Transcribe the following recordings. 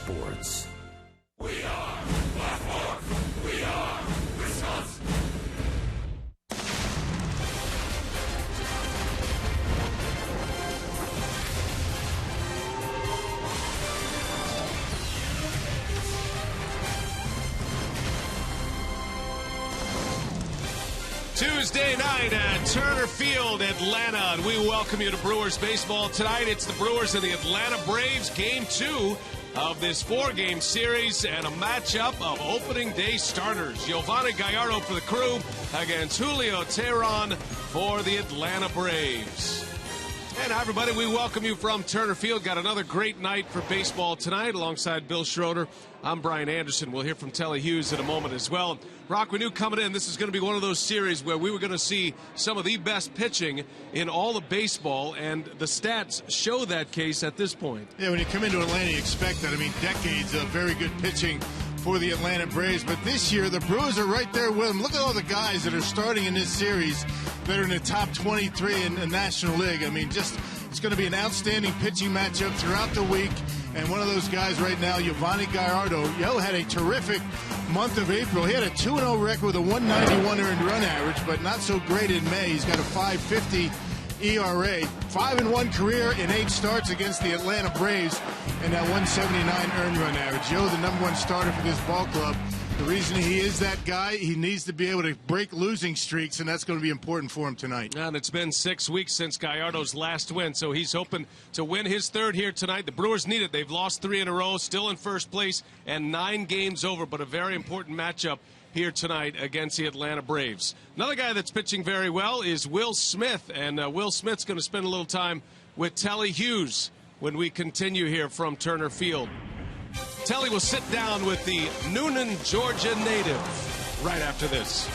sports. We are Blackmore. We are Wisconsin. Tuesday night at Turner Field, Atlanta, and we welcome you to Brewers baseball tonight. It's the Brewers and the Atlanta Braves, Game 2 of this 4-game series, and a matchup of opening day starters. Yovani Gallardo for the Crew against Julio Teheran for the Atlanta Braves. And hi, everybody. We welcome you from Turner Field. Got another great night for baseball tonight alongside Bill Schroeder. I'm Brian Anderson. We'll hear from Telly Hughes in a moment as well. Rock, we knew coming in this is going to be one of those series where we were going to see some of the best pitching in all of baseball, and the stats show that case at this point. Yeah, when you come into Atlanta, you expect that. I mean, decades of very good pitching for the Atlanta Braves, but this year the Brewers are right there with them. Look at all the guys that are starting in this series that are in the top 23 in the National League. I mean, just it's going to be an outstanding pitching matchup throughout the week. And one of those guys right now, Yovani Gallardo, had a terrific month of April. He had a 2-0 record with a 191 earned run average, but not so great in May. He's got a 5.50 ERA, 5-1 career in 8 starts against the Atlanta Braves, and that 179 earned run average. The number one starter for this ball club. The reason he is that guy, he needs to be able to break losing streaks, and that's going to be important for him tonight. And it's been 6 weeks since Gallardo's last win, so he's hoping to win his third here tonight. The Brewers need it. They've lost 3 in a row, still in first place, and 9 games over, but a very important matchup here tonight against the Atlanta Braves. Another guy that's pitching very well is Will Smith, and Will Smith's going to spend a little time with Telly Hughes when we continue here from Turner Field. Telly will sit down with the Noonan, Georgia native right after this.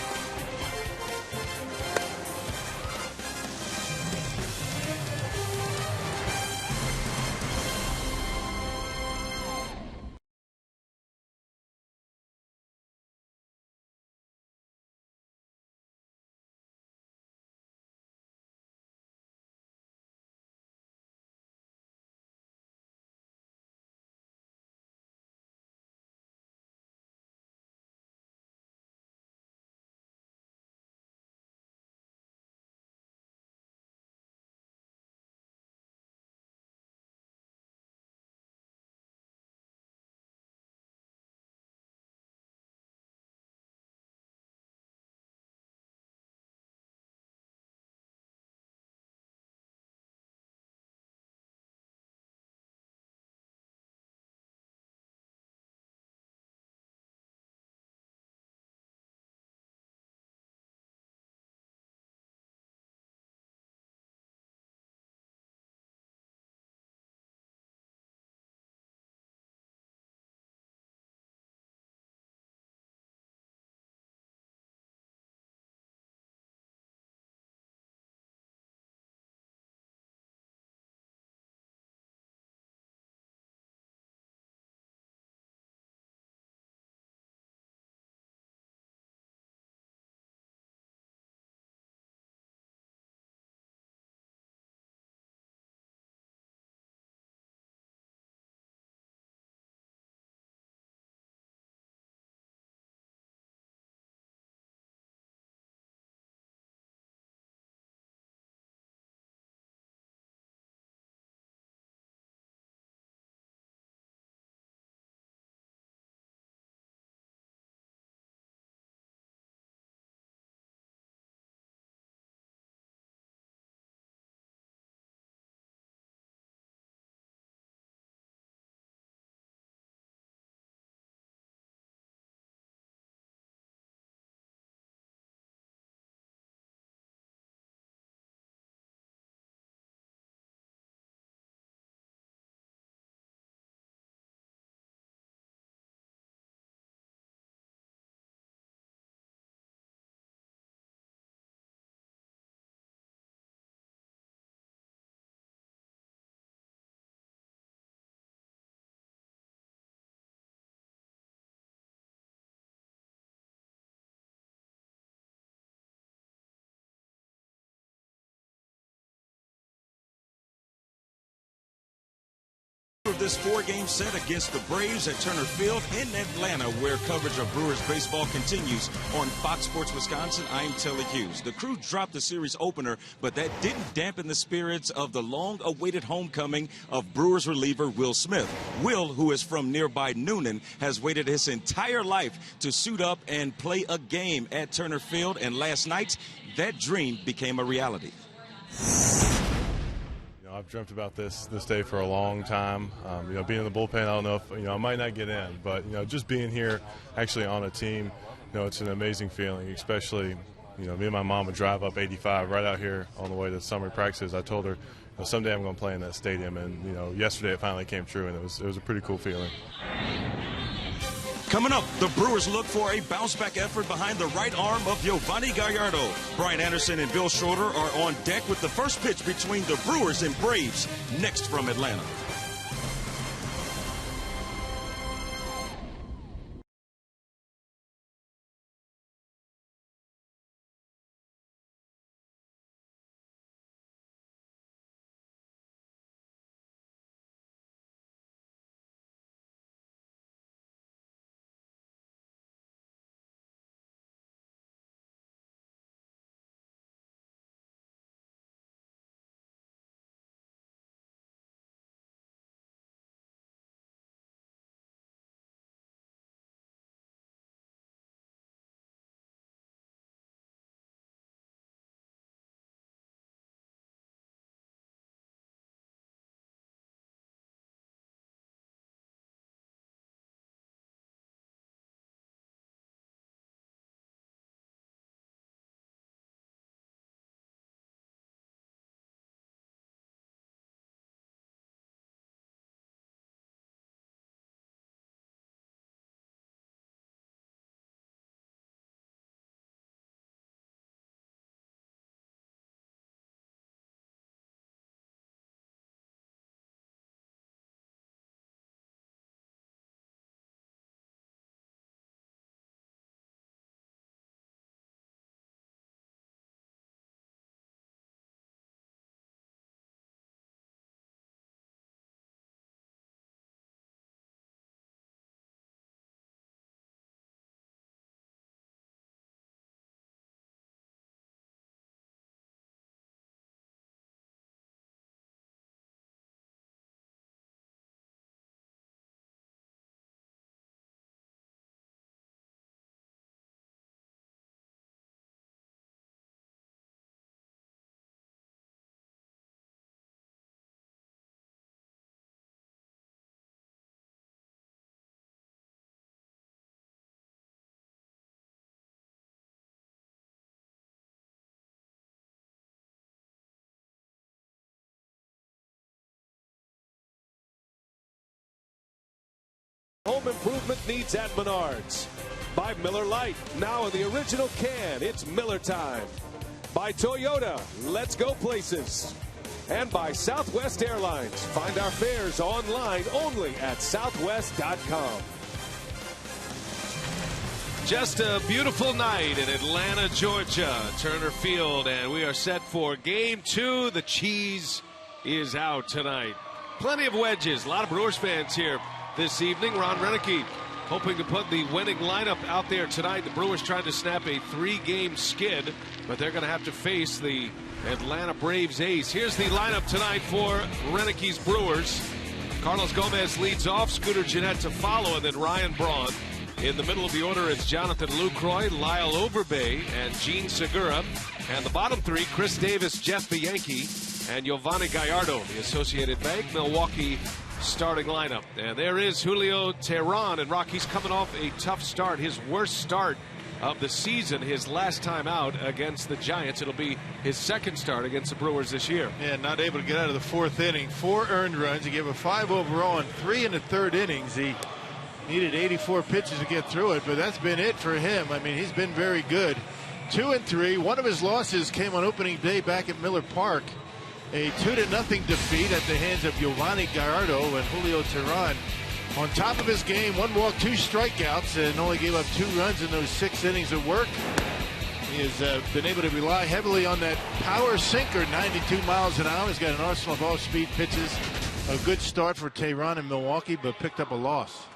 this four-game set against the Braves at Turner Field in Atlanta, where coverage of Brewers baseball continues on Fox Sports Wisconsin. I'm Telly Hughes. The crew dropped the series opener, but that didn't dampen the spirits of the long-awaited homecoming of Brewers reliever Will Smith. Will, who is from nearby Noonan, has waited his entire life to suit up and play a game at Turner Field, and last night, that dream became a reality. I've dreamt about this day for a long time. Being in the bullpen, I don't know if, I might not get in, but, just being here actually on a team, it's an amazing feeling, especially, me and my mom would drive up 85 right out here on the way to summer practices. I told her, someday I'm going to play in that stadium, and, yesterday it finally came true, and it was a pretty cool feeling. Coming up, the Brewers look for a bounce-back effort behind the right arm of Yovani Gallardo. Brian Anderson and Bill Schroeder are on deck with the first pitch between the Brewers and Braves, next from Atlanta. Home improvement needs at Menards. By Miller Lite, now in the original can, it's Miller time. By Toyota, let's go places. And by Southwest Airlines, find our fares online only at southwest.com. Just a beautiful night in Atlanta, Georgia, Turner Field, and we are set for Game 2. The cheese is out tonight. Plenty of wedges, a lot of Brewers fans here this evening. Ron Renicky hoping to put the winning lineup out there tonight. The Brewers trying to snap a 3-game skid, but they're going to have to face the Atlanta Braves ace. Here's the lineup tonight for Renicky's Brewers. Carlos Gomez leads off, Scooter Gennett to follow, and then Ryan Braun. In the middle of the order is Jonathan Lucroy, Lyle Overbay, and Gene Segura. And the bottom three, Chris Davis, Jeff the Yankee, and Yovani Gallardo, the Associated Bank Milwaukee starting lineup. And there is Julio Teheran, and Rockies coming off a tough start, his worst start of the season, his last time out against the Giants. It'll be his second start against the Brewers this year. Yeah, not able to get out of the fourth inning. 4 earned runs. He gave a 5 overall and 3 in the third innings. He needed 84 pitches to get through it, but that's been it for him. I mean, he's been very good. 2 and 3. One of his losses came on opening day back at Miller Park. A 2-0 defeat at the hands of Yovani Gallardo, and Julio Teheran on top of his game. 1 walk, 2 strikeouts, and only gave up 2 runs in those 6 innings of work. He has been able to rely heavily on that power sinker, 92 miles an hour. He's got an arsenal of off-speed pitches. A good start for Tehran in Milwaukee, but picked up a loss.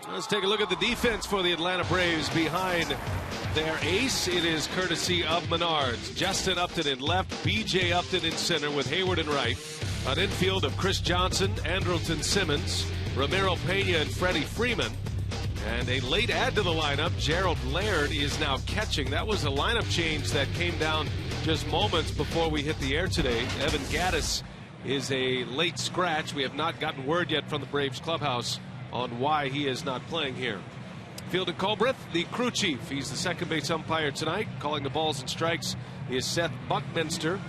Let's take a look at the defense for the Atlanta Braves behind their ace. It is courtesy of Menards. Justin Upton in left, BJ Upton in center with Hayward in right. An infield of Chris Johnson, Andrelton Simmons, Ramiro Pena, and Freddie Freeman. And a late add to the lineup, Gerald Laird is now catching. That was a lineup change that came down just moments before we hit the air today. Evan Gattis is a late scratch. We have not gotten word yet from the Braves clubhouse on why he is not playing here. Fielding Colbreth, the crew chief. He's the second base umpire tonight. Calling the balls and strikes is Seth Buckminster.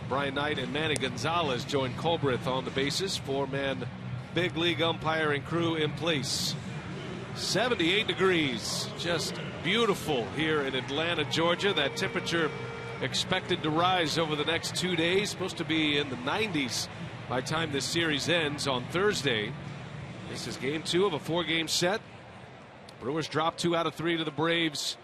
Brian Knight and Manny Gonzalez join Colbreth on the bases. Four-man big league umpiring crew in place. 78 degrees. Just beautiful here in Atlanta, Georgia. That temperature expected to rise over the next 2 days. Supposed to be in the 90s by the time this series ends on Thursday. This is game 2 of a 4-game set. Brewers dropped 2 out of 3 to the Braves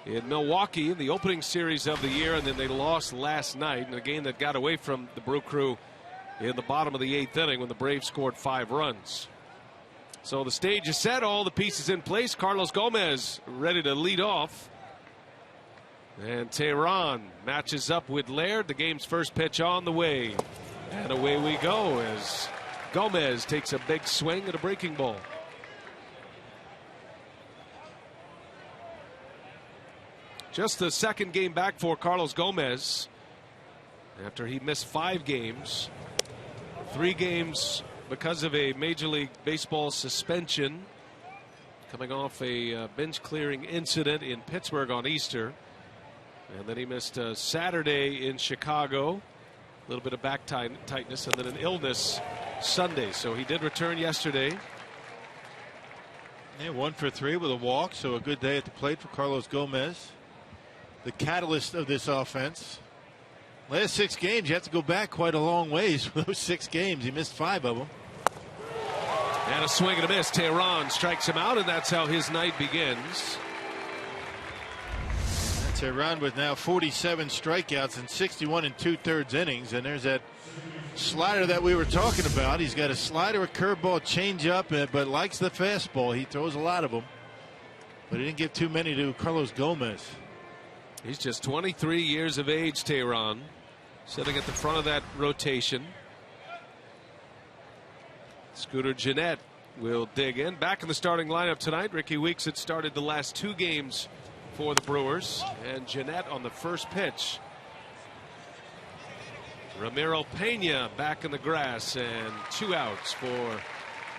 in Milwaukee in the opening series of the year, and then they lost last night in a game that got away from the Brew Crew in the bottom of the 8th inning when the Braves scored 5 runs. So the stage is set, all the pieces in place. Carlos Gomez ready to lead off. And Tehran matches up with Laird. The game's first pitch on the way. And away we go as Gomez takes a big swing at a breaking ball. Just the second game back for Carlos Gomez after he missed 5 games. 3 games because of a Major League Baseball suspension, coming off a bench clearing incident in Pittsburgh on Easter. And then he missed Saturday in Chicago, a little bit of back tightness, and then an illness Sunday. So he did return yesterday. Yeah, 1 for 3 with a walk, so a good day at the plate for Carlos Gomez, the catalyst of this offense. Last 6 games, you have to go back quite a long ways for those 6 games. He missed 5 of them. And a swing and a miss. Tehran strikes him out, and that's how his night begins. Tehran with now 47 strikeouts in 61 2/3 innings, and there's that slider that we were talking about. He's got a slider, a curveball, changeup, but likes the fastball. He throws a lot of them, but he didn't give too many to Carlos Gomez. He's just 23 years of age, Tehran, sitting at the front of that rotation. Scooter Gennett will dig in. Back in the starting lineup tonight. Ricky Weeks had started the last 2 games for the Brewers, and Gennett on the first pitch. Ramiro Pena back in the grass, and 2 outs for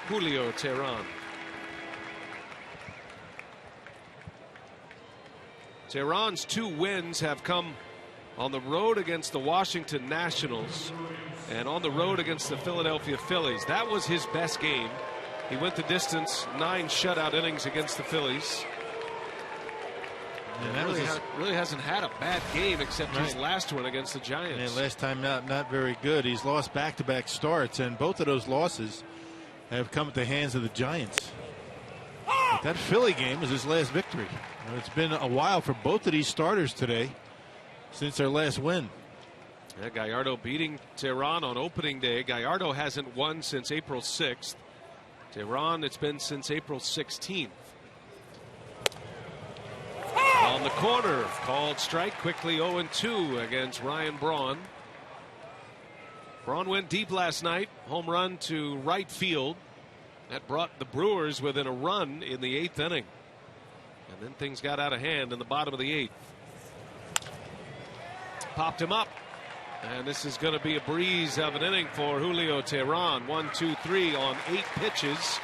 Julio Tehran. Tehran's 2 wins have come on the road against the Washington Nationals and on the road against the Philadelphia Phillies. That was his best game. He went the distance, 9 shutout innings against the Phillies. And that really hasn't had a bad game except his last one against the Giants. And last time not very good. He's lost back-to-back starts, and both of those losses have come at the hands of the Giants. But that Philly game was his last victory. It's been a while for both of these starters today since their last win. Yeah, Gallardo beating Tehran on opening day. Gallardo hasn't won since April 6th. Tehran, it's been since April 16th. On the corner, called strike, quickly 0-2 against Ryan Braun. Braun went deep last night, home run to right field. That brought the Brewers within a run in the 8th inning. And then things got out of hand in the bottom of the 8th. Popped him up. And this is going to be a breeze of an inning for Julio Tehran. 1, 2, 3 on 8 pitches.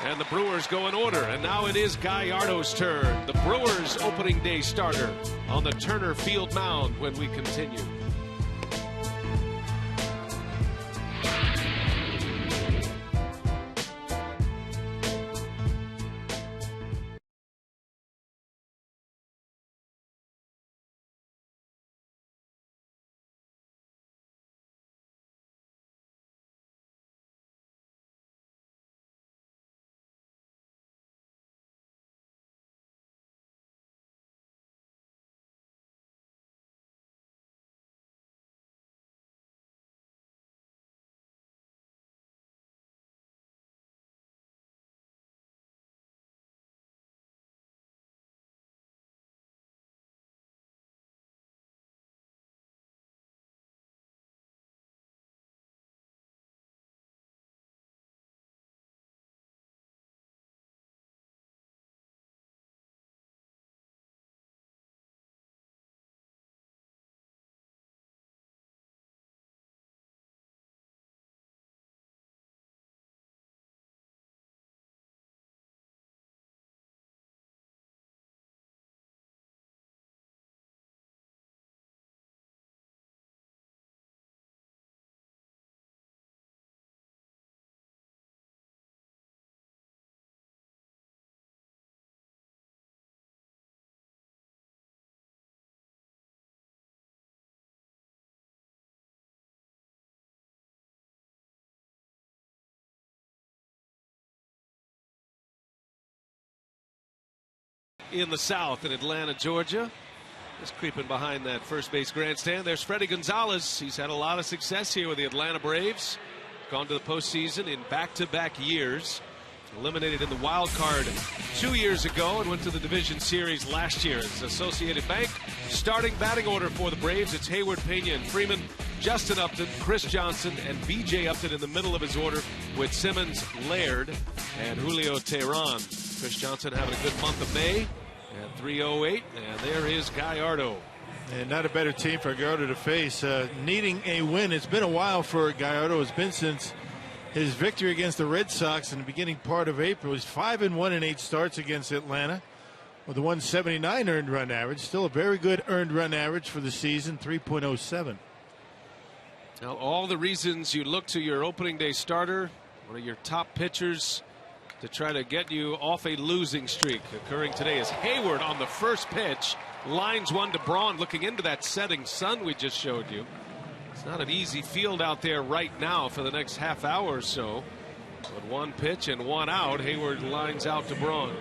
And the Brewers go in order. And now it is Gallardo's turn. The Brewers opening day starter on the Turner Field mound when we continue. in the South in Atlanta, Georgia. Just creeping behind that first base grandstand. There's Freddie Gonzalez. He's had a lot of success here with the Atlanta Braves. Gone to the postseason in back-to-back years. Eliminated in the wild card 2 years ago and went to the division series last year. It's Associated Bank. Starting batting order for the Braves. It's Hayward, Pena, and Freeman. Justin Upton, Chris Johnson, and B.J. Upton in the middle of his order with Simmons, Laird, and Julio Teheran. Chris Johnson having a good month of May at 308, and there is Gallardo. And not a better team for Gallardo to face. Needing a win. It's been a while for Gallardo. It's been since his victory against the Red Sox in the beginning part of April. He's 5-1 in 8 starts against Atlanta with a 179 earned run average. Still a very good earned run average for the season, 3.07. Now, all the reasons you look to your opening day starter, one of your top pitchers, to try to get you off a losing streak. Occurring today is Hayward on the first pitch. Lines one to Braun, looking into that setting sun we just showed you. It's not an easy field out there right now for the next half hour or so. With one pitch and one out, Hayward lines out to Braun.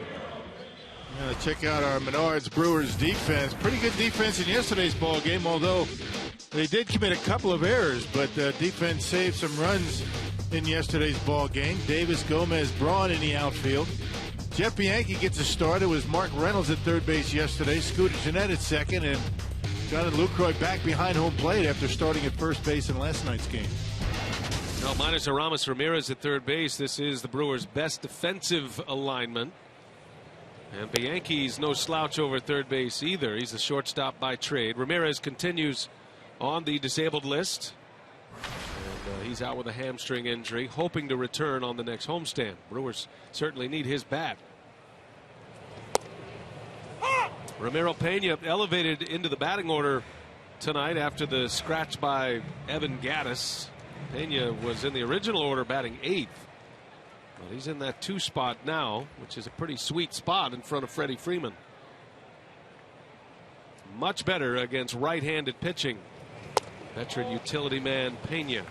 Check out our Menards Brewers defense. Pretty good defense in yesterday's ball game, although they did commit a couple of errors, but defense saved some runs in yesterday's ball game. Davis, Gomez, Braun in the outfield. Jeff Bianchi gets a start. It was Mark Reynolds at third base yesterday. Scooter Gennett at second, and Jonathan Lucroy back behind home plate after starting at first base in last night's game. Well, minus Aramis Ramirez at third base. This is the Brewers' best defensive alignment. And Bianchi's no slouch over third base either. He's the shortstop by trade. Ramirez continues on the disabled list. And he's out with a hamstring injury, hoping to return on the next homestand. Brewers certainly need his bat. Ramiro Pena elevated into the batting order tonight after the scratch by Evan Gattis. Pena was in the original order batting 8th. But he's in that 2 spot now, which is a pretty sweet spot in front of Freddie Freeman. Much better against right-handed pitching. Veteran utility man Pena.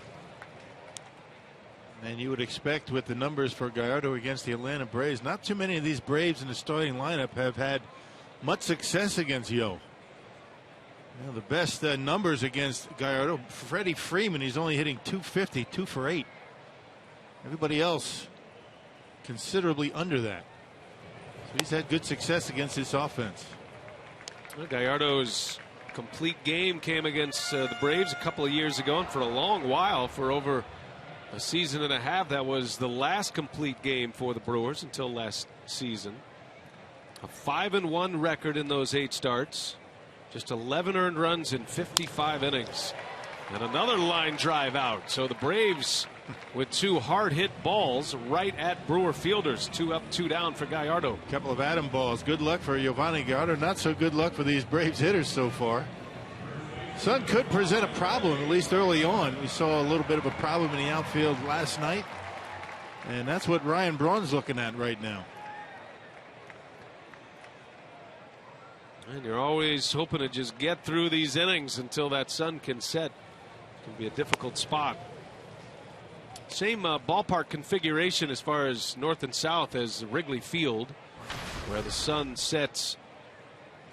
And you would expect with the numbers for Gallardo against the Atlanta Braves, not too many of these Braves in the starting lineup have had much success against Yo. The best numbers against Gallardo, Freddie Freeman, he's only hitting 250, 2 for 8. Everybody else considerably under that. So he's had good success against this offense. Well, Gallardo's complete game came against the Braves a couple of years ago, and for a long while, for over a season and a half, that was the last complete game for the Brewers until last season. A 5-1 record in those 8 starts. Just 11 earned runs in 55 innings. And another line drive out. So the Braves with 2 hard hit balls right at Brewer fielders. 2 up, 2 down for Gallardo. A couple of Adam balls. Good luck for Giovanni Gallardo. Not so good luck for these Braves hitters so far. Sun could present a problem, at least early on. We saw a little bit of a problem in the outfield last night. And that's what Ryan Braun's looking at right now. And you're always hoping to just get through these innings until that sun can set. It can be a difficult spot. Same ballpark configuration as far as north and south as Wrigley Field, where the sun sets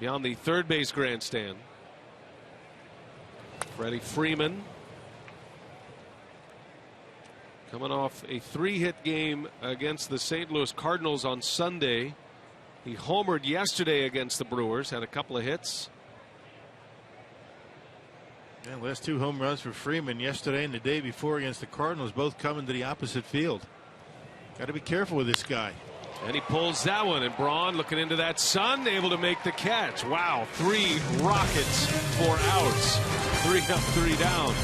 beyond the third base grandstand. Freddie Freeman coming off a 3-hit game against the St. Louis Cardinals on Sunday. He homered yesterday against the Brewers, had a couple of hits. And last 2 home runs for Freeman yesterday and the day before against the Cardinals, both coming to the opposite field. Got to be careful with this guy. And he pulls that one, and Braun looking into that sun, able to make the catch. Wow, 3 rockets, 4 outs, 3 up, 3 down.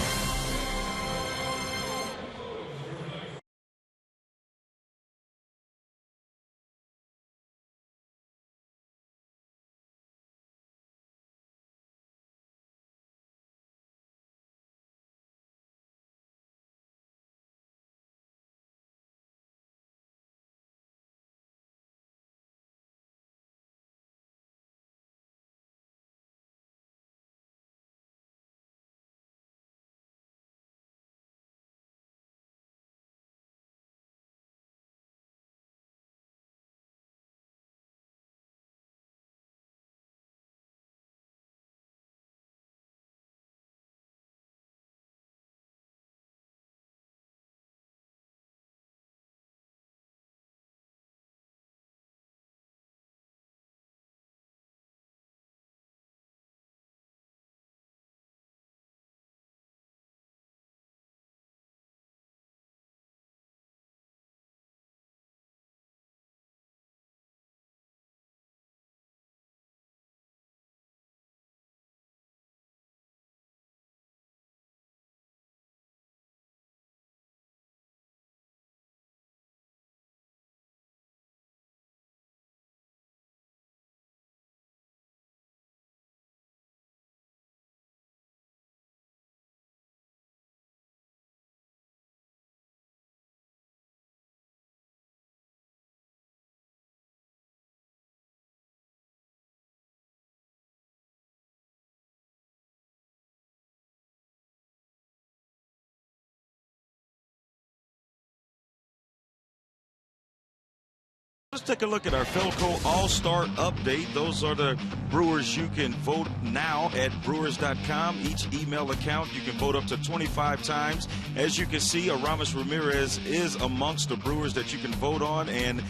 Let's take a look at our Felco All-Star Update. Those are the Brewers you can vote now at Brewers.com. Each email account you can vote up to 25 times. As you can see, Aramis Ramirez is amongst the Brewers that you can vote on, and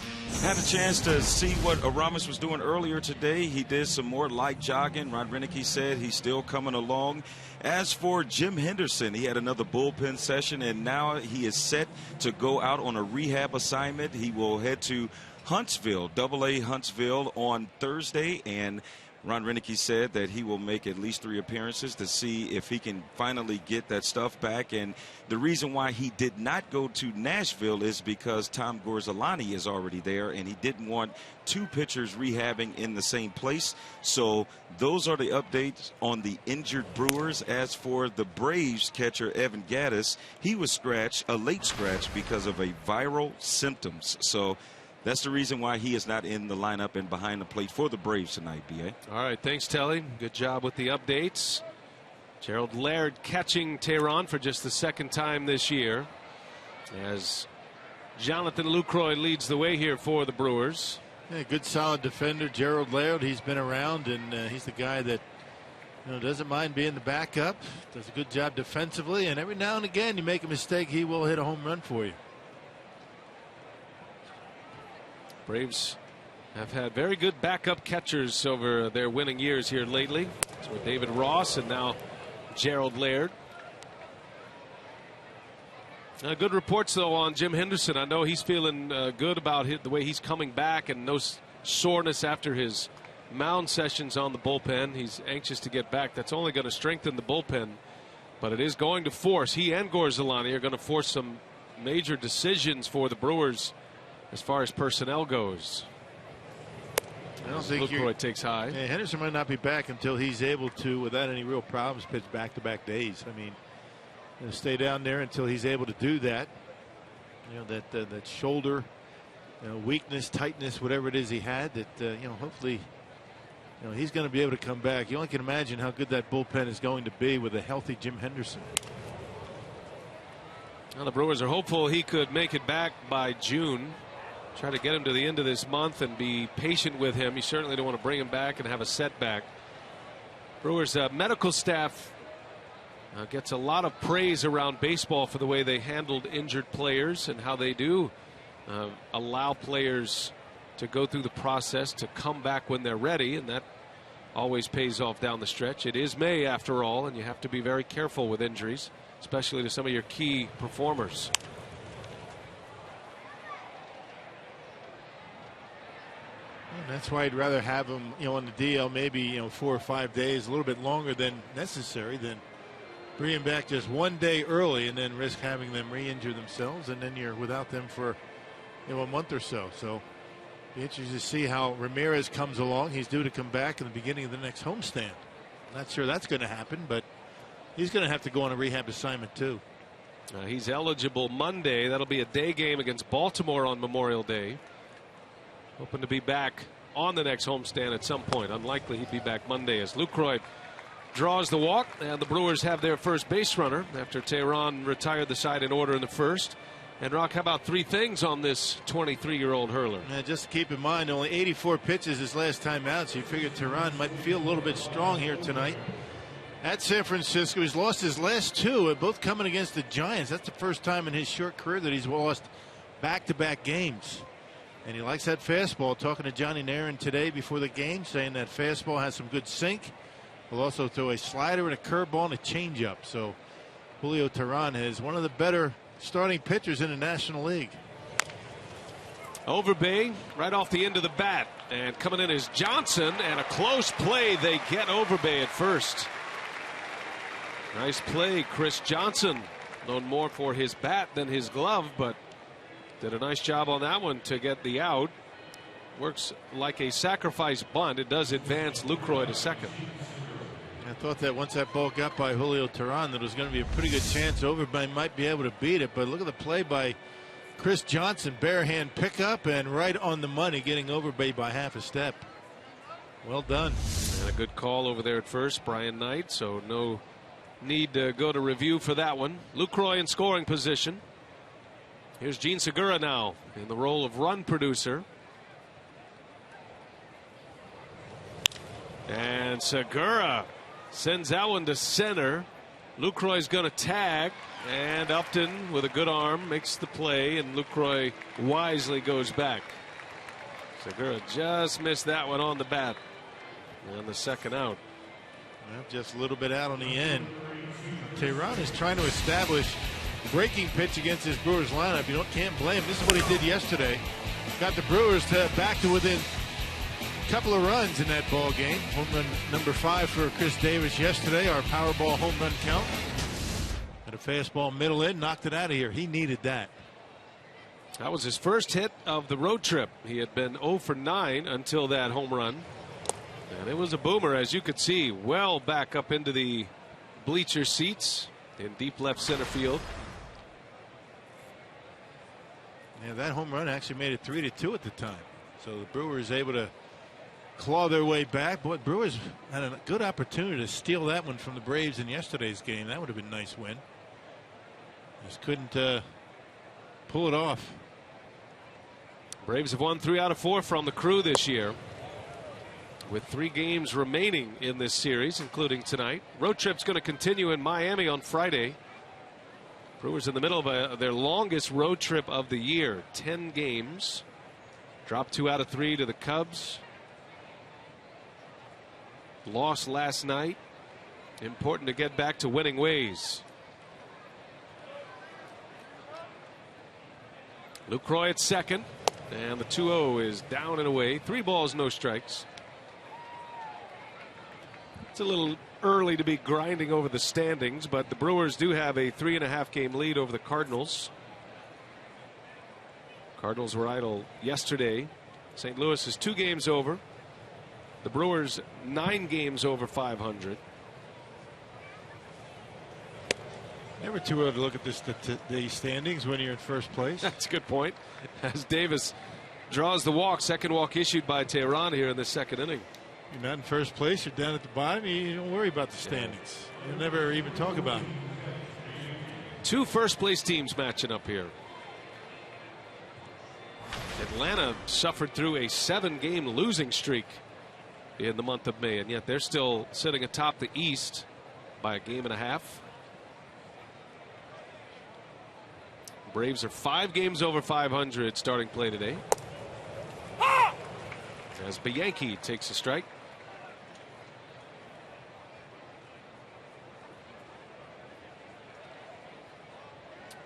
had a chance to see what Aramis was doing earlier today. He did some more light jogging. Ron Renicky said he's still coming along. As for Jim Henderson, he had another bullpen session, and now he is set to go out on a rehab assignment. He will head to Huntsville, AA Huntsville, on Thursday, and Ron Renicky said that he will make at least 3 appearances to see if he can finally get that stuff back. And the reason why he did not go to Nashville is because Tom Gorzolani is already there, and he didn't want 2 pitchers rehabbing in the same place. So those are the updates on the injured Brewers. As for the Braves catcher Evan Gattis, he was scratched, a late scratch, because of a viral symptoms. So that's the reason why he is not in the lineup and behind the plate for the Braves tonight, B.A. All right, thanks, Telly. Good job with the updates. Gerald Laird catching Tehran for just the 2nd time this year, as Jonathan Lucroy leads the way here for the Brewers. Yeah, good solid defender, Gerald Laird. He's been around, and he's the guy that doesn't mind being the backup. Does a good job defensively, and every now and again you make a mistake, he will hit a home run for you. Braves have had very good backup catchers over their winning years here lately. So with David Ross and now Gerald Laird. Good reports, though, on Jim Henderson. I know he's feeling good about the way he's coming back, and no soreness after his mound sessions on the bullpen. He's anxious to get back. That's only going to strengthen the bullpen, but it is going to force, he and Gorzolani are going to force some major decisions for the Brewers as far as personnel goes. I don't think Lucroy takes high. Yeah, Henderson might not be back until he's able to, without any real problems, pitch back-to-back days. I mean, stay down there until he's able to do that. That shoulder weakness, tightness, whatever it is he had, that hopefully he's going to be able to come back. You only can imagine how good that bullpen is going to be with a healthy Jim Henderson. Well, the Brewers are hopeful he could make it back by June. Try to get him to the end of this month and be patient with him. You certainly don't want to bring him back and have a setback. Brewers medical staff gets a lot of praise around baseball for the way they handled injured players and how they do allow players to go through the process to come back when they're ready, and that always pays off down the stretch. It is May, after all, and you have to be very careful with injuries, especially to some of your key performers. And that's why I'd rather have him, on the DL maybe 4 or 5 days, a little bit longer than necessary, than bring him back just 1 day early and then risk having them re-injure themselves, and then you're without them for a month or so. So be interested to see how Ramirez comes along. He's due to come back in the beginning of the next homestand. Not sure that's going to happen, but he's going to have to go on a rehab assignment too. He's eligible Monday. That'll be a day game against Baltimore on Memorial Day. Hoping to be back on the next homestand at some point. Unlikely he'd be back Monday, as Lucroy draws the walk, and the Brewers have their first base runner after Tehran retired the side in order in the first. And Rock, how about 3 things on this 23-year-old hurler? Just to keep in mind, only 84 pitches his last time out, so you figured Tehran might feel a little bit strong here tonight at San Francisco. He's lost his last 2, both coming against the Giants. That's the first time in his short career that he's lost back-to-back games. And he likes that fastball. Talking to Johnny Nairn today before the game, saying that fastball has some good sink. Will also throw a slider and a curveball and a changeup. So Julio Tehran is one of the better starting pitchers in the National League. Overbay right off the end of the bat, and coming in is Johnson, and a close play. They get Overbay at first. Nice play, Chris Johnson, known more for his bat than his glove, but did a nice job on that one to get the out. Works like a sacrifice bunt. It does advance Lucroy to second. I thought that once that ball got by Julio Tehran, that it was going to be a pretty good chance Overbay might be able to beat it. But look at the play by Chris Johnson. Bare hand pickup and right on the money, getting Overbay by half a step. Well done. And a good call over there at first, Brian Knight. So no need to go to review for that one. Lucroy in scoring position. Here's Gene Segura now in the role of run producer. And Segura sends that one to center. Lucroy's going to tag, and Upton with a good arm makes the play, and Lucroy wisely goes back. Segura just missed that one on the bat on the second out. Well, just a little bit out on the end. Tehran is trying to establish breaking pitch against his Brewers lineup. You can't blame him. This is what he did yesterday. Got the Brewers back to within a couple of runs in that ball game. Home run number 5 for Chris Davis yesterday. Our Powerball home run count. Got a fastball middle in, knocked it out of here. He needed that. That was his first hit of the road trip. He had been 0 for 9 until that home run. And it was a boomer, as you could see, well back up into the bleacher seats in deep left center field. Yeah, that home run actually made it 3-2 at the time. So the Brewers able to claw their way back. Boy, Brewers had a good opportunity to steal that one from the Braves in yesterday's game. That would have been a nice win. Just couldn't pull it off. Braves have won 3 out of 4 from the Crew this year, with 3 games remaining in this series, including tonight. Road trip's going to continue in Miami on Friday. Brewers in the middle of their longest road trip of the year, 10 games. Dropped 2 out of 3 to the Cubs. Lost last night. Important to get back to winning ways. Lucroy at second, and the 2-0 is down and away. 3 balls, no strikes. It's a little early to be grinding over the standings, but the Brewers do have a 3.5 game lead over the Cardinals. Cardinals were idle yesterday. St. Louis is 2 games over. The Brewers 9 games over 500. Never too early to look at the standings when you're in first place. That's a good point. As Davis draws the walk, second walk issued by Tehran here in the second inning. You're not in first place. You're down at the bottom. You don't worry about the standings. You'll never even talk about them. 2 first place teams matching up here. Atlanta suffered through a 7-game losing streak in the month of May, and yet they're still sitting atop the East by 1.5 games. Braves are 5 games over 500 starting play today. As Bianchi takes a strike.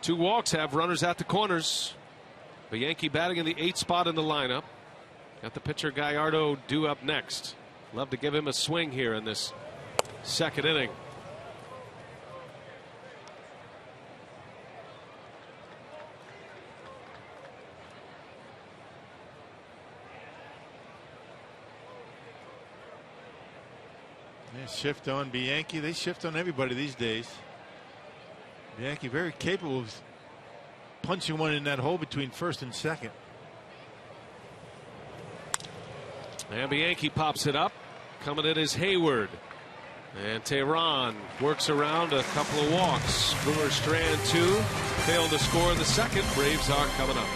Two walks have runners at the corners. Bianchi batting in the 8th spot in the lineup. Got the pitcher Gallardo due up next. Love to give him a swing here in this second inning. They shift on Bianchi. They shift on everybody these days. Bianchi very capable of punching one in that hole between first and second. And Bianchi pops it up. Coming in is Hayward. And Tehran works around a couple of walks. Brewers strand 2. Failed to score in the second. Braves are coming up.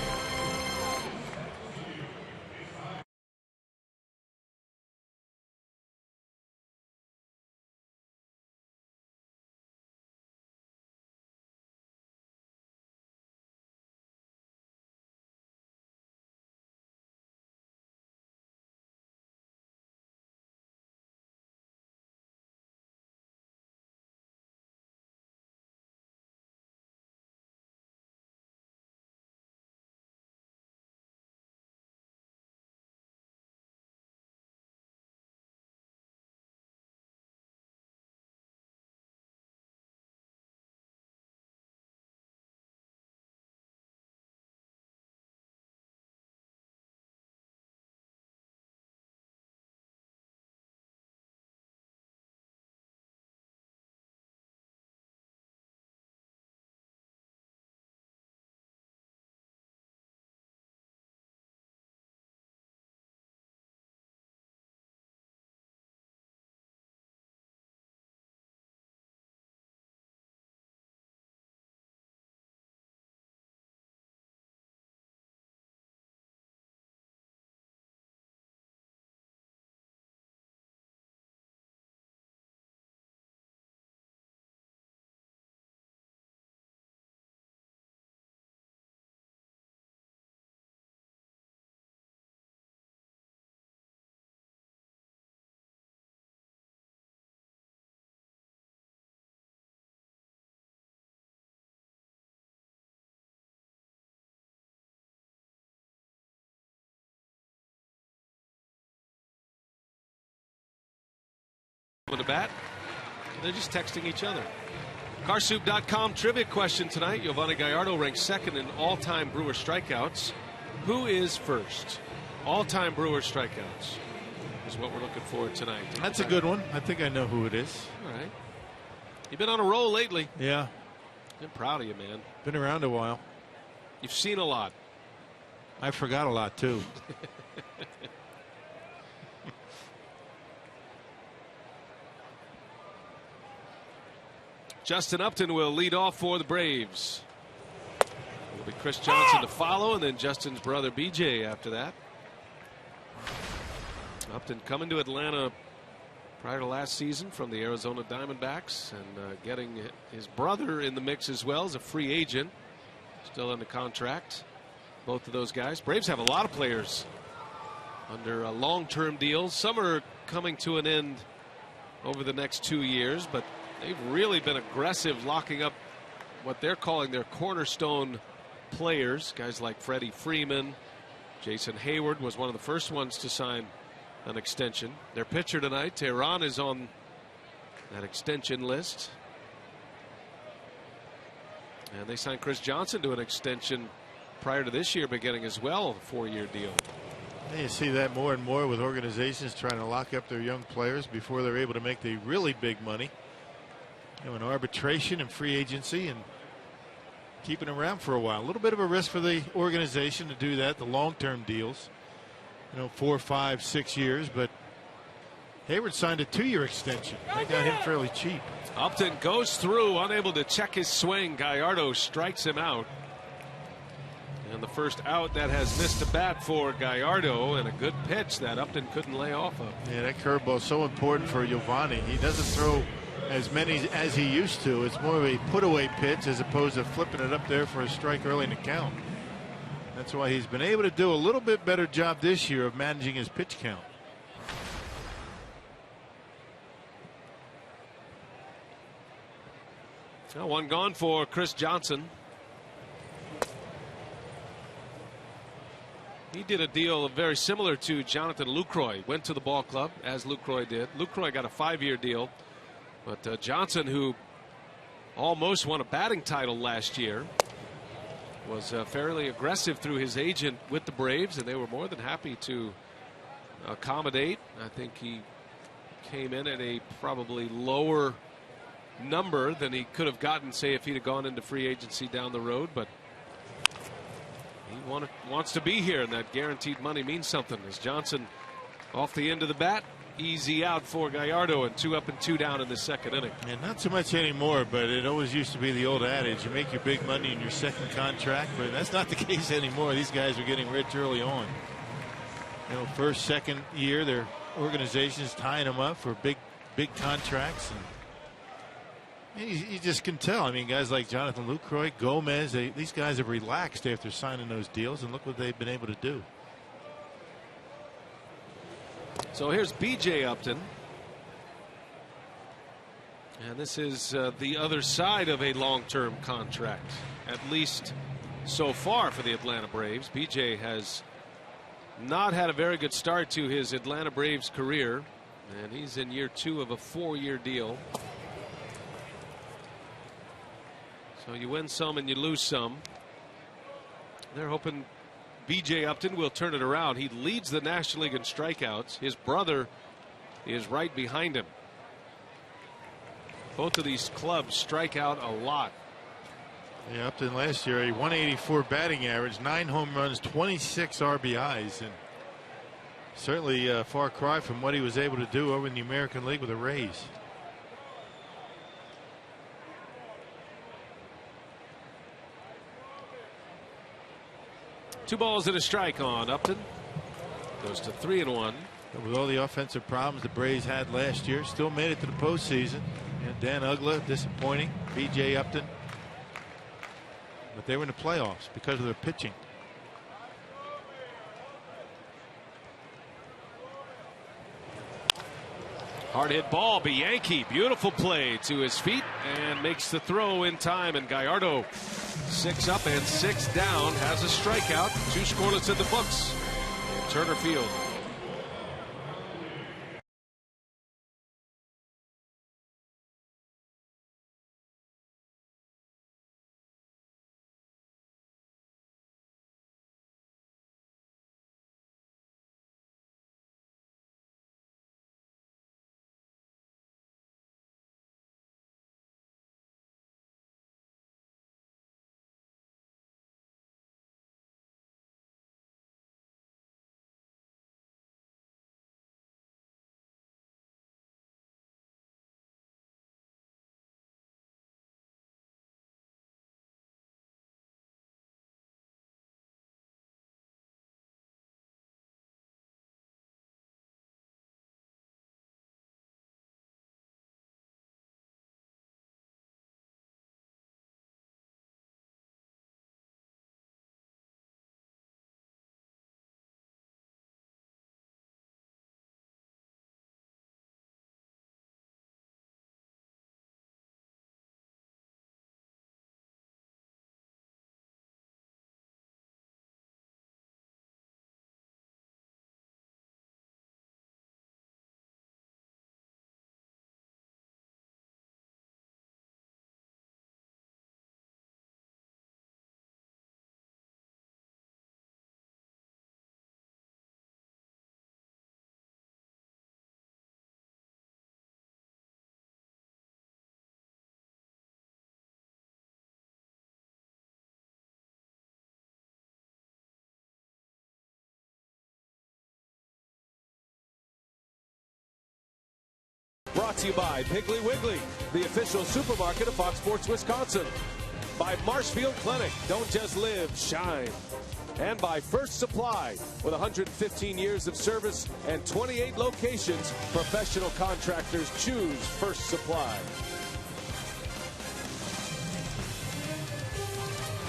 coming to bat. They're just texting each other. Carsoup.com trivia question tonight. Yovani Gallardo ranks second in all-time Brewer strikeouts. Who is first? All-time Brewer strikeouts is what we're looking for tonight. That's a good one. I think I know who it is. All right. You've been on a roll lately. Yeah. I'm proud of you, man. Been around a while. You've seen a lot. I forgot a lot, too. Justin Upton will lead off for the Braves. It'll be Chris Johnson to follow, and then Justin's brother BJ after that. Upton coming to Atlanta prior to last season from the Arizona Diamondbacks, and getting his brother in the mix as well as a free agent, still under contract. Both of those guys. Braves have a lot of players under long-term deals. Some are coming to an end over the next 2 years, but they've really been aggressive locking up what they're calling their cornerstone players. Guys like Freddie Freeman. Jason Hayward was one of the first ones to sign an extension. Their pitcher tonight, Tehran, is on that extension list. And they signed Chris Johnson to an extension prior to this year beginning as well, a 4-year deal. And you see that more and more with organizations trying to lock up their young players before they're able to make the really big money. You know, in arbitration and free agency, and keeping them around for a while. A little bit of a risk for the organization to do that, the long-term deals. You know, 4, 5, 6 years, but Hayward signed a 2-year extension. They got him fairly cheap. Upton goes through, unable to check his swing. Gallardo strikes him out. And the first out that has missed a bat for Gallardo, and a good pitch that Upton couldn't lay off of. Yeah, that curveball is so important for Yovani. He doesn't throw as many as he used to. It's more of a put-away pitch as opposed to flipping it up there for a strike early in the count. That's why he's been able to do a little bit better job this year of managing his pitch count. Well, one gone for Chris Johnson. He did a deal very similar to Jonathan Lucroy. Went to the ball club as Lucroy did. Lucroy got a 5-year deal. But Johnson, who almost won a batting title last year, was fairly aggressive through his agent with the Braves, and they were more than happy to accommodate. I think he came in at a probably lower number than he could have gotten, say, if he'd have gone into free agency down the road. But he wants to be here, and that guaranteed money means something. As Johnson off the end of the bat, easy out for Gallardo, and 2 up and 2 down in the second inning. And not so much anymore, but it always used to be the old adage, you make your big money in your second contract, but that's not the case anymore. These guys are getting rich early on. You know, first, second year, their organizations tying them up for big contracts. And you just can tell. I mean, guys like Jonathan Lucroy, Gomez, these guys have relaxed after signing those deals, and look what they've been able to do. So here's BJ Upton. And this is the other side of a long-term contract, at least so far for the Atlanta Braves. BJ has not had a very good start to his Atlanta Braves career, and he's in year 2 of a 4-year deal. So you win some and you lose some. They're hoping BJ Upton will turn it around. He leads the National League in strikeouts. His brother is right behind him. Both of these clubs strike out a lot. Yeah, Upton last year, a 184 batting average, 9 home runs, 26 RBIs, and certainly a far cry from what he was able to do over in the American League with the Rays. Two balls and a strike on Upton. Goes to 3-1. With all the offensive problems the Braves had last year, still made it to the postseason. And Dan Uggla, disappointing. BJ Upton. But they were in the playoffs because of their pitching. Hard hit ball. Bianchi, beautiful play to his feet and makes the throw in time. And Gallardo, 6 up and 6 down, has a strikeout. 2 scoreless in the books. Turner Field. Brought to you by Piggly Wiggly, the official supermarket of Fox Sports Wisconsin. By Marshfield Clinic, don't just live, shine. And by First Supply, with 115 years of service and 28 locations, professional contractors choose First Supply.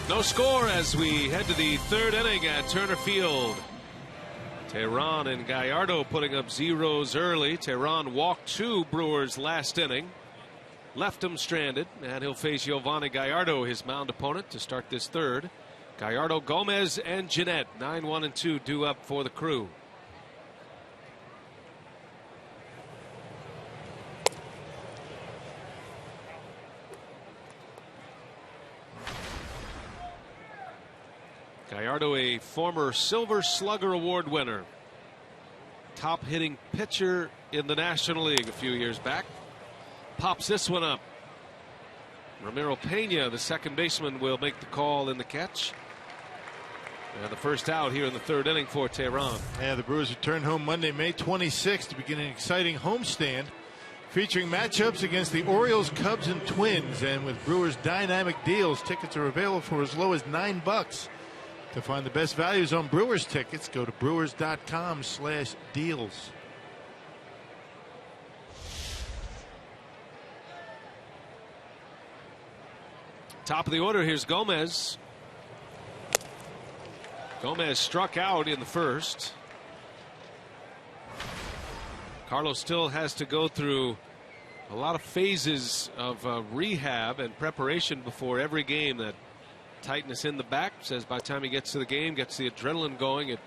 No score as we head to the third inning at Turner Field. Tehran and Gallardo putting up zeros early. Tehran walked 2 Brewers last inning, left him stranded, and he'll face Giovanni Gallardo, his mound opponent, to start this third. Gallardo, Gomez, and Jeanette, 9-1 and 2, due up for the Crew. Gallardo, a former Silver Slugger Award winner, top hitting pitcher in the National League a few years back, pops this one up. Ramiro Pena, the second baseman, will make the call in the catch. And the first out here in the third inning for Tehran. Yeah, the Brewers return home Monday, May 26th to begin an exciting homestand featuring matchups against the Orioles, Cubs, and Twins. And with Brewers dynamic deals, tickets are available for as low as $9. To find the best values on Brewers tickets, go to brewers.com/deals. Top of the order, here's Gomez. Gomez struck out in the first. Carlos still has to go through a lot of phases of rehab and preparation before every game. That tightness in the back, says by the time he gets to the game, gets the adrenaline going,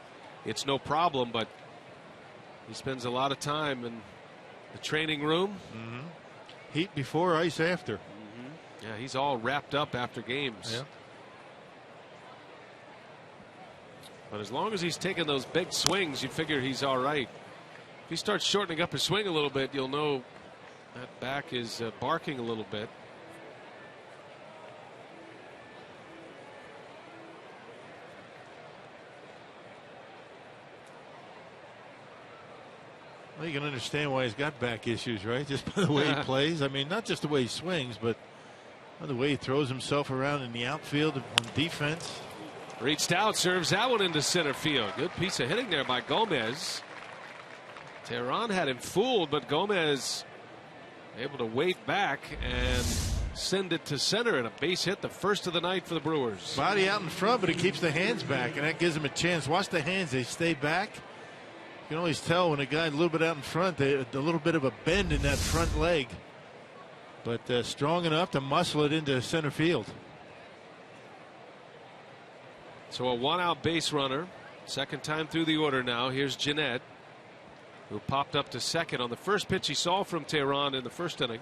it's no problem, but he spends a lot of time in the training room. Heat before, ice after. Yeah, he's all wrapped up after games. Yeah. But as long as he's taking those big swings, you figure he's all right. If he starts shortening up his swing a little bit, you'll know that back is barking a little bit. Well, you can understand why he's got back issues, right? Just by the way he plays. I mean, not just the way he swings, but the way he throws himself around in the outfield on defense. Reached out, serves that one into center field. Good piece of hitting there by Gomez. Tehran had him fooled, but Gomez able to wait back and send it to center, and a base hit, the first of the night for the Brewers. Body out in front, but he keeps the hands back, and that gives him a chance. Watch the hands, they stay back. You can always tell when a guy a little bit out in front, a little bit of a bend in that front leg, but strong enough to muscle it into center field. So a one-out base runner, second time through the order now. Here's Jeanette, who popped up to second on the first pitch he saw from Tehran in the first inning.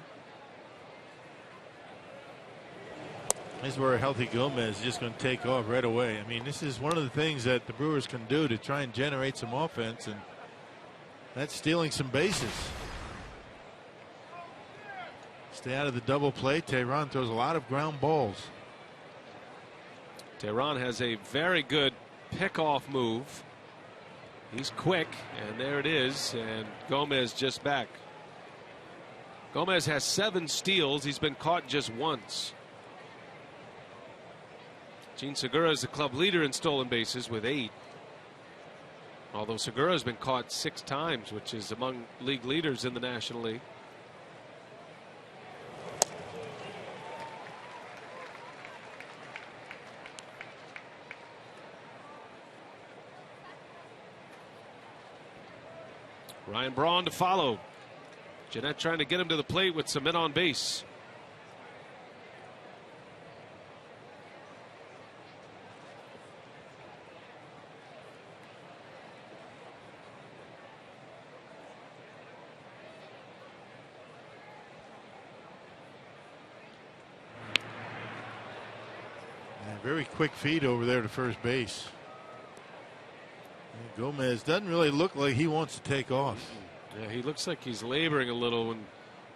This is where a healthy Gomez is just going to take off right away. I mean, this is one of the things that the Brewers can do to try and generate some offense, and that's stealing some bases. Stay out of the double play. Tehran throws a lot of ground balls. Tehran has a very good pickoff move. He's quick, and there it is, and Gomez just back. Gomez has 7 steals. He's been caught just once. Gene Segura is the club leader in stolen bases with 8. Although Segura has been caught 6 times, which is among league leaders in the National League. Ryan Braun to follow. Jeanette trying to get him to the plate with some men on base. Very quick feed over there to first base. And Gomez doesn't really look like he wants to take off. Yeah, he looks like he's laboring a little when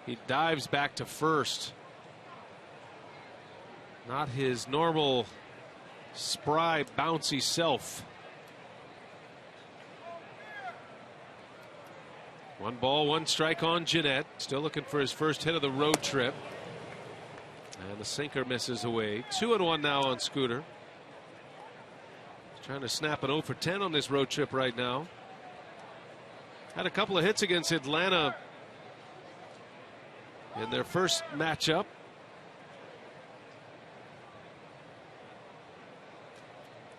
he dives back to first. Not his normal spry, bouncy self. 1 ball, 1 strike on Jeanette. Still looking for his first hit of the road trip. And the sinker misses away. 2-1 now on Scooter. He's trying to snap an 0 for 10 on this road trip right now. Had a couple of hits against Atlanta in their first matchup.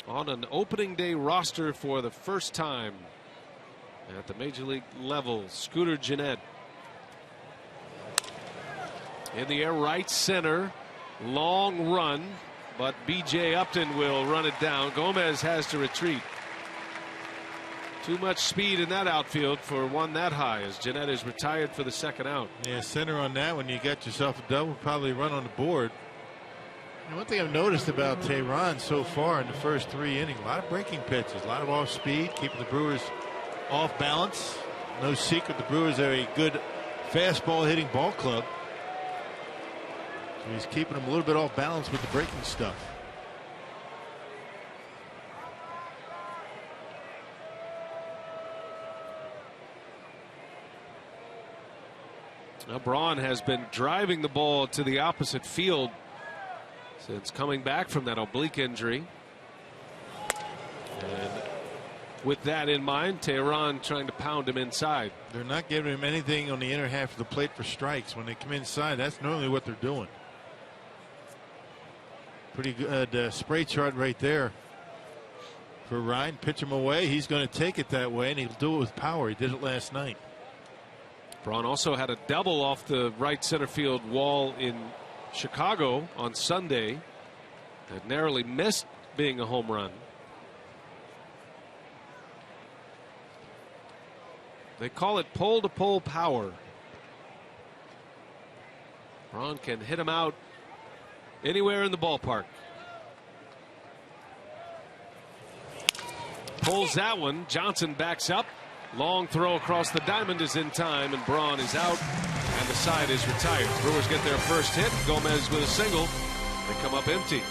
On an opening day roster for the first time at the major league level. Scooter Gennett in the air, right center, long run, but B.J. Upton will run it down. Gomez has to retreat. Too much speed in that outfield for one that high, as Gennett is retired for the second out. Yeah, center on that when you got yourself a double, probably run on the board. And one thing I've noticed about Tehran so far in the first 3 innings, a lot of breaking pitches, a lot of off speed, keeping the Brewers off balance. No secret the Brewers are a good fastball hitting ball club. So he's keeping them a little bit off balance with the breaking stuff. Now Braun has been driving the ball to the opposite field since coming back from that oblique injury. And with that in mind, Tehran trying to pound him inside. They're not giving him anything on the inner half of the plate for strikes. When they come inside, that's normally what they're doing. Pretty good spray chart right there for Ryan. Pitch him away. He's going to take it that way, and he'll do it with power. He did it last night. Braun also had a double off the right center field wall in Chicago on Sunday that narrowly missed being a home run. They call it pole-to-pole power. Braun can hit him out anywhere in the ballpark. Pulls that one. Johnson backs up. Long throw across the diamond is in time, and Braun is out, and the side is retired. Brewers get their first hit. Gomez with a single. They come up empty.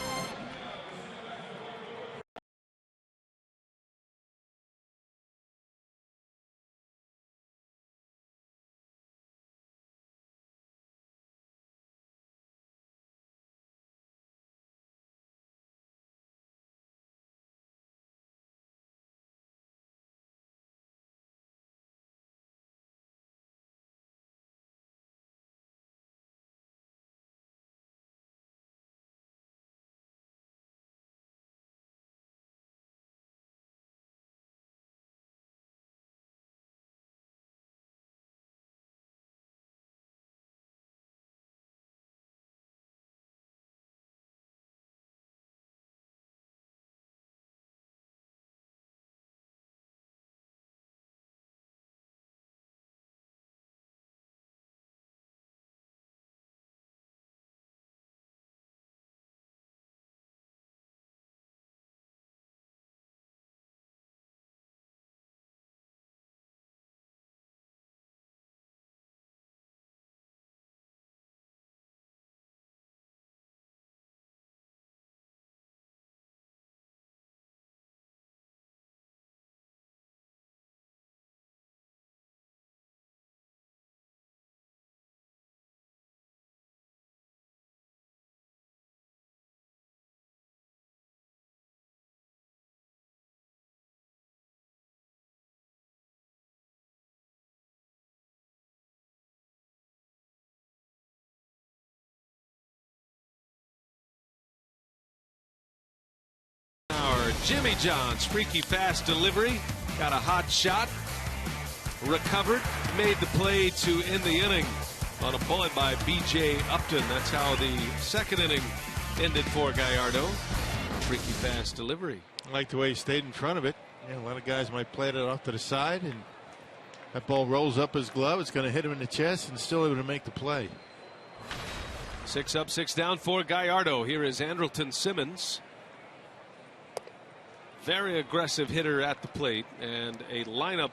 Jimmy John's freaky fast delivery, got a hot shot, recovered, made the play to end the inning on a bullet by B.J. Upton. That's how the second inning ended for Gallardo. Freaky fast delivery. I like the way he stayed in front of it. Yeah, a lot of guys might play it off to the side, and that ball rolls up his glove. It's going to hit him in the chest, and still able to make the play. 6 up, 6 down for Gallardo. Here is Andrelton Simmons. Very aggressive hitter at the plate, and a lineup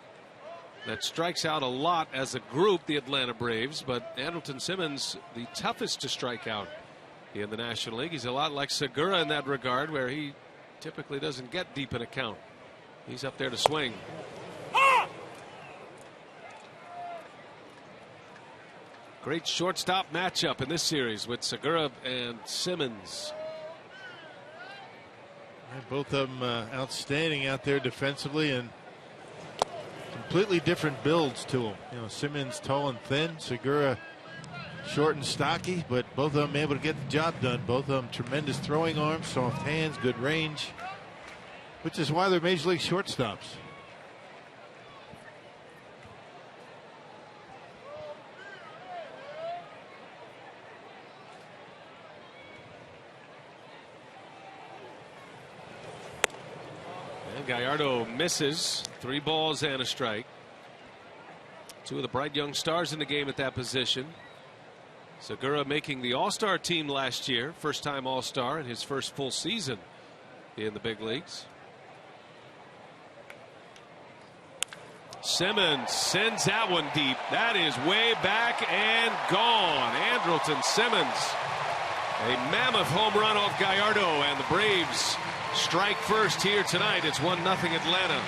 that strikes out a lot as a group, the Atlanta Braves. But Andrelton Simmons, the toughest to strike out in the National League. He's a lot like Segura in that regard, where he typically doesn't get deep in a count. He's up there to swing. Great shortstop matchup in this series with Segura and Simmons. Both of them outstanding out there defensively, and completely different builds to them. You know, Simmons tall and thin, Segura short and stocky, but both of them able to get the job done. Both of them tremendous throwing arms, soft hands, good range, which is why they're major league shortstops. Gallardo misses. 3 balls and a strike. 2 of the bright young stars in the game at that position. Segura making the All-Star team last year. First time All-Star in his first full season in the big leagues. Simmons sends that one deep. That is way back and gone. Andrelton Simmons. A mammoth home run off Gallardo, and the Braves strike first here tonight. It's 1-0 Atlanta.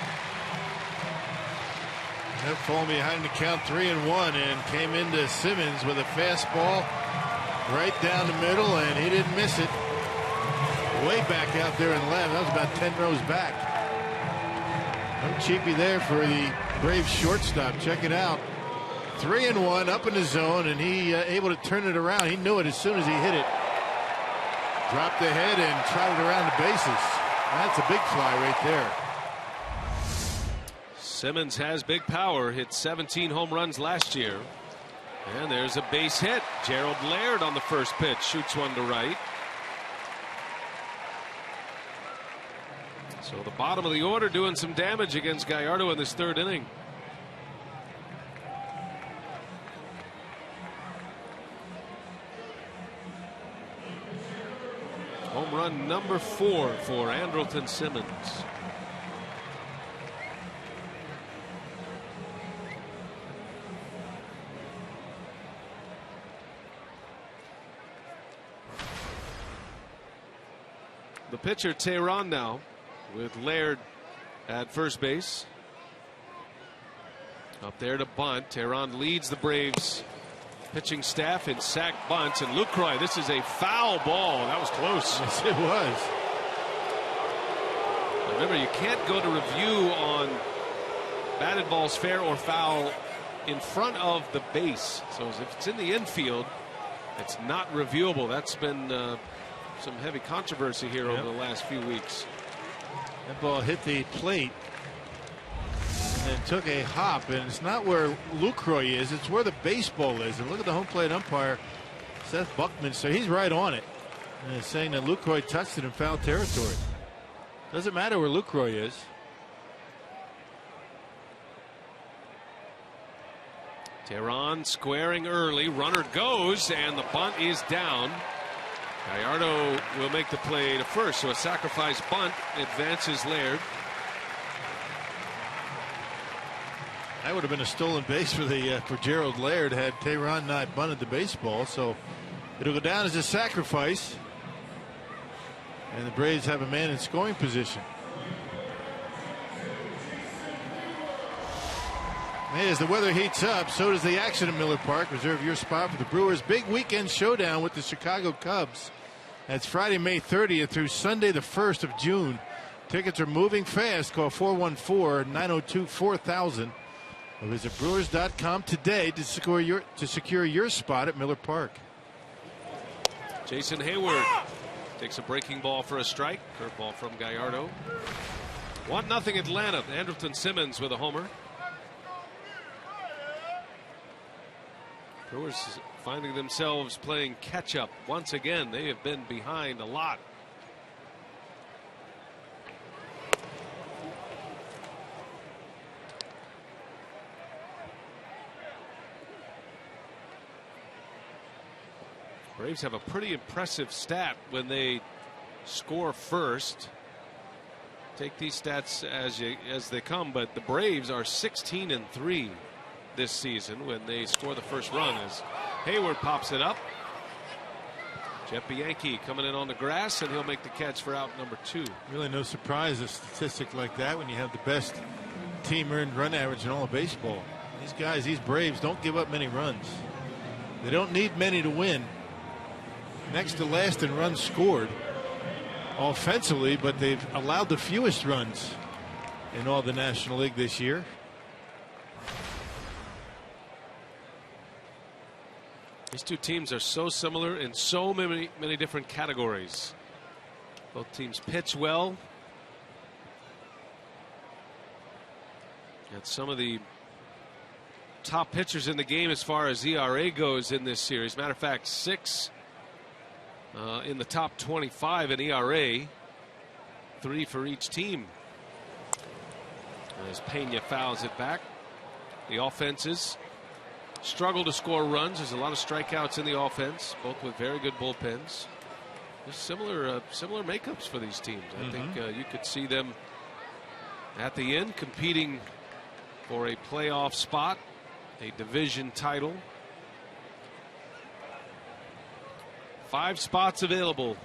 They're falling behind the count 3-1, and came into Simmons with a fastball right down the middle, and he didn't miss it. Way back out there in left. That was about 10 rows back. No cheapie there for the Braves shortstop. Check it out. 3-1 up in the zone, and he able to turn it around. He knew it as soon as he hit it. Dropped the head and trotted around the bases. That's a big fly right there. Simmons has big power. Hit 17 home runs last year. And there's a base hit. Gerald Laird on the first pitch shoots one to right. So the bottom of the order doing some damage against Gallardo in this 3rd inning. Home run number 4 for Andrelton Simmons. The pitcher Tehran now with Laird at first base. Up there to bunt. Tehran leads the Braves pitching staff in sack bunts, and Lucroy, this is a foul ball. That was close. Yes, it was. Remember, you can't go to review on batted balls fair or foul in front of the base. So if it's in the infield, it's not reviewable. That's been some heavy controversy here over the last few weeks. That ball hit the plate and took a hop, and it's not where Lucroy is, it's where the baseball is. And look at the home plate umpire, Seth Buckman, so he's right on it, and it's saying that Lucroy touched it in foul territory. Doesn't matter where Lucroy is. Tehran squaring early, runner goes, and the bunt is down. Gallardo will make the play to first, so a sacrifice bunt advances Laird. That would have been a stolen base for Gerald Laird had Tehran not bunted the baseball. So it'll go down as a sacrifice, and the Braves have a man in scoring position. As the weather heats up, so does the action at Miller Park. Reserve your spot for the Brewers' big weekend showdown with the Chicago Cubs. That's Friday, May 30th through Sunday, the 1st of June. Tickets are moving fast. Call 414-902-4000. Or visit Brewers.com today to secure your spot at Miller Park. Jason Hayward takes a breaking ball for a strike. Curveball from Gallardo. 1-0 Atlanta. Andrelton Simmons with a homer. Brewers finding themselves playing catch up once again. They have been behind a lot. Braves have a pretty impressive stat when they score first. Take these stats as they come, but the Braves are 16-3 this season when they score the first run, as Hayward pops it up. Jeff Bianchi coming in on the grass, and he'll make the catch for out number 2. Really no surprise a statistic like that when you have the best team earned run average in all of baseball. These guys, these Braves, don't give up many runs. They don't need many to win. Next to last in runs scored offensively, but they've allowed the fewest runs in all the National League this year. These two teams are so similar in so many different categories. Both teams pitch well. And some of the top pitchers in the game as far as ERA goes in this series. Matter of fact, 6 in the top 25 in ERA. 3 for each team. As Pena fouls it back. The offenses struggle to score runs. There's a lot of strikeouts in the offense, both with very good bullpens. There's similar makeups for these teams. I think you could see them at the end competing for a playoff spot, a division title. 5 spots available.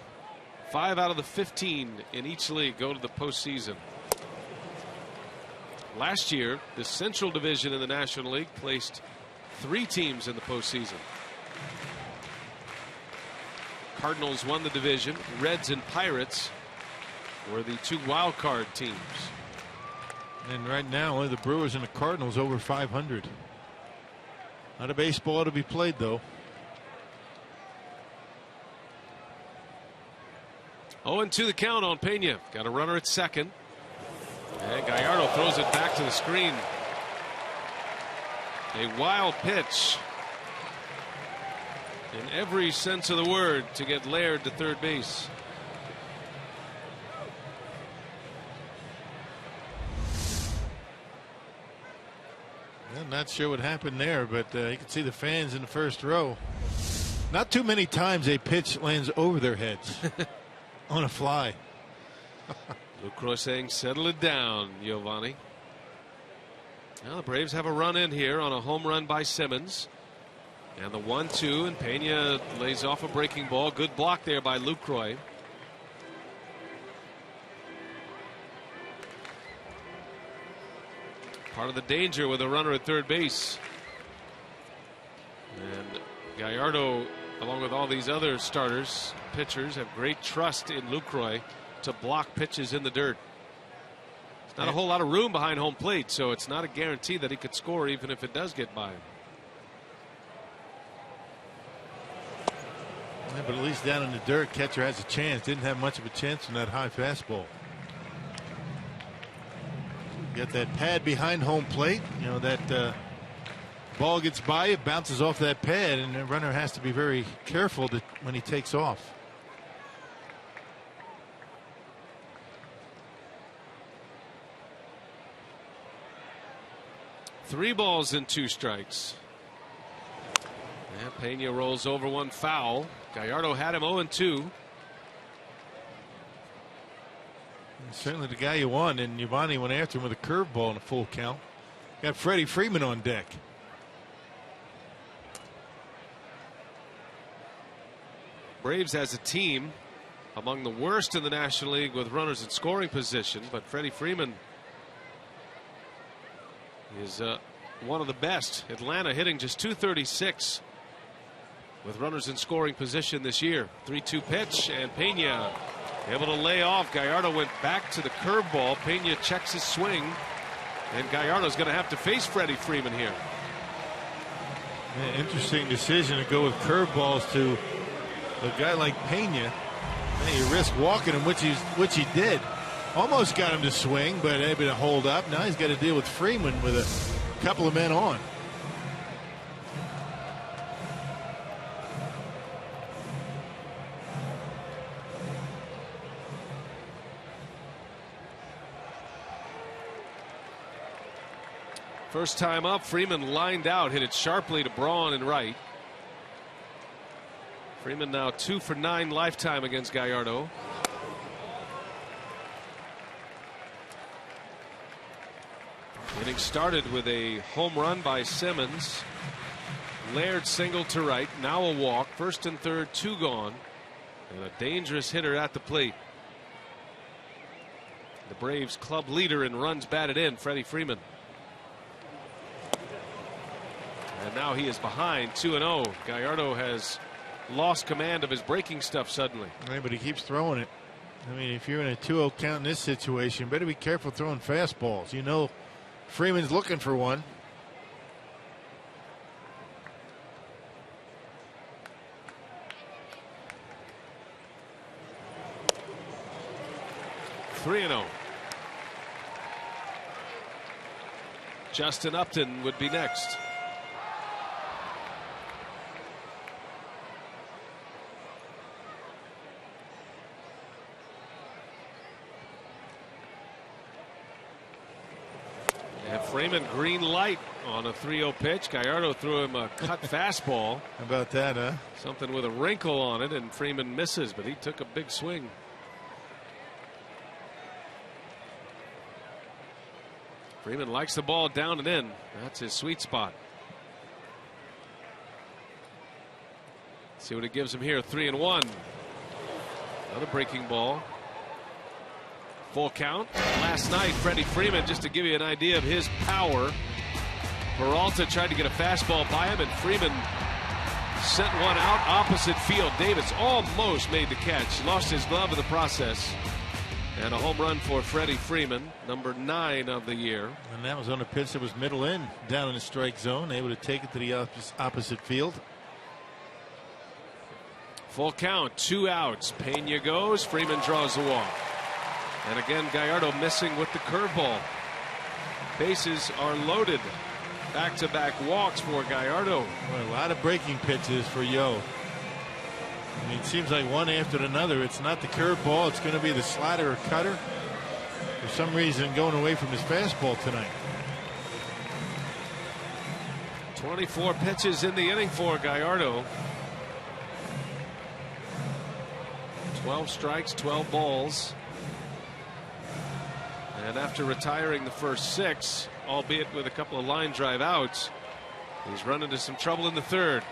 5 out of the 15 in each league go to the postseason. Last year, the Central Division in the National League placed 3 teams in the postseason. Cardinals won the division. Reds and Pirates were the 2 wild card teams. And right now, only the Brewers and the Cardinals over 500. Not a baseball to be played, though. 0-2 the count on Pena. Got a runner at second. And Gallardo throws it back to the screen. A wild pitch in every sense of the word to get Laird to third base. I'm not sure what happened there, but you can see the fans in the first row. Not too many times a pitch lands over their heads on a fly. Lucroy saying, settle it down, Giovanni. Now the Braves have a run in here on a home run by Simmons. And the 1-2, and Pena lays off a breaking ball. Good block there by Lucroy. Part of the danger with a runner at third base. And Gallardo, along with all these other starters, pitchers, have great trust in Lucroy to block pitches in the dirt. There's not a whole lot of room behind home plate, so it's not a guarantee that he could score even if it does get by him. Yeah, but at least down in the dirt, catcher has a chance. Didn't have much of a chance on that high fastball. Get that pad behind home plate. You know, that ball gets by, it bounces off that pad, and the runner has to be very careful when he takes off. Three balls and 2 strikes. And Pena rolls over one foul. Gallardo had him 0-2. Certainly the guy you want, and Giovanni went after him with a curveball in a full count. Got Freddie Freeman on deck. Braves as a team among the worst in the National League with runners in scoring position, but Freddie Freeman is one of the best. Atlanta hitting just .236 with runners in scoring position this year. 3-2 pitch, and Pena able to lay off. Gallardo went back to the curveball. Pena checks his swing, and Gallardo's going to have to face Freddie Freeman here. Yeah, interesting decision to go with curveballs to a guy like Pena. And you risk walking him, which he did. Almost got him to swing, but able to hold up. Now he's got to deal with Freeman with a couple of men on. First time up, Freeman lined out, hit it sharply to Braun and right. Freeman now 2 for 9 lifetime against Gallardo. Inning started with a home run by Simmons. Laird single to right. Now a walk. First and third, 2 gone. And a dangerous hitter at the plate. The Braves club leader in runs batted in, Freddie Freeman. And now he is behind 2-0. Gallardo has lost command of his breaking stuff suddenly. Yeah, but he keeps throwing it. I mean, if you're in a 2-0 count in this situation, you better be careful throwing fastballs. You know, Freeman's looking for one. Three 3-0. Justin Upton would be next. And Freeman green light on a 3-0 pitch. Gallardo threw him a cut fastball. How about that, huh? Something with a wrinkle on it, and Freeman misses, but he took a big swing. Freeman likes the ball down and in. That's his sweet spot. See what it gives him here. 3-1. Another breaking ball. Full count. Last night, Freddie Freeman, just to give you an idea of his power, Peralta tried to get a fastball by him, and Freeman sent one out opposite field. Davis almost made the catch. Lost his glove in the process. And a home run for Freddie Freeman, number 9 of the year. And that was on a pitch that was middle in, down in the strike zone, able to take it to the opposite field. Full count, 2 outs. Pena goes, Freeman draws the walk. And again, Gallardo missing with the curveball. Bases are loaded. Back-to-back walks for Gallardo. Well, a lot of breaking pitches for Yo. I mean, it seems like one after another. It's not the curveball. It's going to be the slider or cutter. For some reason, going away from his fastball tonight. 24 pitches in the inning for Gallardo. 12 strikes, 12 balls. And after retiring the first 6, albeit with a couple of line drive outs, he's run into some trouble in the third.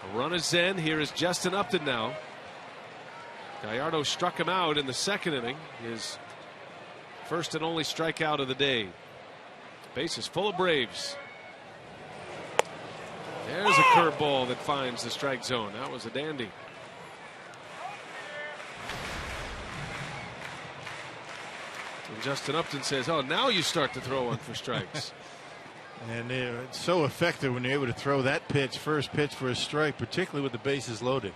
A run is in. Here is Justin Upton now. Gallardo struck him out in the second inning. His first and only strikeout of the day. Base is full of Braves. There's a curveball that finds the strike zone. That was a dandy. And Justin Upton says, oh, now you start to throw one for strikes. And it's so effective when you're able to throw that pitch, first pitch for a strike, particularly with the bases loaded.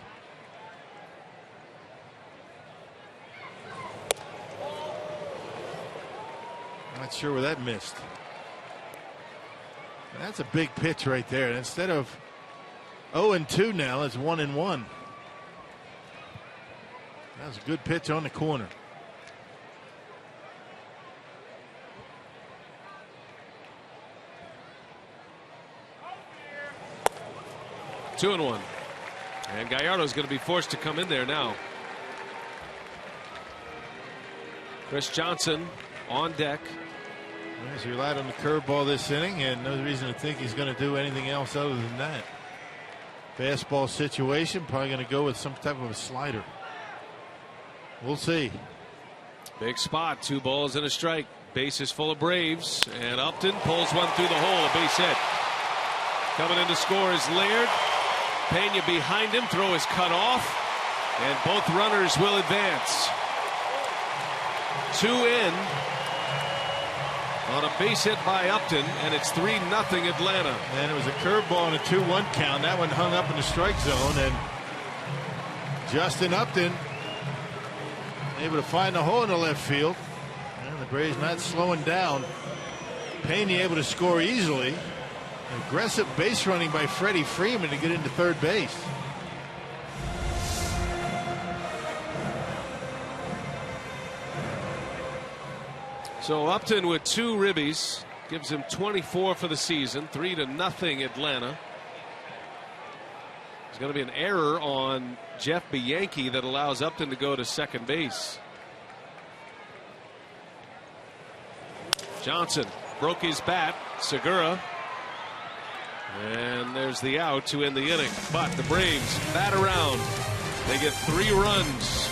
Not sure where that missed. That's a big pitch right there. And instead of 0-2 now, it's 1-1. That was a good pitch on the corner. 2-1. And Gallardo's going to be forced to come in there now. Chris Johnson on deck. He's relied on the curveball this inning, and no reason to think he's going to do anything else other than that. Fastball situation, probably going to go with some type of a slider. We'll see. Big spot, 2 balls and a strike. Base is full of Braves, and Upton pulls one through the hole, a base hit. Coming in to score is Laird. Pena behind him, throw is cut off, and both runners will advance. 2 in on a base hit by Upton, and it's 3-0 Atlanta. And it was a curveball and a 2-1 count. That one hung up in the strike zone, and Justin Upton able to find a hole in the left field. And the Braves not slowing down. Pena able to score easily. Aggressive base running by Freddie Freeman to get into third base. So Upton with 2 ribbies gives him 24 for the season. 3-0 Atlanta. There's going to be an error on Jeff Bianchi that allows Upton to go to second base. Johnson broke his bat. Segura. And there's the out to end the inning. But the Braves bat around. They get 3 runs.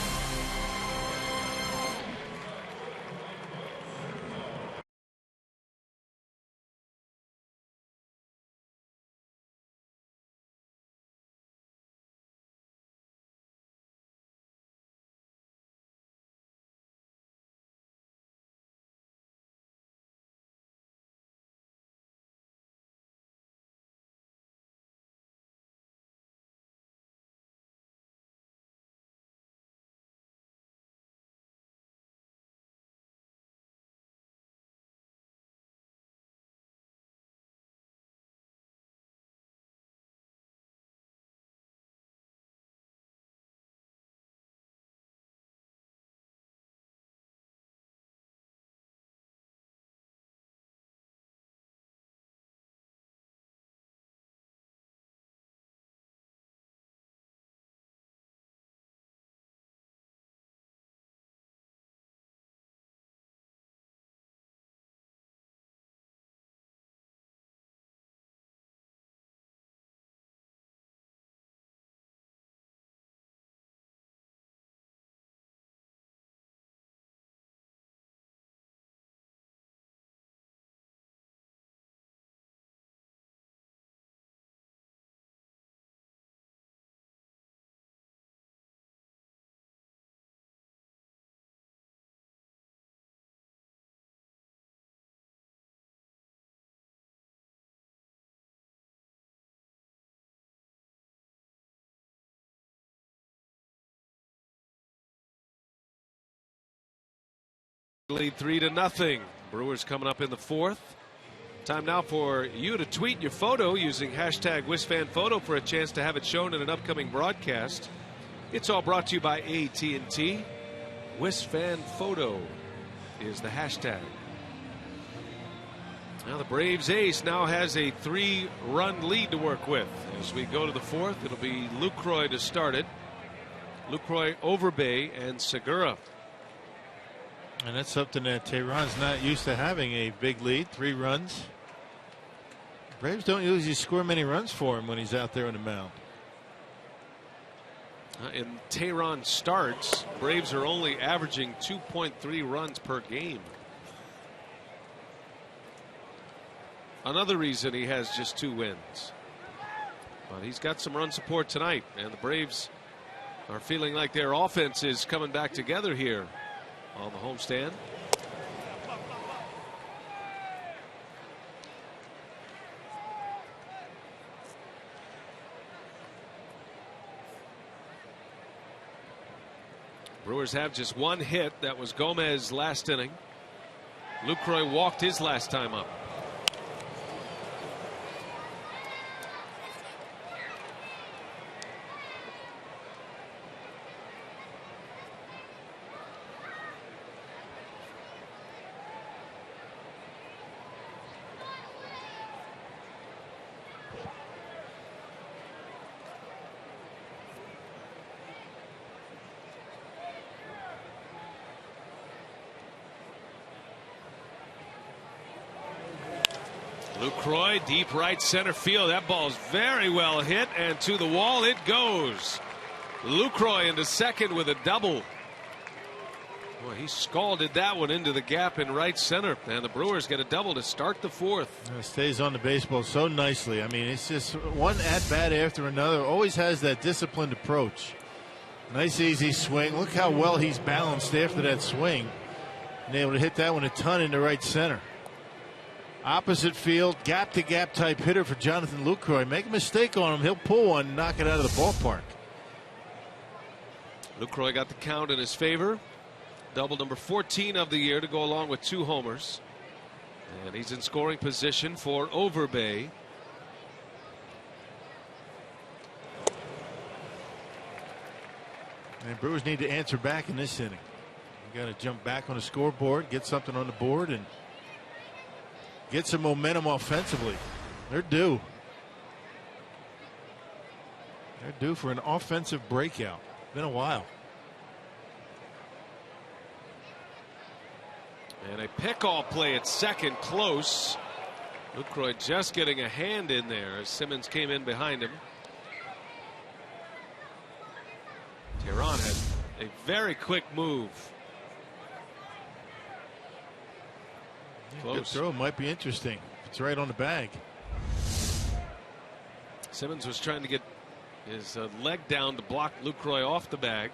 Lead 3-0. Brewers coming up in the fourth. Time now for you to tweet your photo using hashtag WisFanPhoto for a chance to have it shown in an upcoming broadcast. It's all brought to you by AT&T. WisFanPhoto is the hashtag. Now the Braves ace now has a 3-run lead to work with. As we go to the fourth, it'll be Lucroy to start it. Lucroy, Overbay, and Segura. And that's something that Tehran's not used to, having a big lead, 3 runs. Braves don't usually score many runs for him when he's out there on the mound. In Tehran starts, Braves are only averaging 2.3 runs per game. Another reason he has just 2 wins. But he's got some run support tonight, and the Braves are feeling like their offense is coming back together here on the homestand. Brewers have just 1 hit. That was Gomez last inning. Lucroy walked his last time up. Lucroy, deep right center field. That ball's very well hit, and to the wall it goes. Lucroy into second with a double. Boy, he scalded that one into the gap in right center, and the Brewers get a double to start the fourth. Stays on the baseball so nicely. I mean, it's just one at-bat after another. Always has that disciplined approach. Nice easy swing. Look how well he's balanced after that swing, and able to hit that one a ton into right center. Opposite field, gap-to-gap type hitter for Jonathan Lucroy. Make a mistake on him, he'll pull one and knock it out of the ballpark. Lucroy got the count in his favor. Double number 14 of the year to go along with 2 homers. And he's in scoring position for Overbay. And Brewers need to answer back in this inning. You got to jump back on the scoreboard, get something on the board, and get some momentum offensively. They're due. They're due for an offensive breakout. Been a while. And a pickoff play at second, close. Lucroy just getting a hand in there as Simmons came in behind him. Tehran had a very quick move. Good throw, might be interesting. It's right on the bag. Simmons was trying to get his leg down to block Lucroy off the bag.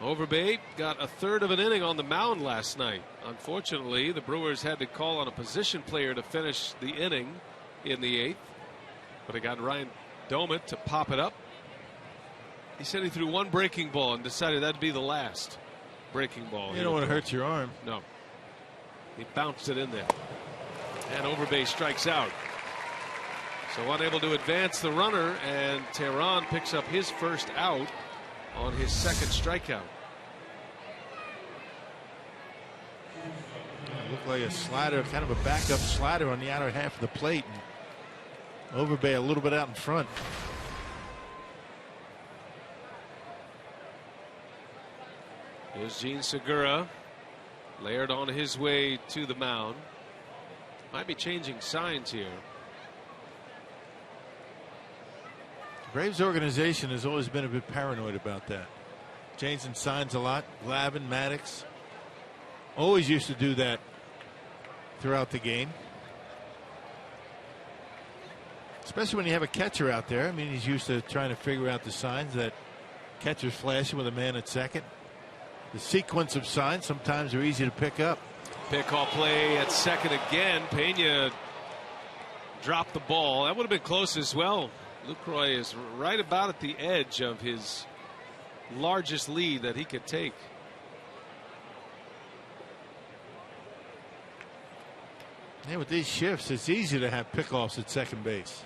Overbay got a third of an inning on the mound last night. Unfortunately, the Brewers had to call on a position player to finish the inning in the 8th, but it got Ryan Domit to pop it up. He said he threw 1 breaking ball and decided that'd be the last breaking ball. You don't want to hurt your arm. No. He bounced it in there. And Overbay strikes out. So unable to advance the runner, and Tehran picks up his first out on his second strikeout. It looked like a slider, kind of a backup slider on the outer half of the plate. And Overbay a little bit out in front. Here's Gene Segura. Laird on his way to the mound. Might be changing signs here. Braves organization has always been a bit paranoid about that. Changing signs a lot. Glavine, Maddox always used to do that throughout the game. Especially when you have a catcher out there. I mean, he's used to trying to figure out the signs. That catcher's flashing with a man at second. The sequence of signs sometimes are easy to pick up. Pickoff play at second again. Pena dropped the ball. That would have been close as well. Lucroy is right about at the edge of his largest lead that he could take. Yeah, with these shifts, it's easy to have pickoffs at second base.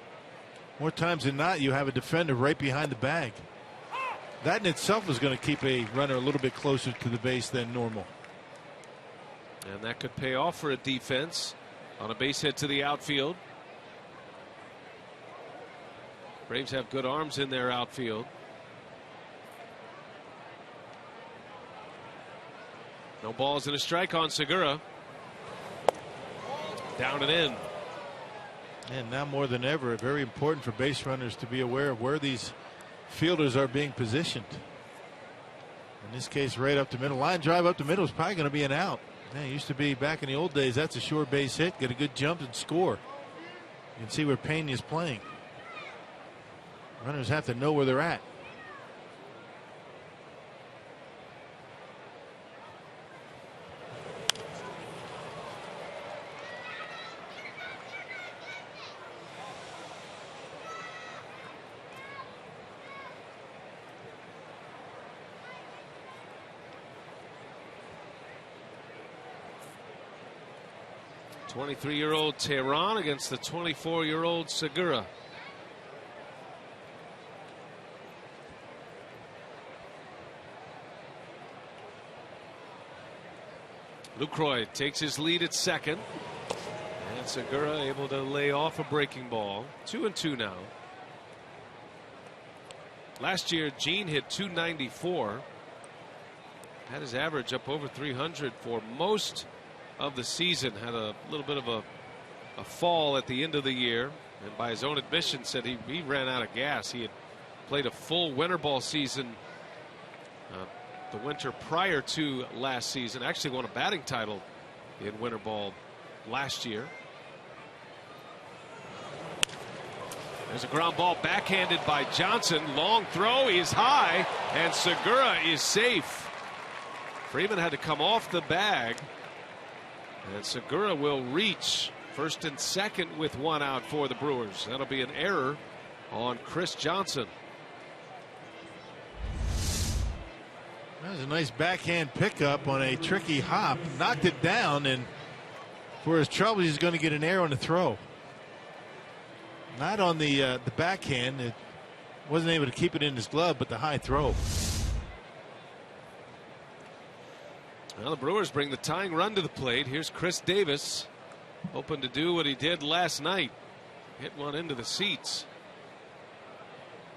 More times than not, you have a defender right behind the bag. That in itself is going to keep a runner a little bit closer to the base than normal. And that could pay off for a defense on a base hit to the outfield. Braves have good arms in their outfield. No balls and a strike on Segura. Down and in. And now more than ever, very important for base runners to be aware of where these fielders are being positioned. In this case, right up the middle. Line drive up the middle is probably going to be an out. Yeah, it used to be back in the old days, that's a sure base hit, get a good jump and score. You can see where Pena is playing. Runners have to know where they're at. '23-year-old Tehran against the 24-year-old Segura. Lucroy takes his lead at second. And Segura able to lay off a breaking ball. 2-2 now. Last year, Gene hit .294. Had his average up over 300 for most of the season. Had a little bit of a fall at the end of the year, and by his own admission said he ran out of gas. He had played a full winter ball season the winter prior to last season. Actually won a batting title in winter ball last year. There's a ground ball backhanded by Johnson. Long throw is high, and Segura is safe. Freeman had to come off the bag. And Segura will reach first and second with one out for the Brewers. That'll be an error on Chris Johnson. That was a nice backhand pickup on a tricky hop. Knocked it down, and for his trouble, he's going to get an error on the throw. Not on the backhand. It wasn't able to keep it in his glove, but the high throw. Well, the Brewers bring the tying run to the plate. Here's Chris Davis, hoping to do what he did last night. Hit one into the seats.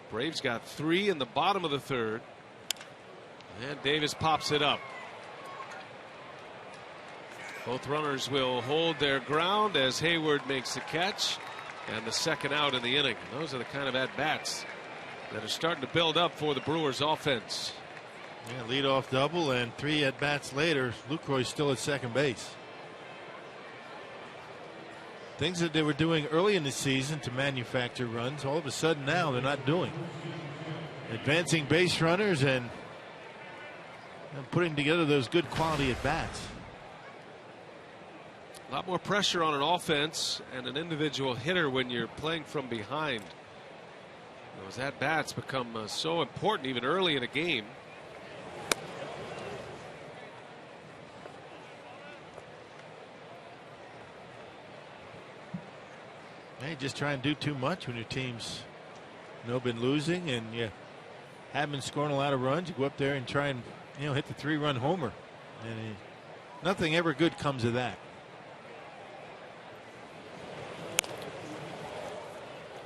Braves got 3 in the bottom of the third. And Davis pops it up. Both runners will hold their ground as Hayward makes the catch. And the second out in the inning. Those are the kind of at-bats that are starting to build up for the Brewers offense. Yeah, leadoff double, and 3 at bats later, Lucroy's still at second base. Things that they were doing early in the season to manufacture runs, all of a sudden now they're not doing. Advancing base runners and putting together those good quality at bats. A lot more pressure on an offense and an individual hitter when you're playing from behind. Those at bats become so important even early in a game. Hey, just try and do too much when your team's been losing and you haven't been scoring a lot of runs. You go up there and try and hit the 3-run homer, and nothing ever good comes of that.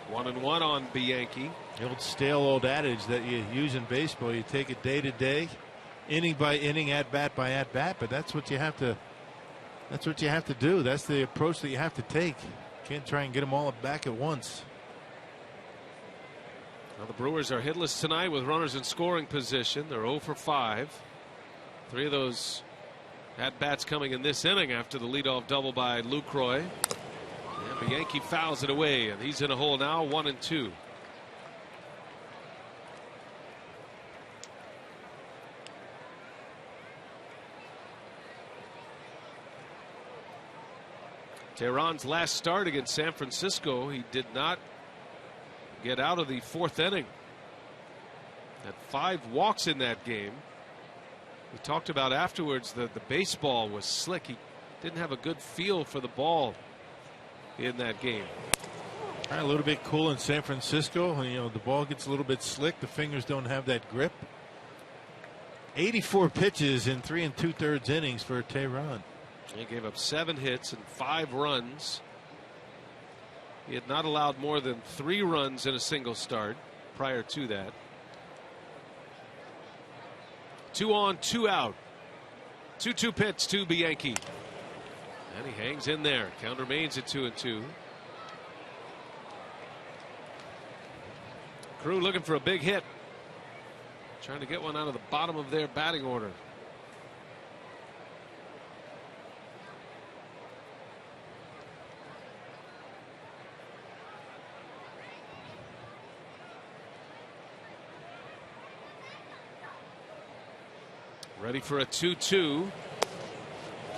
1-1 on Bianchi. The old stale old adage that you use in baseball, you take it day to day, inning by inning, at bat by at bat, but that's what you have to do. That's the approach that you have to take. Can't try and get them all back at once. Now the Brewers are hitless tonight with runners in scoring position. They're 0 for 5. 3 of those at bats coming in this inning after the leadoff double by Lucroy. And Bianchi fouls it away, and he's in a hole now, 1-2. Tehran's last start against San Francisco, he did not get out of the 4th inning. Had 5 walks in that game. We talked about afterwards that the baseball was slick. He didn't have a good feel for the ball in that game. A little bit cool in San Francisco. You know, the ball gets a little bit slick. The fingers don't have that grip. 84 pitches in 3 2/3 innings for Tehran. He gave up 7 hits and 5 runs. He had not allowed more than 3 runs in a single start prior to that. 2 on, 2 out. 2-2 pitch to Bianchi. And he hangs in there. Count remains at 2-2. Crew looking for a big hit. Trying to get one out of the bottom of their batting order. Ready for a 2-2.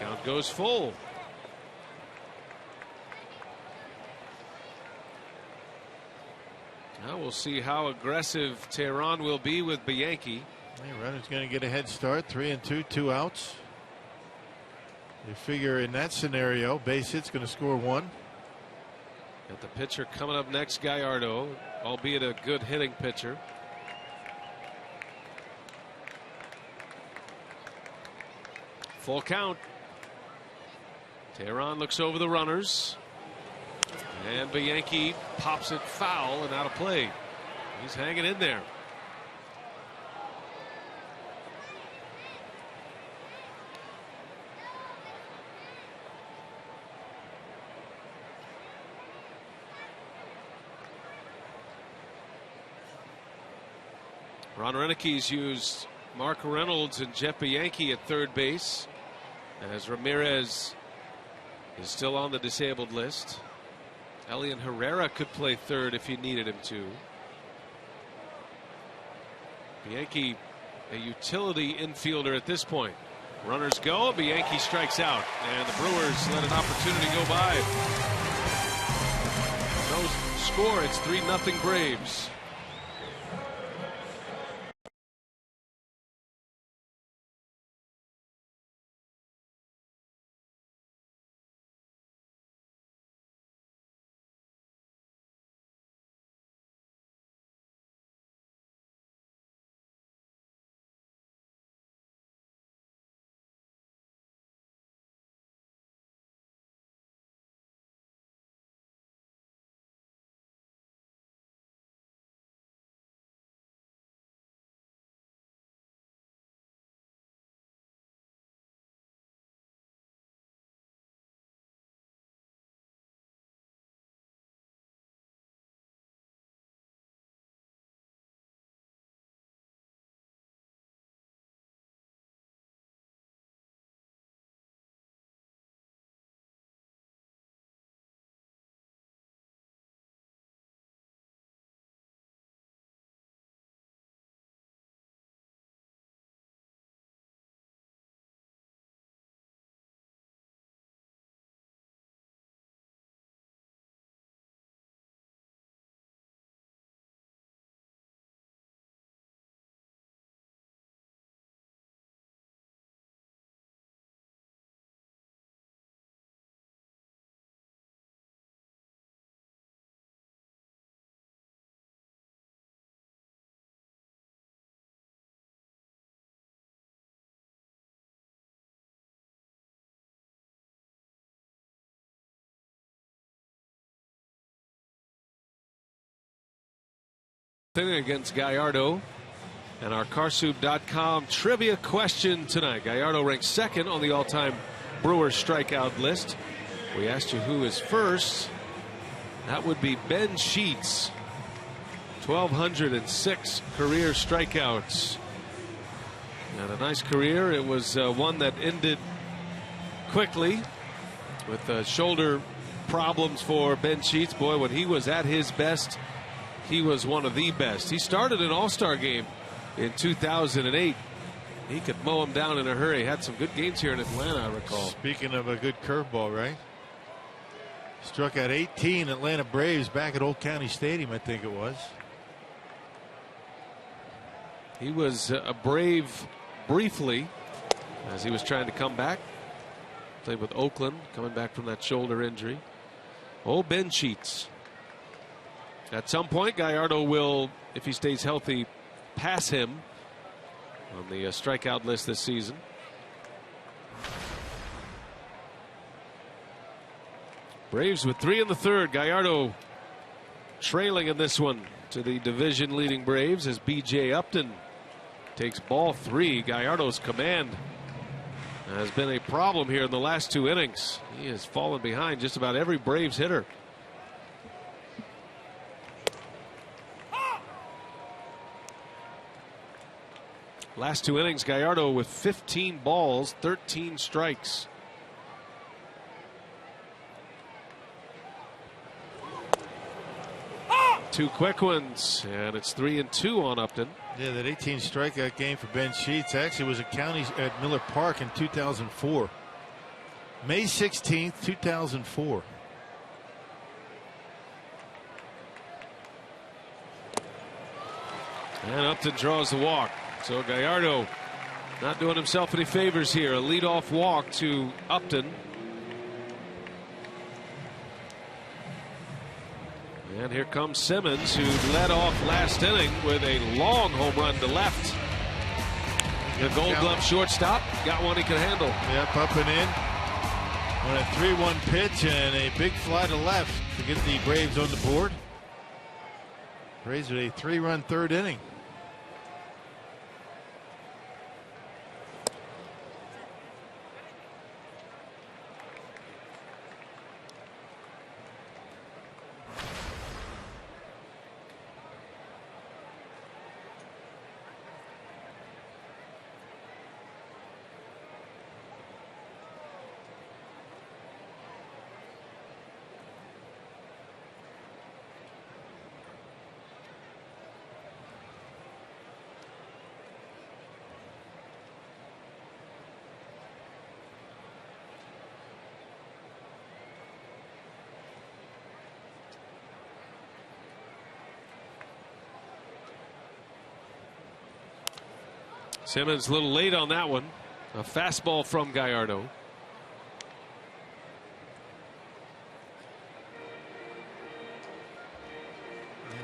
Count goes full. Now we'll see how aggressive Tehran will be with Bianchi. Runner's going to get a head start. 3 2, 2 outs. You figure in that scenario, base hit's going to score 1. Got the pitcher coming up next, Gallardo, albeit a good hitting pitcher. Full count. Tehran looks over the runners. And Bianchi pops it foul and out of play. He's hanging in there. Ron Renick's used Mark Reynolds and Jeff Bianchi at third base, as Ramirez is still on the disabled list. Elian Herrera could play third if he needed him to. Bianchi, a utility infielder at this point. Runners go. Bianchi strikes out, and the Brewers let an opportunity go by. No score. It's 3-0 Braves. Against Gallardo. And our Carsoup.com trivia question tonight. Gallardo ranks second on the all-time Brewers strikeout list. We asked you who is first. That would be Ben Sheets. 1,206 career strikeouts. And a nice career. It was one that ended quickly with shoulder problems for Ben Sheets. Boy, when he was at his best, he was one of the best. He started an all-star game in 2008. He could mow him down in a hurry. Had some good games here in Atlanta, I recall. Speaking of a good curveball, right? Struck out 18 Atlanta Braves back at Old County Stadium, I think it was. He was a Brave briefly as he was trying to come back. Played with Oakland, coming back from that shoulder injury. Oh, Ben Sheets. At some point, Gallardo will, if he stays healthy, pass him on the strikeout list this season. Braves with 3 in the third. Gallardo trailing in this one to the division leading Braves as B.J. Upton takes ball 3. Gallardo's command has been a problem here in the last 2 innings. He has fallen behind just about every Braves hitter. Last 2 innings, Gallardo with 15 balls, 13 strikes. Two quick ones, and it's 3-2 on Upton. Yeah, that 18 strikeout game for Ben Sheets actually was at Miller Park in 2004. May 16th, 2004. And Upton draws the walk. So Gallardo not doing himself any favors here. A leadoff walk to Upton. And here comes Simmons, who led off last inning with a long home run to left. The Gold Glove shortstop got one he could handle. Yep, up and in on a 3-1 pitch and a big fly to left to get the Braves on the board. Braves with a 3-run third inning. Simmons a little late on that one. A fastball from Gallardo.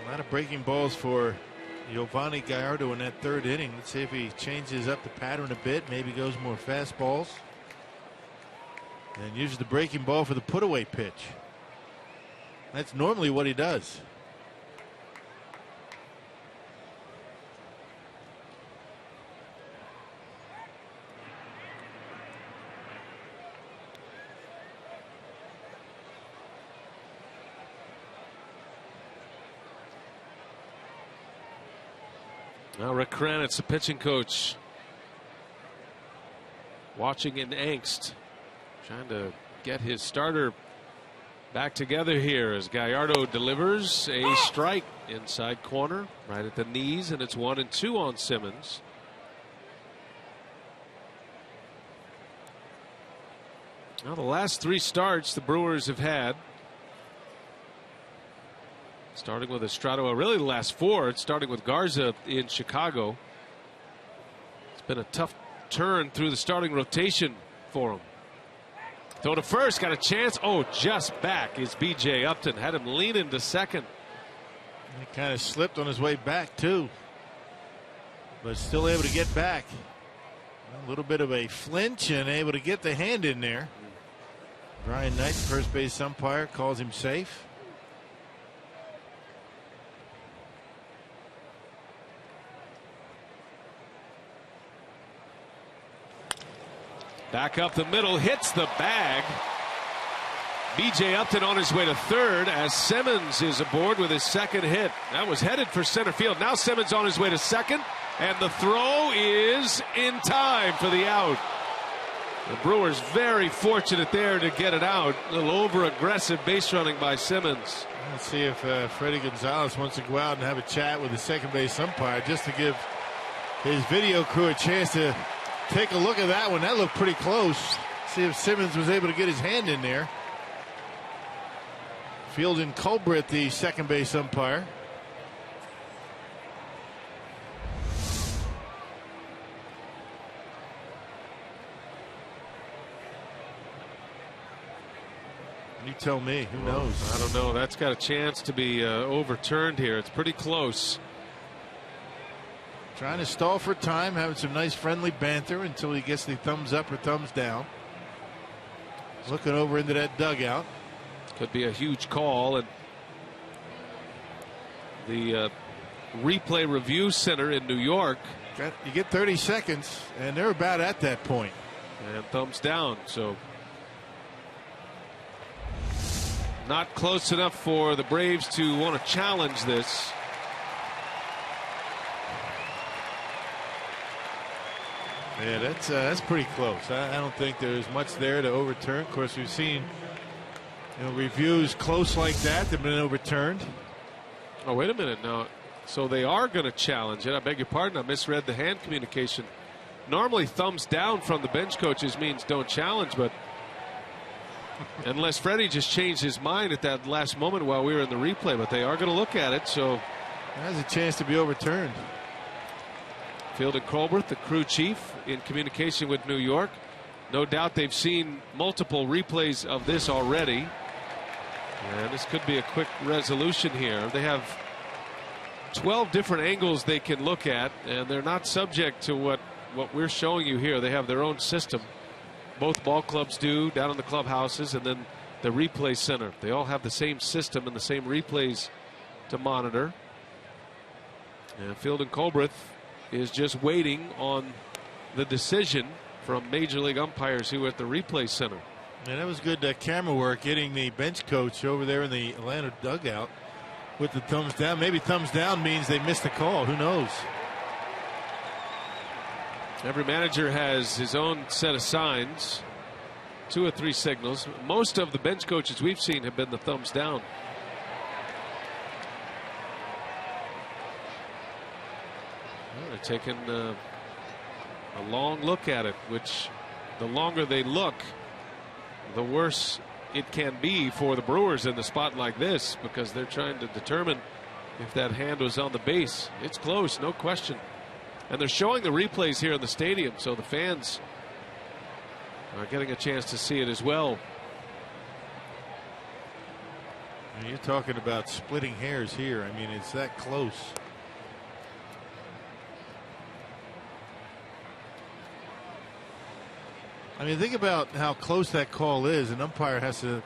A lot of breaking balls for Giovanni Gallardo in that third inning. Let's see if he changes up the pattern a bit. Maybe goes more fastballs. And uses the breaking ball for the put-away pitch. That's normally what he does. Now Rick Kranitz, the pitching coach, watching in angst, trying to get his starter back together here as Gallardo delivers a strike inside corner right at the knees, and it's 1-2 on Simmons. Now the last 3 starts the Brewers have had, starting with Estrada, really the last 4, it's starting with Garza in Chicago. It's been a tough turn through the starting rotation for him. Throw to first, got a chance. Oh, just back is B.J. Upton. Had him lean into second. He kind of slipped on his way back, too. But still able to get back. A little bit of a flinch and able to get the hand in there. Brian Knight, first base umpire, calls him safe. Back up the middle, hits the bag. B.J. Upton on his way to third as Simmons is aboard with his second hit. That was headed for center field. Now Simmons on his way to second, and the throw is in time for the out. The Brewers very fortunate there to get it out. A little over-aggressive base running by Simmons. Let's see if Freddie Gonzalez wants to go out and have a chat with the second base umpire just to give his video crew a chance to take a look at that one. That looked pretty close. See if Simmons was able to get his hand in there. Fielding Culbreth, the second base umpire. You tell me. Who knows? I don't know. That's got a chance to be overturned here. It's pretty close. Trying to stall for time, having some nice friendly banter until he gets the thumbs up or thumbs down. Looking over into that dugout. Could be a huge call. And the replay review center in New York. You get 30 seconds, and they're about at that point. And thumbs down. So not close enough for the Braves to want to challenge this. Yeah, that's pretty close. I don't think there's much there to overturn. Of course, we've seen reviews close like that have been overturned. Oh, wait a minute now. So they are going to challenge it. I beg your pardon. I misread the hand communication. Normally, thumbs down from the bench coaches means don't challenge, but unless Freddie just changed his mind at that last moment while we were in the replay, but they are going to look at it. So has a chance to be overturned. Fielding Culbreth, the crew chief, in communication with New York. No doubt they've seen multiple replays of this already. And this could be a quick resolution here. They have 12 different angles they can look at, and they're not subject to what we're showing you here. They have their own system. Both ball clubs do, down in the clubhouses, and then the replay center. They all have the same system and the same replays to monitor. And Fielding Culbreth is just waiting on the decision from Major League umpires who are at the replay center. And that was good camera work, getting the bench coach over there in the Atlanta dugout with the thumbs down. Maybe thumbs down means they missed the call. Who knows? Every manager has his own set of signs, 2 or 3 signals. Most of the bench coaches we've seen have been the thumbs down. They're taking a long look at it, which the longer they look, the worse it can be for the Brewers in the spot like this, because they're trying to determine if that hand was on the base. It's close, no question. And they're showing the replays here in the stadium, so the fans are getting a chance to see it as well. You're talking about splitting hairs here. I mean, it's that close. I mean, think about how close that call is. An umpire has to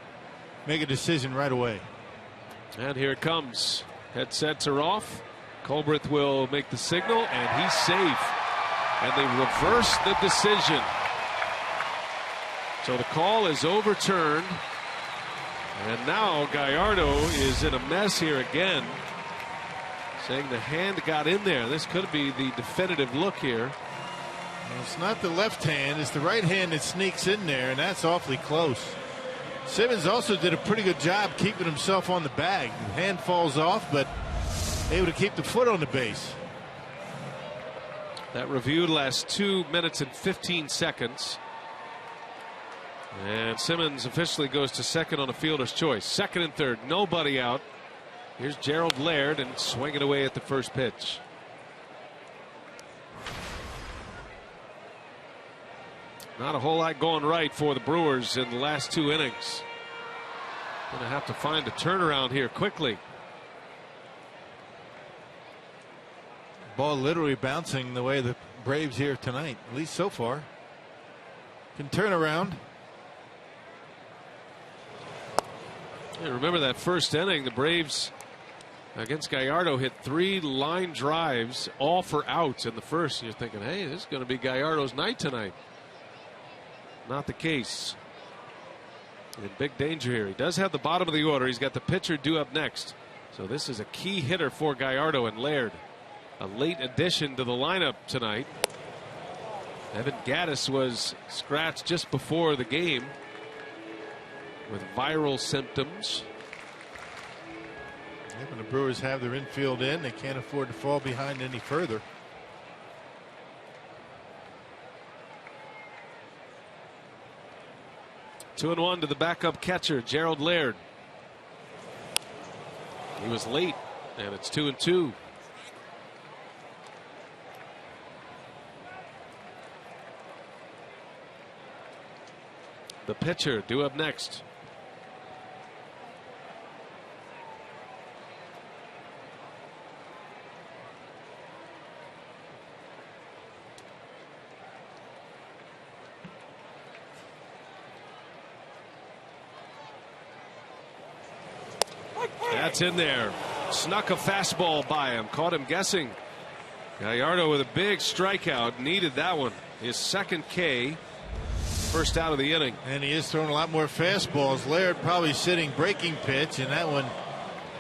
make a decision right away. And here it comes. Headsets are off. Culbreth will make the signal, and he's safe. And they reverse the decision. So the call is overturned. And now Gallardo is in a mess here again, saying the hand got in there. This could be the definitive look here. It's not the left hand, it's the right hand that sneaks in there, and that's awfully close. Simmons also did a pretty good job keeping himself on the bag. The hand falls off, but able to keep the foot on the base. That review lasts 2 minutes and 15 seconds. And Simmons officially goes to second on a fielder's choice. Second and third, nobody out. Here's Gerald Laird and swinging away at the first pitch. Not a whole lot going right for the Brewers in the last 2 innings. Going to have to find a turnaround here quickly. Ball literally bouncing the way the Braves here tonight, at least so far. Can turn around. Yeah, remember that first inning, the Braves against Gallardo hit 3 line drives, all for outs in the first. And you're thinking, hey, this is going to be Gallardo's night tonight. Not the case. In big danger here. He does have the bottom of the order. He's got the pitcher due up next. So this is a key hitter for Gallardo and Laird. A late addition to the lineup tonight. Evan Gattis was scratched just before the game with viral symptoms. Yeah, when the Brewers have their infield in, they can't afford to fall behind any further. Two and one to the backup catcher, Gerald Laird. He was late, and it's 2-2. The pitcher due up next. That's in there. Snuck a fastball by him. Caught him guessing. Gallardo with a big strikeout. Needed that one. His second K. First out of the inning. And he is throwing a lot more fastballs. Laird probably sitting breaking pitch, and that one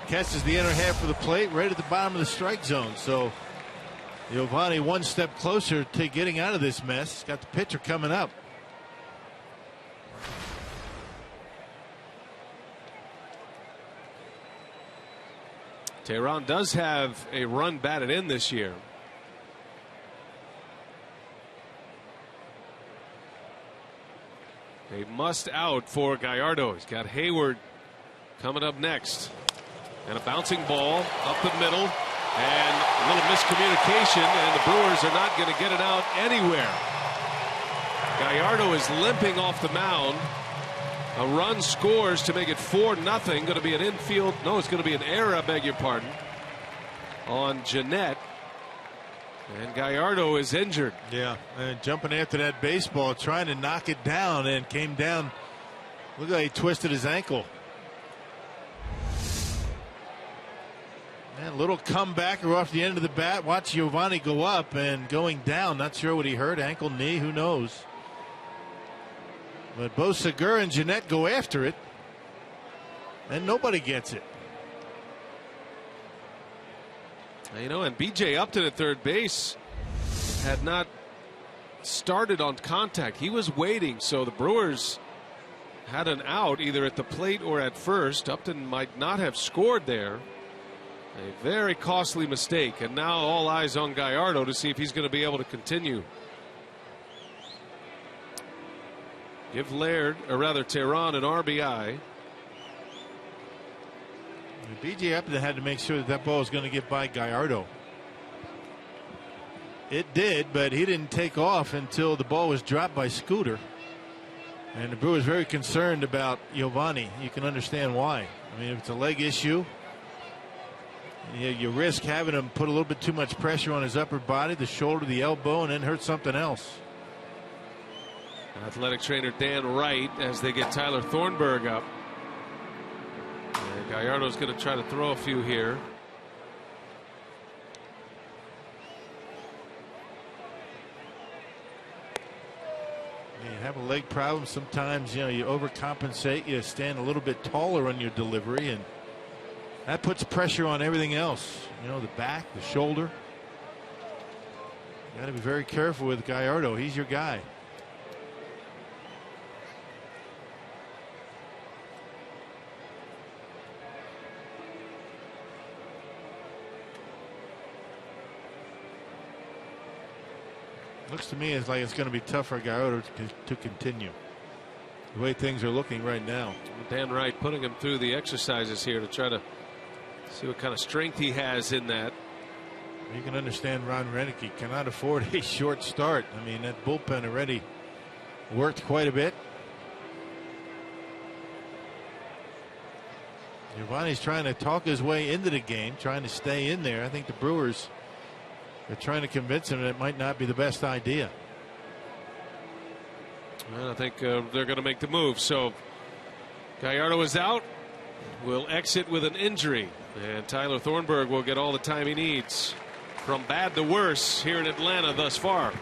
catches the inner half of the plate right at the bottom of the strike zone. So Giovanni one step closer to getting out of this mess. Got the pitcher coming up. Tehran does have a run batted in this year. A must out for Gallardo. He's got Hayward coming up next. And a bouncing ball up the middle. And a little miscommunication, and the Brewers are not going to get it out anywhere. Gallardo is limping off the mound. A run scores to make it 4-0. Going to be an infield. No, it's going to be an error, I beg your pardon, on Jeanette. And Gallardo is injured. Yeah, and jumping after that baseball, trying to knock it down, and came down. Look like he twisted his ankle. And a little comebacker off the end of the bat. Watch Giovanni go up and going down. Not sure what he hurt. Ankle, knee, who knows. But both Segura and Jeanette go after it, and nobody gets it. You know, and B.J. Upton at third base had not started on contact. He was waiting, so the Brewers had an out either at the plate or at first. Upton might not have scored there. A very costly mistake, and now all eyes on Gallardo to see if he's going to be able to continue. Give Laird, or rather Tehran, an RBI. B.J. Upton had to make sure that that ball was going to get by Gallardo. It did, but he didn't take off until the ball was dropped by Scooter. And the Brewers very concerned about Giovanni. You can understand why. I mean, if it's a leg issue, you risk having him put a little bit too much pressure on his upper body, the shoulder, the elbow, and then hurt something else. Athletic trainer Dan Wright as they get Tyler Thornburg up. And Gallardo's going to try to throw a few here. You have a leg problem. Sometimes, you overcompensate. You stand a little bit taller on your delivery, and that puts pressure on everything else. The back, the shoulder. You got to be very careful with Gallardo. He's your guy. Looks to me as like it's going to be tough for Gallardo to continue the way things are looking right now. Dan Wright putting him through the exercises here to try to see what kind of strength he has in that. You can understand Ron Renicky cannot afford a short start. I mean, that bullpen already worked quite a bit. Giovanni's trying to talk his way into the game, trying to stay in there. I think the Brewers are trying to convince him that it might not be the best idea. Well, I think they're going to make the move. So Gallardo is out. Will exit with an injury. And Tyler Thornburg will get all the time he needs. From bad to worse here in Atlanta thus far.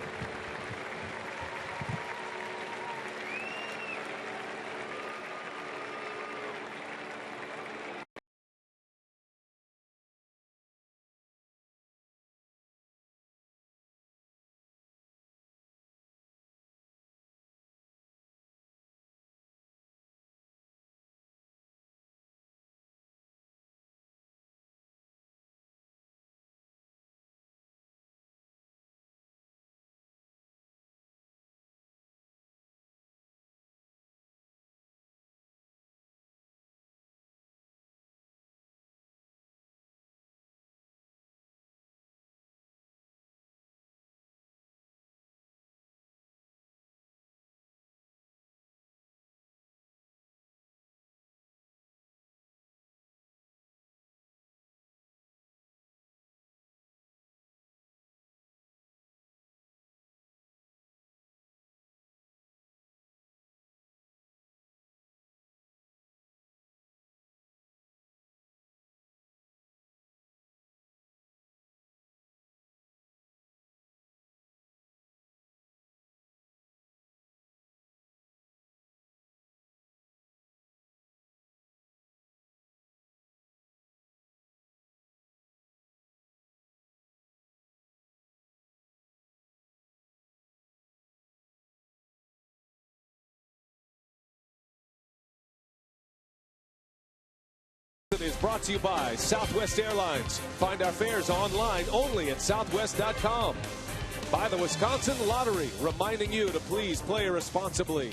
Wisconsin is brought to you by Southwest Airlines. Find our fares online only at southwest.com. By the Wisconsin Lottery, reminding you to please play responsibly.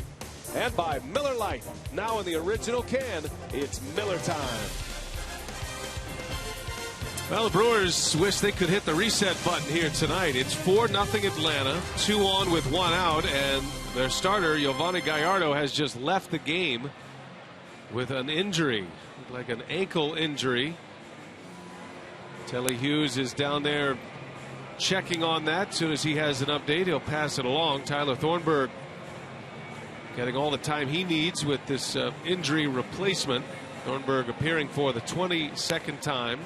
And by Miller Lite, now in the original can, it's Miller time. Well, the Brewers wish they could hit the reset button here tonight. It's 4-0 Atlanta, 2 on with 1 out, and their starter, Yovani Gallardo, has just left the game with an injury, like an ankle injury. Telly Hughes is down there checking on that. As soon as he has an update, he'll pass it along. Tyler Thornburg getting all the time he needs with this injury replacement. Thornburg appearing for the 22nd time.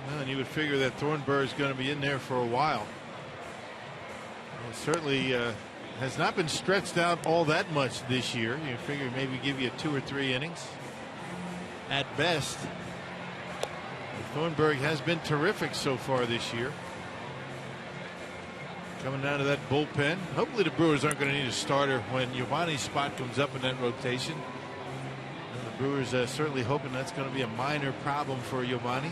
Well, and you would figure that Thornburg is going to be in there for a while. Certainly has not been stretched out all that much this year. You figure maybe give you 2 or 3 innings at best. Thornburg has been terrific so far this year. Coming down to that bullpen. Hopefully the Brewers aren't going to need a starter when Giovanni's spot comes up in that rotation. And the Brewers certainly hoping that's going to be a minor problem for Giovanni.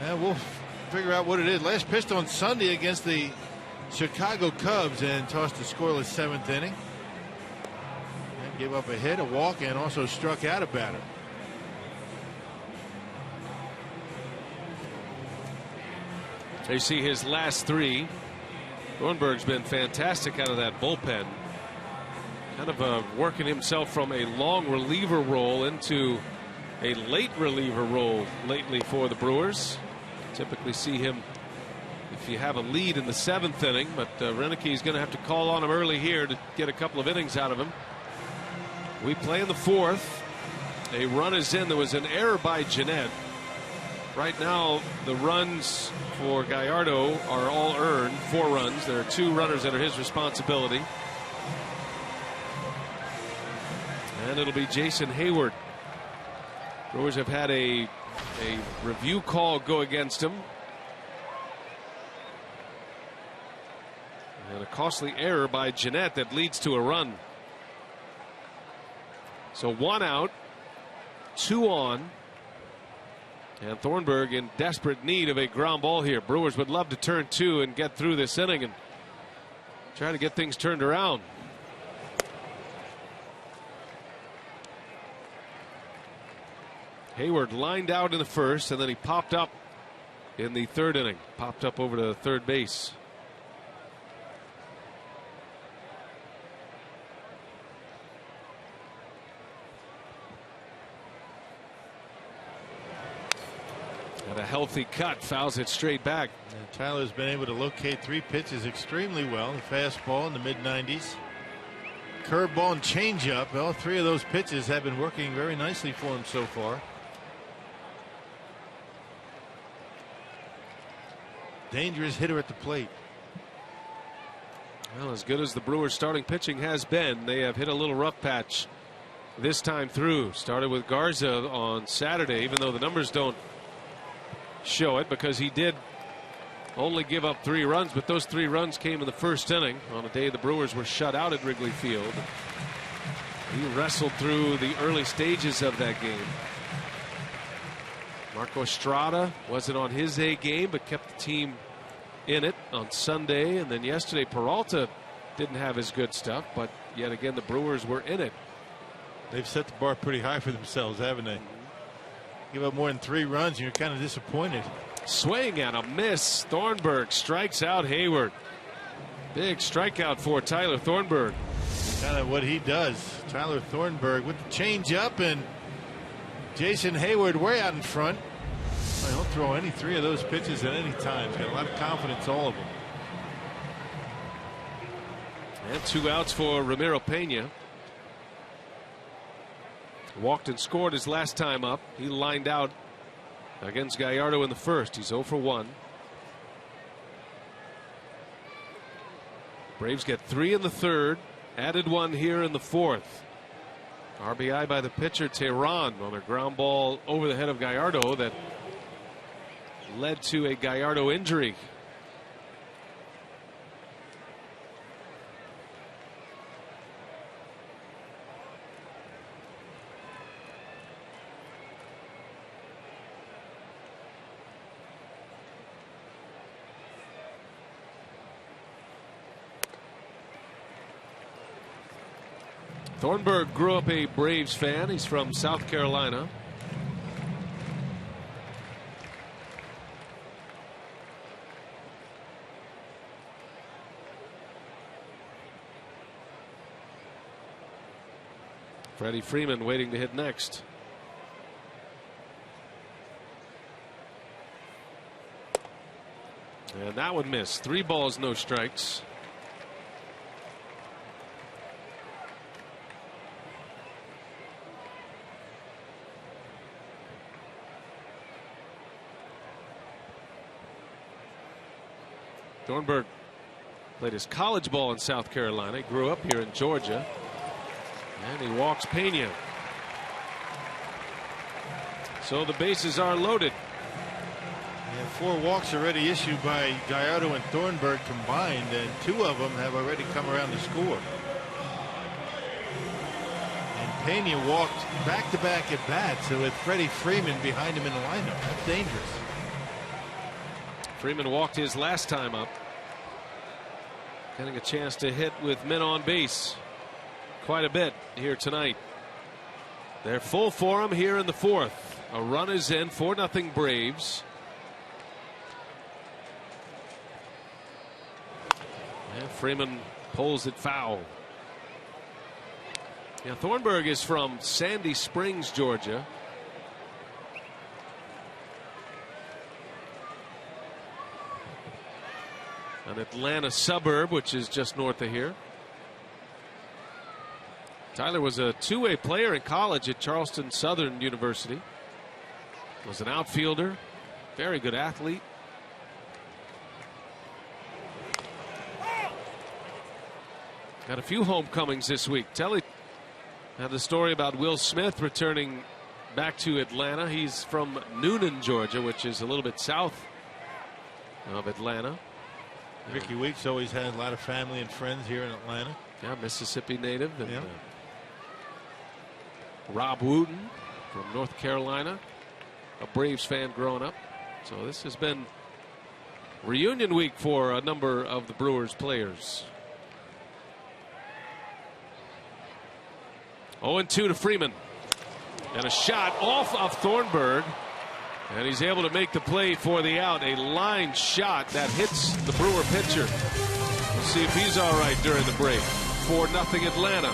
And we'll figure out what it is. Last pitched on Sunday against the Chicago Cubs and tossed a scoreless 7th inning. And gave up a hit, a walk, and also struck out a batter. They see his last 3. Thornburg's been fantastic out of that bullpen. Kind of working himself from a long reliever role into a late reliever role lately for the Brewers. Typically see him if you have a lead in the 7th inning, but Renicky is going to have to call on him early here to get a couple of innings out of him. We play in the 4th. A run is in. There was an error by Jeanette. Right now the runs for Gallardo are all earned. 4 runs. There are 2 runners that are his responsibility. And it'll be Jason Hayward. Brewers have had a review call go against him. And a costly error by Jeanette that leads to a run. So 1 out, 2 on. And Thornburg in desperate need of a ground ball here. Brewers would love to turn 2 and get through this inning and try to get things turned around. Hayward lined out in the 1st, and then he popped up in the 3rd inning. Popped up over to third base. And a healthy cut, fouls it straight back. And Tyler's been able to locate 3 pitches extremely well. The fastball in the mid-90s. Curveball and changeup. All 3 of those pitches have been working very nicely for him so far. Dangerous hitter at the plate. Well, as good as the Brewers starting pitching has been, they have hit a little rough patch this time through. Started with Garza on Saturday, even though the numbers don't show it, because he did only give up 3 runs, but those 3 runs came in the 1st inning on a day the Brewers were shut out at Wrigley Field. He wrestled through the early stages of that game. Marco Estrada wasn't on his A game, but kept the team in it on Sunday. And then yesterday Peralta didn't have his good stuff, but yet again the Brewers were in it. They've set the bar pretty high for themselves, haven't they? Give up more than 3 runs and you're kind of disappointed. Swing and a miss. Thornburg strikes out Hayward. Big strikeout for Tyler Thornburg. Kind of what he does. Tyler Thornburg with the changeup, and Jason Hayward way out in front. He'll throw any 3 of those pitches at any time. He's got a lot of confidence, all of them. And 2 outs for Ramiro Pena. Walked and scored his last time up. He lined out against Gallardo in the 1st. He's 0 for 1. Braves get 3 in the 3rd. Added 1 here in the 4th. RBI by the pitcher Tehran on a ground ball over the head of Gallardo that led to a Gallardo injury. Thornburg grew up a Braves fan. He's from South Carolina. Freddie Freeman waiting to hit next. And that one missed. 3 balls, no strikes. Thornburg played his college ball in South Carolina. He grew up here in Georgia. And he walks Pena. So the bases are loaded. And 4 walks already issued by Gallardo and Thornburg combined, and 2 of them have already come around to score. And Pena walked back-to-back at bats with Freddie Freeman behind him in the lineup. That's dangerous. Freeman walked his last time up. Getting a chance to hit with men on base quite a bit here tonight. They're full for him here in the 4th. A run is in, 4-0 Braves. And Freeman pulls it foul. Yeah, Thornburg is from Sandy Springs, Georgia. An Atlanta suburb, which is just north of here. Tyler was a two-way player in college at Charleston Southern University. Was an outfielder, very good athlete. Got a few homecomings this week. Telly had the story about Will Smith returning back to Atlanta. He's from Noonan, Georgia, which is a little bit south of Atlanta. Ricky Weeks always had a lot of family and friends here in Atlanta. Yeah, Mississippi native. And, Rob Wooten from North Carolina, a Braves fan growing up. So this has been reunion week for a number of the Brewers players. 0-2 to Freeman. And a shot off of Thornburg. And he's able to make the play for the out. A line shot that hits the Brewer pitcher. We'll see if he's all right during the break. 4-0 Atlanta.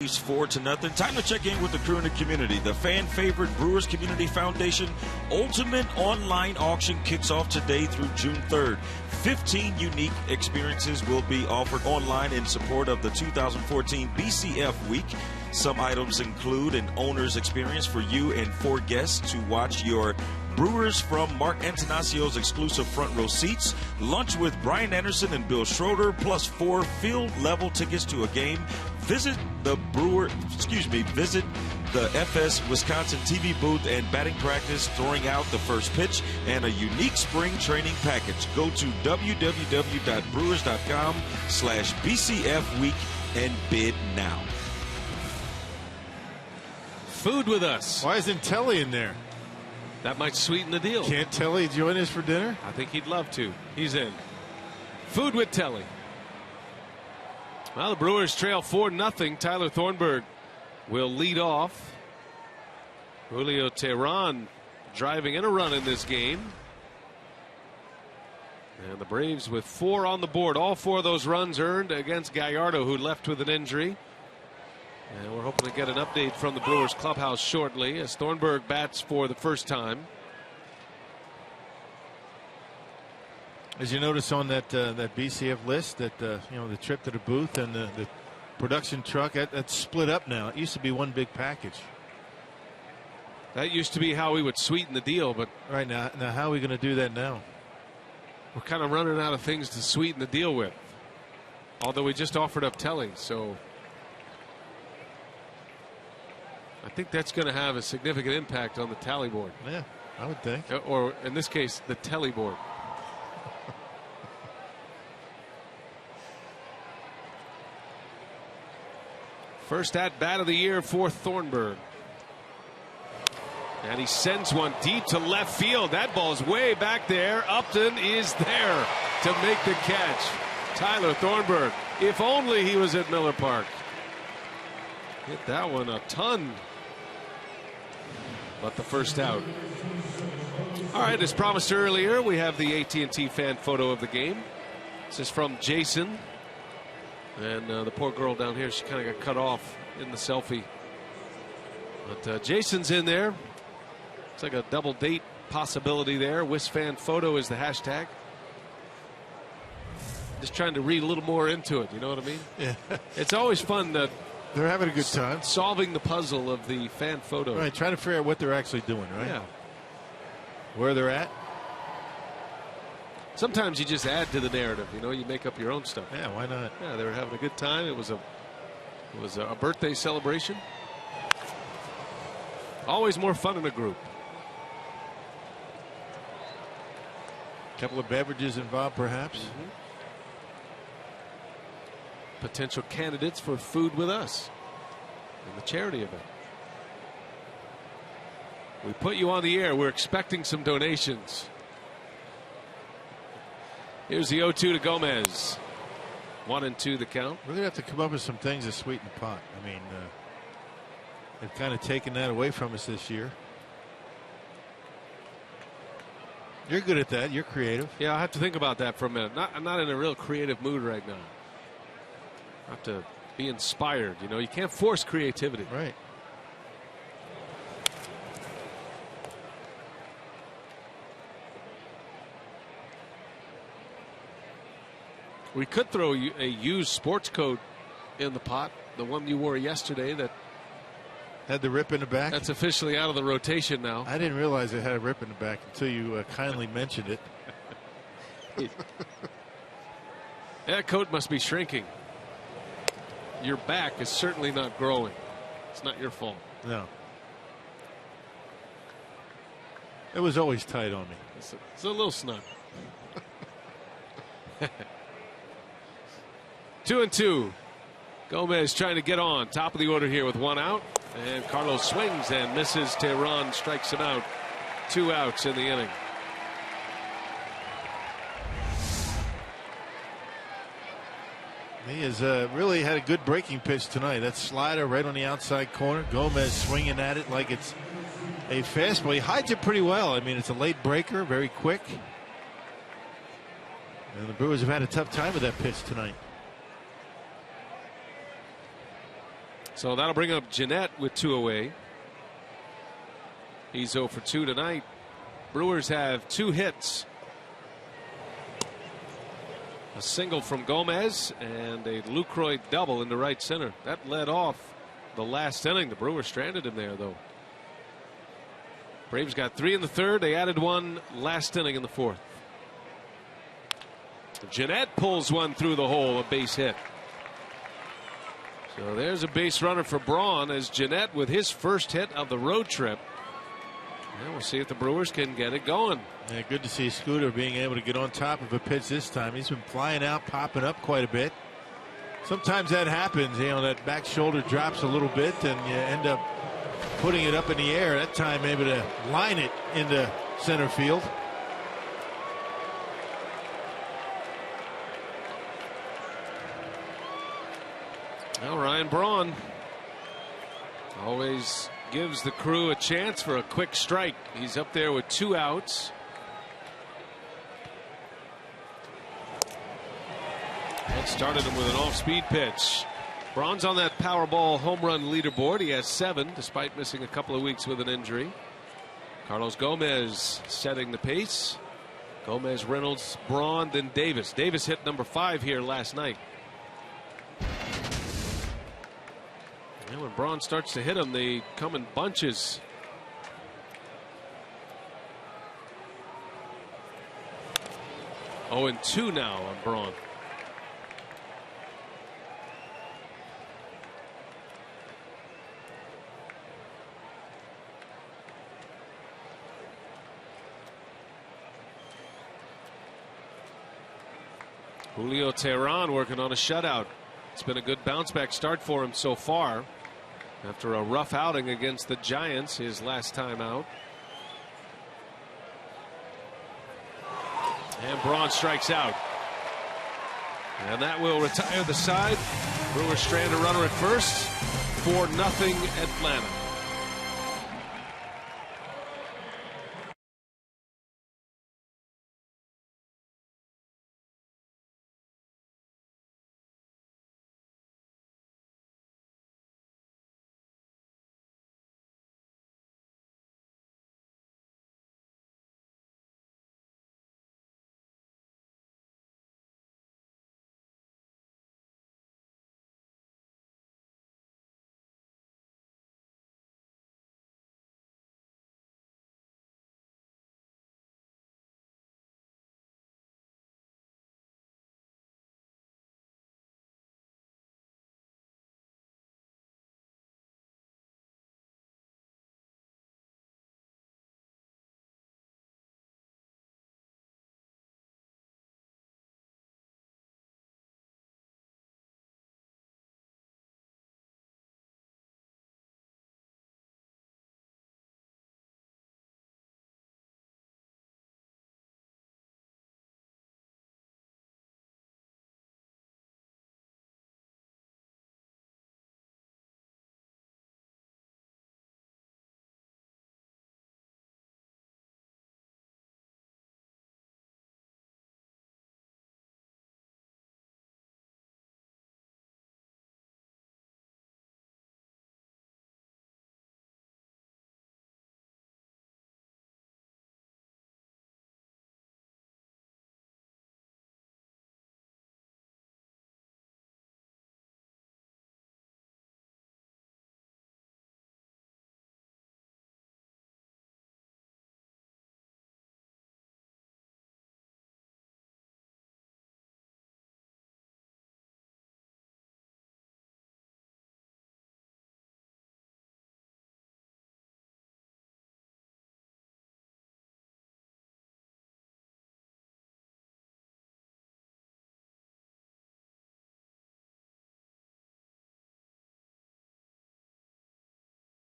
It's 4-0. Time to check in with the crew in the community. The fan favorite Brewers Community Foundation Ultimate Online Auction kicks off today through June 3rd. 15 unique experiences will be offered online in support of the 2014 BCF Week. Some items include an owner's experience for you and 4 guests to watch your Brewers from Mark Antoniocio's exclusive front row seats, lunch with Brian Anderson and Bill Schroeder, plus 4 field level tickets to a game, Visit the FS Wisconsin TV booth and batting practice, throwing out the first pitch, and a unique spring training package. Go to www.brewers.com/BCF week and bid now. Food with us. Why isn't Telly in there? That might sweeten the deal. Can't Telly join us for dinner? I think he'd love to. He's in. Food with Telly. Well, the Brewers trail 4-0. Tyler Thornburg will lead off. Julio Teheran driving in a run in this game. And the Braves with 4 on the board. All 4 of those runs earned against Gallardo, who left with an injury. And we're hoping to get an update from the Brewers clubhouse shortly as Thornburg bats for the first time. As you notice on that BCF list, that the trip to the booth and the production truck, that's split up now. It used to be one big package. That used to be how we would sweeten the deal, but right now how are we going to do that now? We're kind of running out of things to sweeten the deal with. Although we just offered up Telly, so I think that's going to have a significant impact on the tally board. Yeah, I would think. Or in this case, the telly board. First at bat of the year for Thornburg. And he sends one deep to left field. That ball's way back there. Upton is there to make the catch. Tyler Thornburg. If only he was at Miller Park. Hit that one a ton. But the first out. All right, as promised earlier, we have the AT fan photo of the game. This is from Jason. And the poor girl down here, she kind of got cut off in the selfie. But Jason's in there. It's like a double date possibility there. WisFan photo is the hashtag. Just trying to read a little more into it. You know what I mean? Yeah. It's always fun that they're having a good time solving the puzzle of the fan photo. Right, trying to figure out what they're actually doing, right? Yeah. Where they're at. Sometimes you just add to the narrative. You know, you make up your own stuff. Yeah, why not? Yeah, they were having a good time. It was a birthday celebration. Always more fun in a group. A couple of beverages involved, perhaps. Mm-hmm. Potential candidates for food with us in the charity event. We put you on the air. We're expecting some donations. Here's the 0-2 to Gomez. 1-2 the count. We're going to have to come up with some things to sweeten the pot. I mean, they've kind of taken that away from us this year. You're good at that. You're creative. Yeah, I have to think about that for a minute. I'm not in a real creative mood right now. I have to be inspired. You know, you can't force creativity. Right. We could throw a used sports coat in the pot, the one you wore yesterday that had the rip in the back. That's officially out of the rotation now. I didn't realize it had a rip in the back until you kindly mentioned it. That coat must be shrinking. Your back is certainly not growing. It's not your fault. No. It was always tight on me. It's a little snug. 2-2. Gomez trying to get on top of the order here with 1 out, and Carlos swings and misses. Teheran strikes him out. 2 outs in the inning. He has really had a good breaking pitch tonight. That slider right on the outside corner. Gomez swinging at it like it's a fastball. He hides it pretty well. I mean, it's a late breaker, very quick. And the Brewers have had a tough time with that pitch tonight. So that'll bring up Jeanette with 2 away. He's 0 for 2 tonight. Brewers have 2 hits. A single from Gomez and a Lucroy double into right center. That led off the last inning. The Brewers stranded him there, though. Braves got 3 in the 3rd. They added 1 last inning in the 4th. Jeanette pulls one through the hole, a base hit. So there's a base runner for Braun as Jeanette with his first hit of the road trip. And we'll see if the Brewers can get it going. Yeah, good to see Scooter being able to get on top of a pitch this time. He's been flying out, popping up quite a bit. Sometimes that happens, you know, that back shoulder drops a little bit and you end up putting it up in the air. That time able to line it into center field. Well, Ryan Braun always gives the crew a chance for a quick strike. He's up there with 2 outs. And started him with an off-speed pitch. Braun's on that Powerball home run leaderboard. He has 7 despite missing a couple of weeks with an injury. Carlos Gomez setting the pace. Gomez, Reynolds, Braun, then Davis. Davis hit number 5 here last night. And when Braun starts to hit them, they come in bunches. Oh, and 2 now on Braun. Julio Teheran working on a shutout. It's been a good bounce back start for him so far. After a rough outing against the Giants, his last time out. And Braun strikes out. And that will retire the side. Brewers strand a runner at first. 4-0 Atlanta.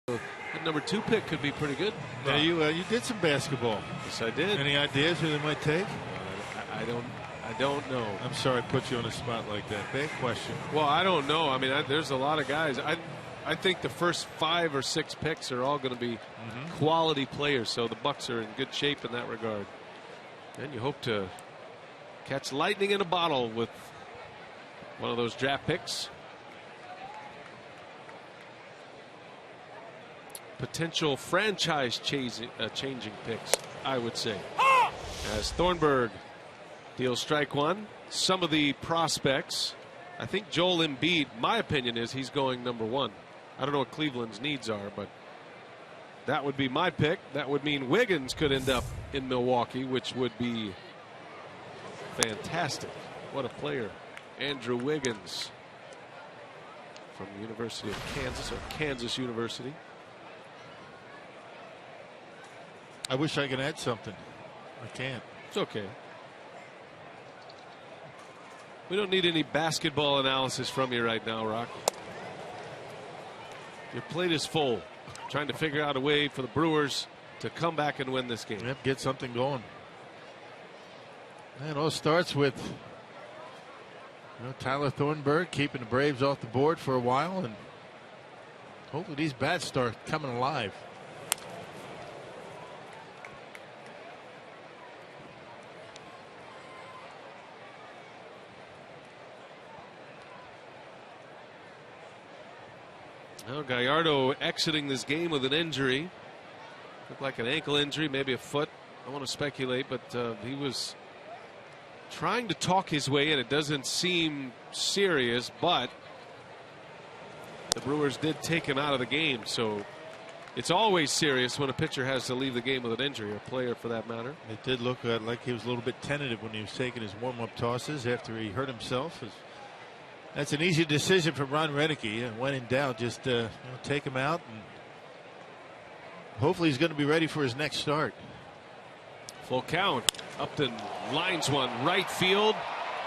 That number 2 pick could be pretty good. Yeah, you did some basketball. Yes, I did. Any ideas who they might take? I don't know. I'm sorry I put you on the spot like that. Big question. Well, I don't know. I mean, there's a lot of guys. I think the first 5 or 6 picks are all going to be quality players. So the Bucks are in good shape in that regard. And you hope to catch lightning in a bottle with one of those draft picks. Potential franchise changing picks, I would say. As Thornburg deals strike 1. Some of the prospects, I think Joel Embiid, my opinion is he's going number 1. I don't know what Cleveland's needs are, but that would be my pick. That would mean Wiggins could end up in Milwaukee, which would be fantastic. What a player. Andrew Wiggins. from the University of Kansas, or Kansas University. I wish I could add something. I can't. It's okay. We don't need any basketball analysis from you right now, Rock. Your plate is full. Trying to figure out a way for the Brewers to come back and win this game. Yep, get something going. And it all starts with Tyler Thornburg keeping the Braves off the board for a while, and hopefully these bats start coming alive. Well, Gallardo exiting this game with an injury. Looked like an ankle injury, maybe a foot. I don't want to speculate, but he was trying to talk his way in. It doesn't seem serious, but the Brewers did take him out of the game. So it's always serious when a pitcher has to leave the game with an injury, or a player for that matter. It did look like he was a little bit tentative when he was taking his warm-up tosses after he hurt himself. That's an easy decision for Ron Renicky. And when in doubt, just take him out, and hopefully he's going to be ready for his next start. Full count. Upton lines one right field.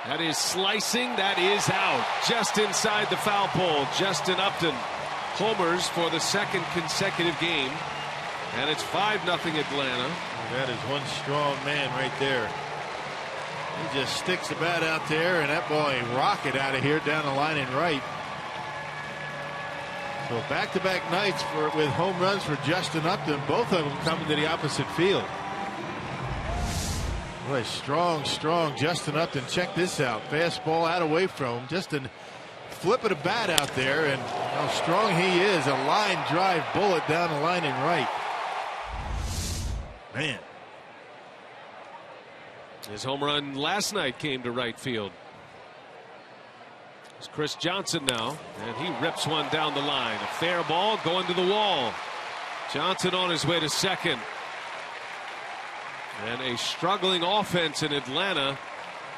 That is slicing. That is out. Just inside the foul pole. Justin Upton homers for the second consecutive game. And it's 5-0 Atlanta. That is one strong man right there. He just sticks the bat out there, and that ball a rocket out of here down the line and right. So back-to-back nights with home runs for Justin Upton, both of them coming to the opposite field. Boy, strong Justin Upton. Check this out. Fastball out away from him. Just a flip of the bat out there, and how strong he is. A line drive bullet down the line and right. Man. His home run last night came to right field. It's Chris Johnson now, and he rips one down the line. A fair ball going to the wall. Johnson on his way to second. And a struggling offense in Atlanta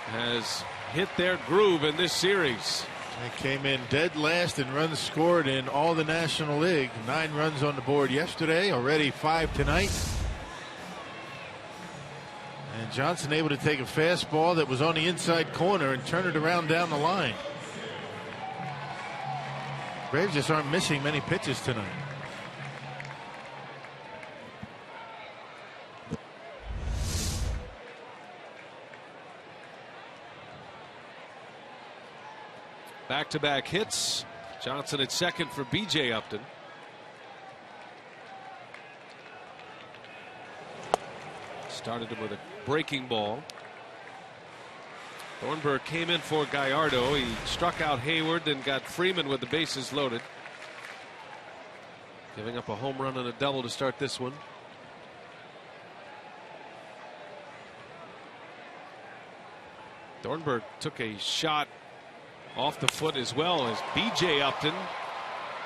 has hit their groove in this series. They came in dead last in runs scored in all the National League. 9 runs on the board yesterday, already 5 tonight. And Johnson able to take a fastball that was on the inside corner and turn it around down the line. Braves just aren't missing many pitches tonight. Back-to-back hits. Johnson at second for B.J. Upton. Started him with a breaking ball. Thornburg came in for Gallardo. He struck out Hayward, then got Freeman with the bases loaded. Giving up a home run and a double to start this one. Thornburg took a shot off the foot as well as B.J. Upton.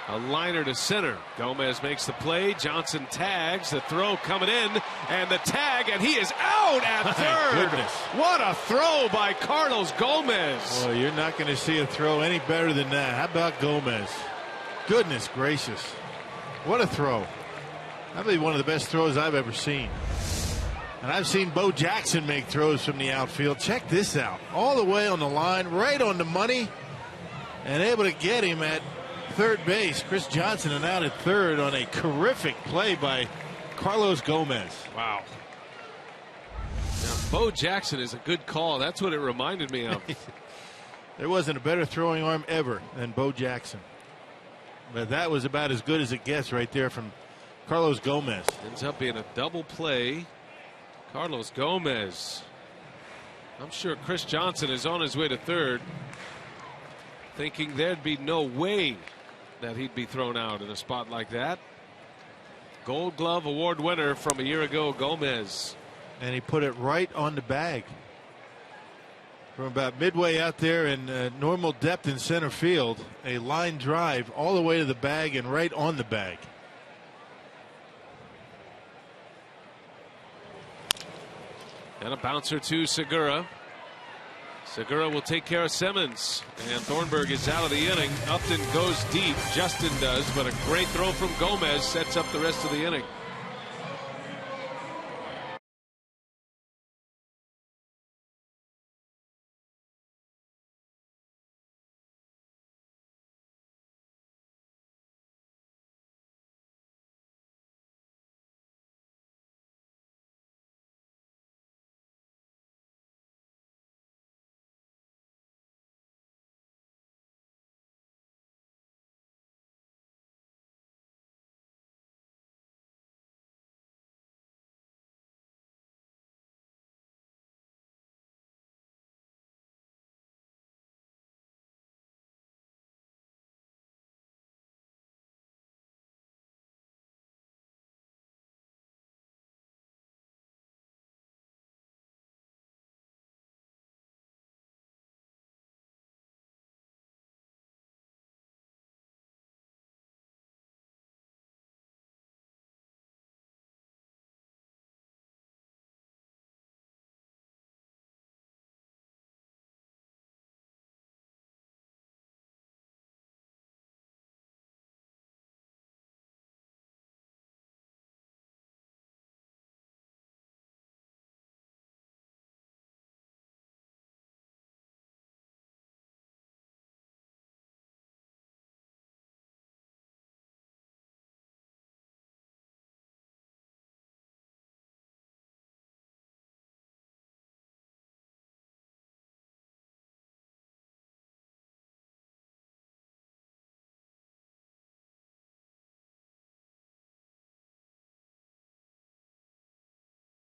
A liner to center. Gomez makes the play. Johnson tags. The throw coming in. And the tag. And he is out at third. Goodness. What a throw by Carlos Gomez. Well, you're not going to see a throw any better than that. How about Gomez? Goodness gracious. What a throw. Probably one of the best throws I've ever seen. And I've seen Bo Jackson make throws from the outfield. Check this out. All the way on the line, right on the money, and able to get him at third base. Chris Johnson and out at third on a terrific play by Carlos Gomez. Wow. Now, Bo Jackson is a good call. That's what it reminded me of. There wasn't a better throwing arm ever than Bo Jackson. But that was about as good as it gets right there from Carlos Gomez. Ends up being a double play. Carlos Gomez. I'm sure Chris Johnson is on his way to third, thinking there'd be no way that he'd be thrown out in a spot like that. Gold Glove Award winner from a year ago, Gomez. And he put it right on the bag. From about midway out there in normal depth in center field, a line drive all the way to the bag and right on the bag. And a bouncer to Segura. Segura will take care of Simmons, and Thornburg is out of the inning. Upton goes deep. Justin does, but a great throw from Gomez sets up the rest of the inning.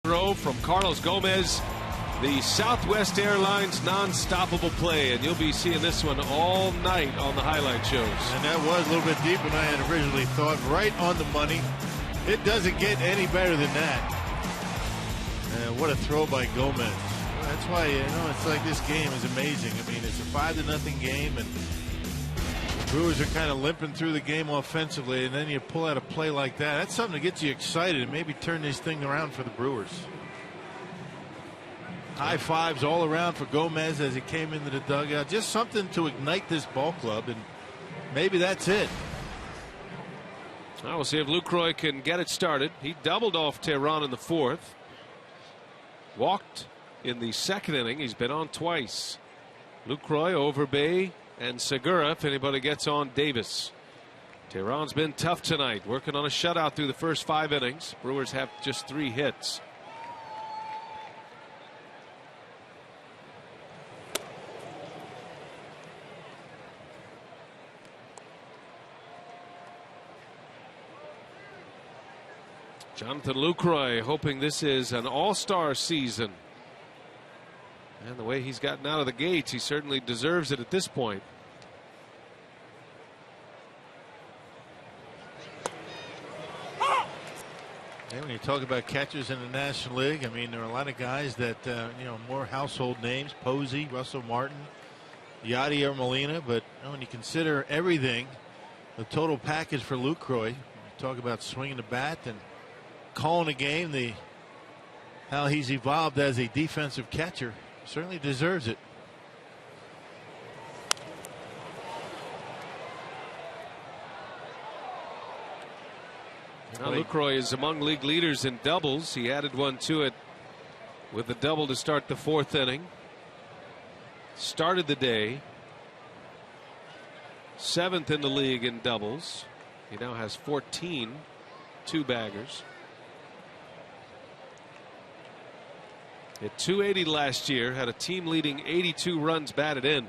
Throw from Carlos Gomez, the Southwest Airlines non-stoppable play, and you'll be seeing this one all night on the highlight shows. And that was a little bit deeper than I had originally thought. Right on the money. It doesn't get any better than that. And what a throw by Gomez. That's why, it's like this game is amazing. I mean, it's a 5-0 game, and the Brewers are kind of limping through the game offensively, and then you pull out a play like that. That's something to get you excited and maybe turn this thing around for the Brewers. High fives all around for Gomez as he came into the dugout. Just something to ignite this ball club, and maybe that's it. Well, we'll see if Lucroy can get it started. He doubled off Tehran in the fourth. Walked in the second inning. He's been on twice. Lucroy, Overbay, and Segura if anybody gets on Davis. Tehran's been tough tonight, working on a shutout through the first 5 innings. Brewers have just 3 hits. Jonathan Lucroy hoping this is an all-star season. And the way he's gotten out of the gates, he certainly deserves it at this point. Yeah, when you talk about catchers in the National League, I mean, there are a lot of guys that, more household names, Posey, Russell Martin, Yadier Molina. But when you consider everything, the total package for Lucroy, you talk about swinging the bat and calling a game, how he's evolved as a defensive catcher, certainly deserves it. Now Lucroy is among league leaders in doubles. He added one to it with a double to start the 4th inning. Started the day 7th in the league in doubles. He now has 14 two-baggers. At 280 last year, had a team leading 82 runs batted in.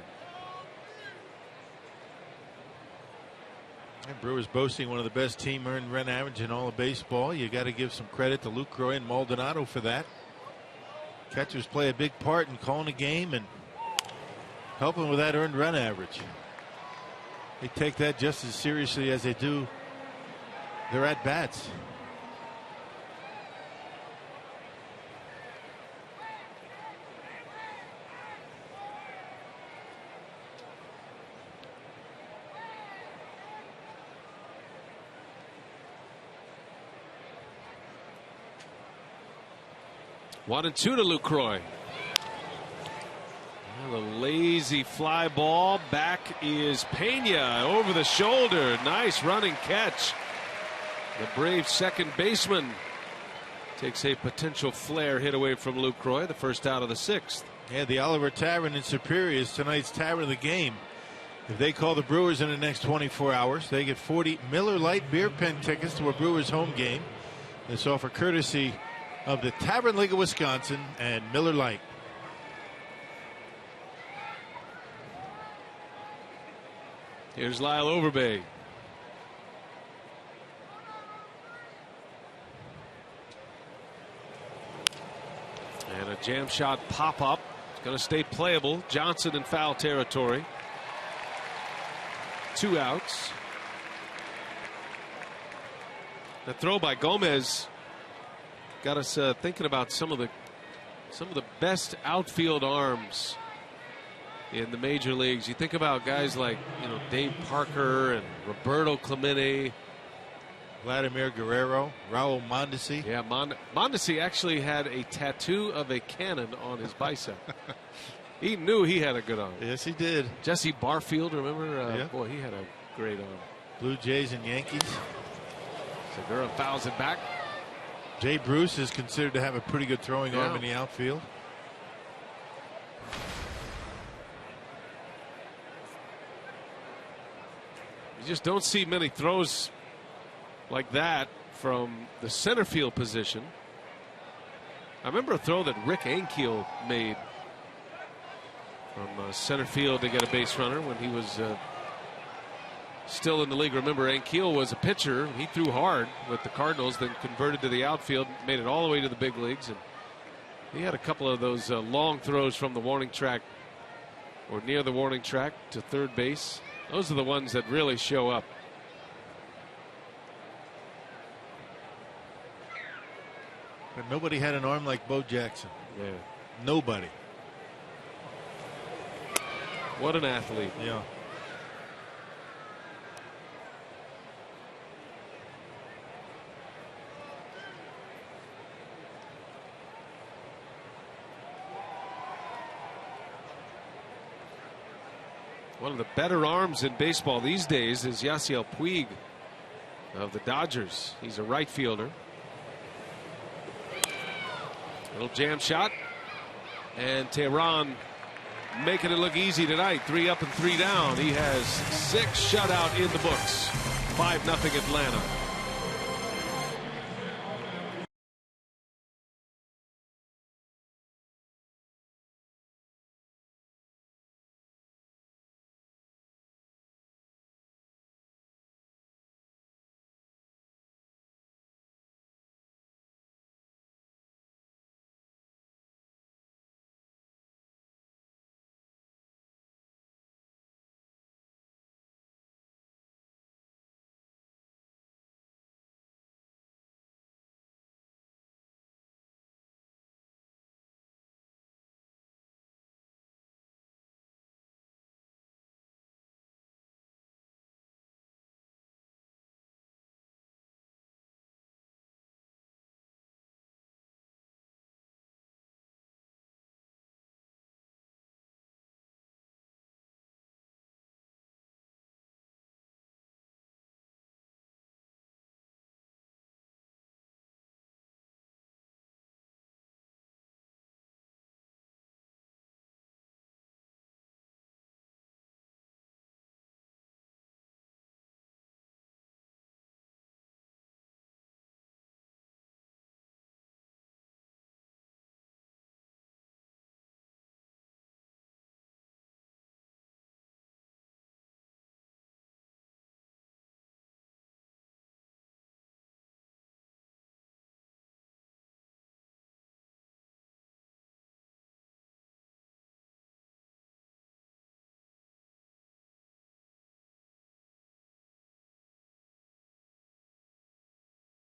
And Brewers boasting one of the best team earned run average in all of baseball. You got to give some credit to Lucroy and Maldonado for that. Catchers play a big part in calling a game and helping with that earned run average. They take that just as seriously as they do their at-bats. One and two to Lucroy. The lazy fly ball. Back is Pena over the shoulder. Nice running catch. The Braves second baseman takes a potential flare hit away from Lucroy, the first out of the 6th. Yeah, the Oliver Tavern in Superior is tonight's tavern of the game. If they call the Brewers in the next 24 hours, they get 40 Miller Lite beer pen tickets to a Brewers home game. This offer courtesy of the Tavern League of Wisconsin and Miller Lite. Here's Lyle Overbay. And a jam shot pop up. It's going to stay playable. Johnson in foul territory. 2 outs. The throw by Gomez got us thinking about some of the best outfield arms in the major leagues. You think about guys like, Dave Parker and Roberto Clemente, Vladimir Guerrero, Raul Mondesi. Yeah, Mondesi actually had a tattoo of a cannon on his bicep. He knew he had a good arm. Yes, he did. Jesse Barfield, remember? Yeah. Boy, he had a great arm. Blue Jays and Yankees. Segura fouls it back. Jay Bruce is considered to have a pretty good throwing arm in the outfield. You just don't see many throws like that from the center field position. I remember a throw that Rick Ankiel made from center field to get a base runner when he was still in the league. Remember, Ankiel was a pitcher. He threw hard with the Cardinals, then converted to the outfield, made it all the way to the big leagues. And he had a couple of those long throws from the warning track or near the warning track to third base. Those are the ones that really show up. But nobody had an arm like Bo Jackson. Yeah. Nobody. What an athlete. Yeah. One of the better arms in baseball these days is Yasiel Puig of the Dodgers. He's a right fielder. Little jam shot. And Tehran making it look easy tonight. 3 up and 3 down. He has 6 shutout in the books. 5-0 Atlanta.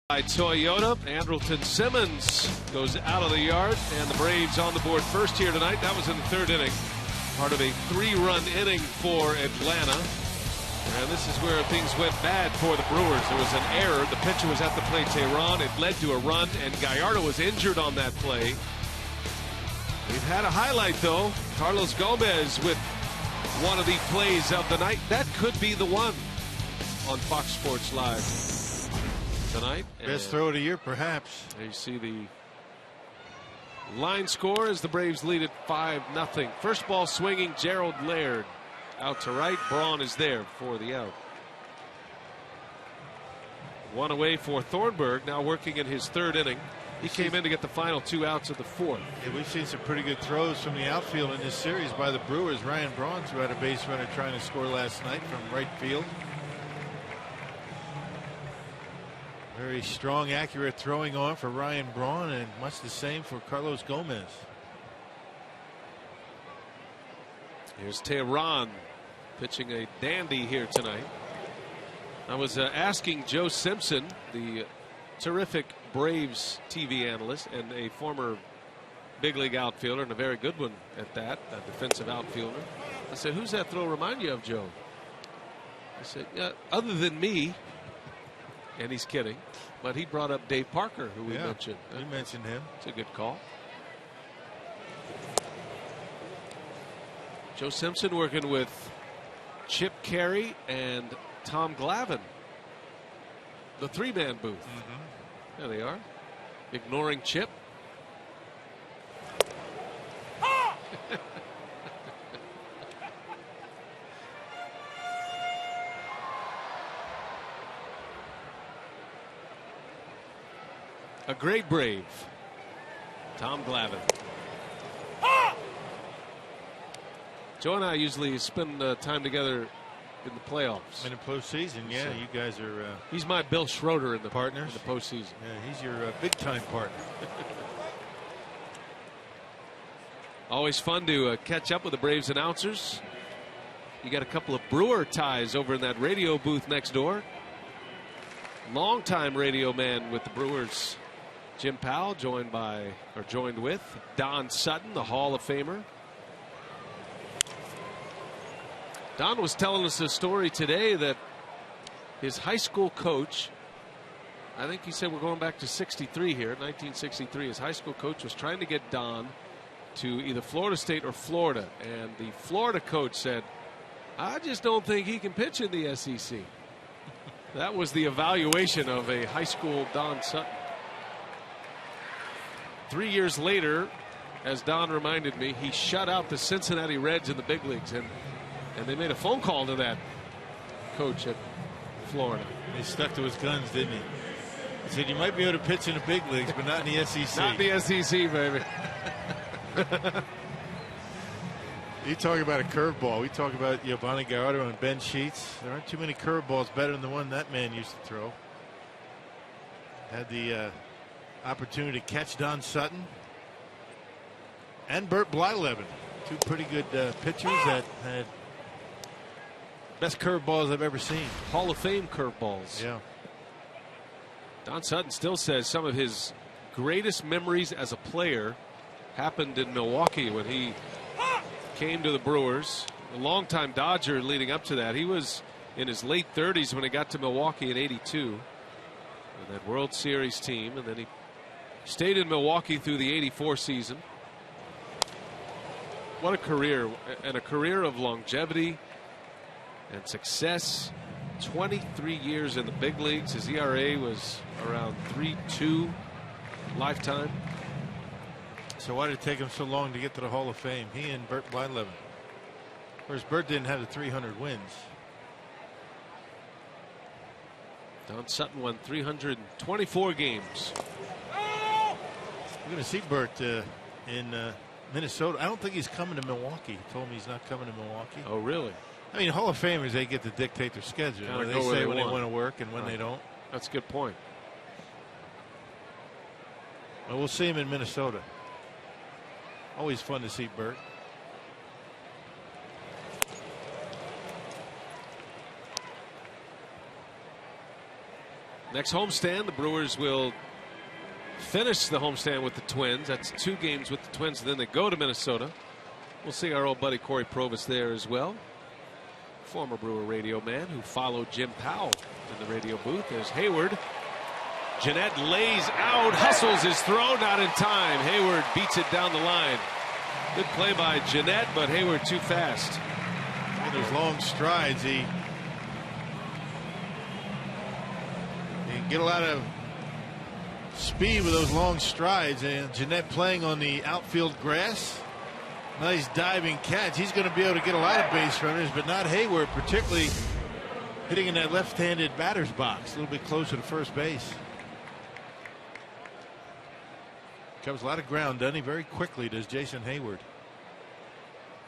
By Toyota, Andrelton Simmons goes out of the yard, and the Braves on the board first here tonight. That was in the 3rd inning, part of a 3-run inning for Atlanta. And this is where things went bad for the Brewers. There was an error. The pitcher was at the plate, Tehran. It led to a run, and Gallardo was injured on that play. We've had a highlight, though. Carlos Gomez with one of the plays of the night. That could be the one on Fox Sports Live tonight. Best throw of the year, perhaps. There you see the line score as the Braves lead it 5-0. First ball swinging, Gerald Laird out to right. Braun is there for the out. One away for Thornburg, now working in his third inning. He came in to get the final 2 outs of the fourth. Yeah, we've seen some pretty good throws from the outfield in this series by the Brewers. Ryan Braun threw out a base runner trying to score last night from right field. Very strong, accurate throwing arm for Ryan Braun, and much the same for Carlos Gomez. Here's Tehran pitching a dandy here tonight. I was asking Joe Simpson, the terrific Braves TV analyst and a former big league outfielder, and a very good one at that, a defensive outfielder. I said, who's that throw remind you of, Joe? I said, yeah, other than me. And he's kidding, but he brought up Dave Parker, who we mentioned. You mentioned him. It's a good call. Joe Simpson working with Chip Carey and Tom Glavine. The 3-man booth. There they are, ignoring Chip. A great Brave, Tom Glavine. Joe and I usually spend time together in the playoffs. In the postseason, yeah. So, you guys are. He's my Bill Schroeder in the partners. In the postseason. Yeah, he's your big time partner. Always fun to catch up with the Braves announcers. You got a couple of Brewer ties over in that radio booth next door. Longtime radio man with the Brewers, Jim Powell, joined with Don Sutton, the Hall of Famer. Don was telling us a story today that his high school coach, I think he said we're going back to 63 here, 1963, his high school coach was trying to get Don to either Florida State or Florida, and the Florida coach said, I just don't think he can pitch in the SEC. That was the evaluation of a high school Don Sutton. 3 years later, as Don reminded me, he shut out the Cincinnati Reds in the big leagues, and they made a phone call to that coach at Florida. He stuck to his guns, didn't he? He said, you might be able to pitch in the big leagues, but not in the SEC. Not in the SEC, baby. You talk about a curveball. We talk about Giovanni Gallardo and Ben Sheets. There aren't too many curveballs better than the one that man used to throw. Had the opportunity to catch Don Sutton and Bert Blyleven. Two pretty good pitchers that had best curveballs I've ever seen. Hall of Fame curveballs. Yeah. Don Sutton still says some of his greatest memories as a player happened in Milwaukee when he came to the Brewers. A longtime Dodger leading up to that. He was in his late 30s when he got to Milwaukee in '82. And that World Series team. And then he stayed in Milwaukee through the '84 season. What a career, and a career of longevity and success. 23 years in the big leagues. His ERA was around 3.2 lifetime. So why did it take him so long to get to the Hall of Fame? He and Bert Blyleven. Whereas Bert didn't have the 300 wins. Don Sutton won 324 games. We're going to see Bert in Minnesota. I don't think he's coming to Milwaukee. He told me he's not coming to Milwaukee. Oh, really? I mean, Hall of Famers, they get to dictate their schedule. They say when they want to work and when they don't. That's a good point. Well, we'll see him in Minnesota. Always fun to see Bert. Next homestand, the Brewers will finish the homestand with the Twins. That's 2 games with the Twins. Then they go to Minnesota. We'll see our old buddy Corey Provis there as well. Former Brewer radio man who followed Jim Powell in the radio booth. There's Hayward. Jeanette lays out, hustles his throw, not in time. Hayward beats it down the line. Good play by Jeanette, but Hayward too fast. And those long strides, he can get a lot of speed with those long strides. And Jeanette playing on the outfield grass. Nice diving catch. He's going to be able to get a lot of base runners, but not Hayward, particularly hitting in that left-handed batter's box, a little bit closer to first base. Covers a lot of ground, doesn't he? Very quickly does Jason Hayward.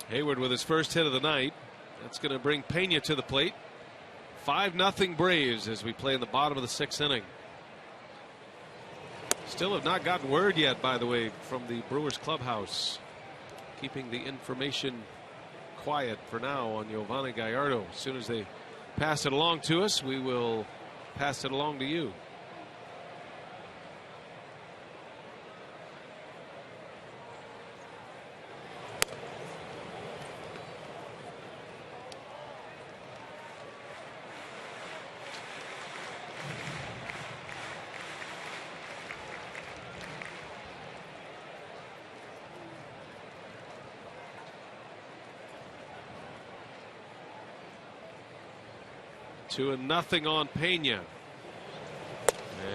Hayward with his first hit of the night. That's going to bring Pena to the plate. 5-0 Braves as we play in the bottom of the 6th inning. Still have not gotten word yet, by the way, from the Brewers clubhouse. Keeping the information quiet for now on Giovanni Gallardo. As soon as they pass it along to us, we will pass it along to you. Two and nothing on Pena.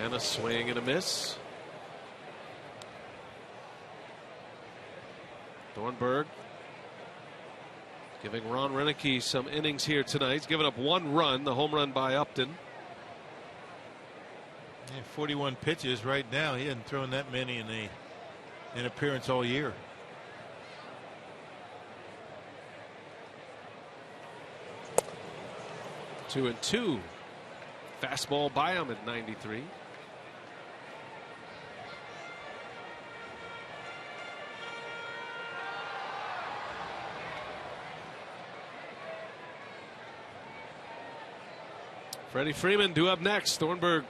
And a swing and a miss. Thornburg giving Ron Renicky some innings here tonight. He's given up 1 run, the home run by Upton. Yeah, 41 pitches right now. He hasn't thrown that many in an appearance all year. 2-2. Fastball by him at 93. Freddie Freeman due up next. Thornburg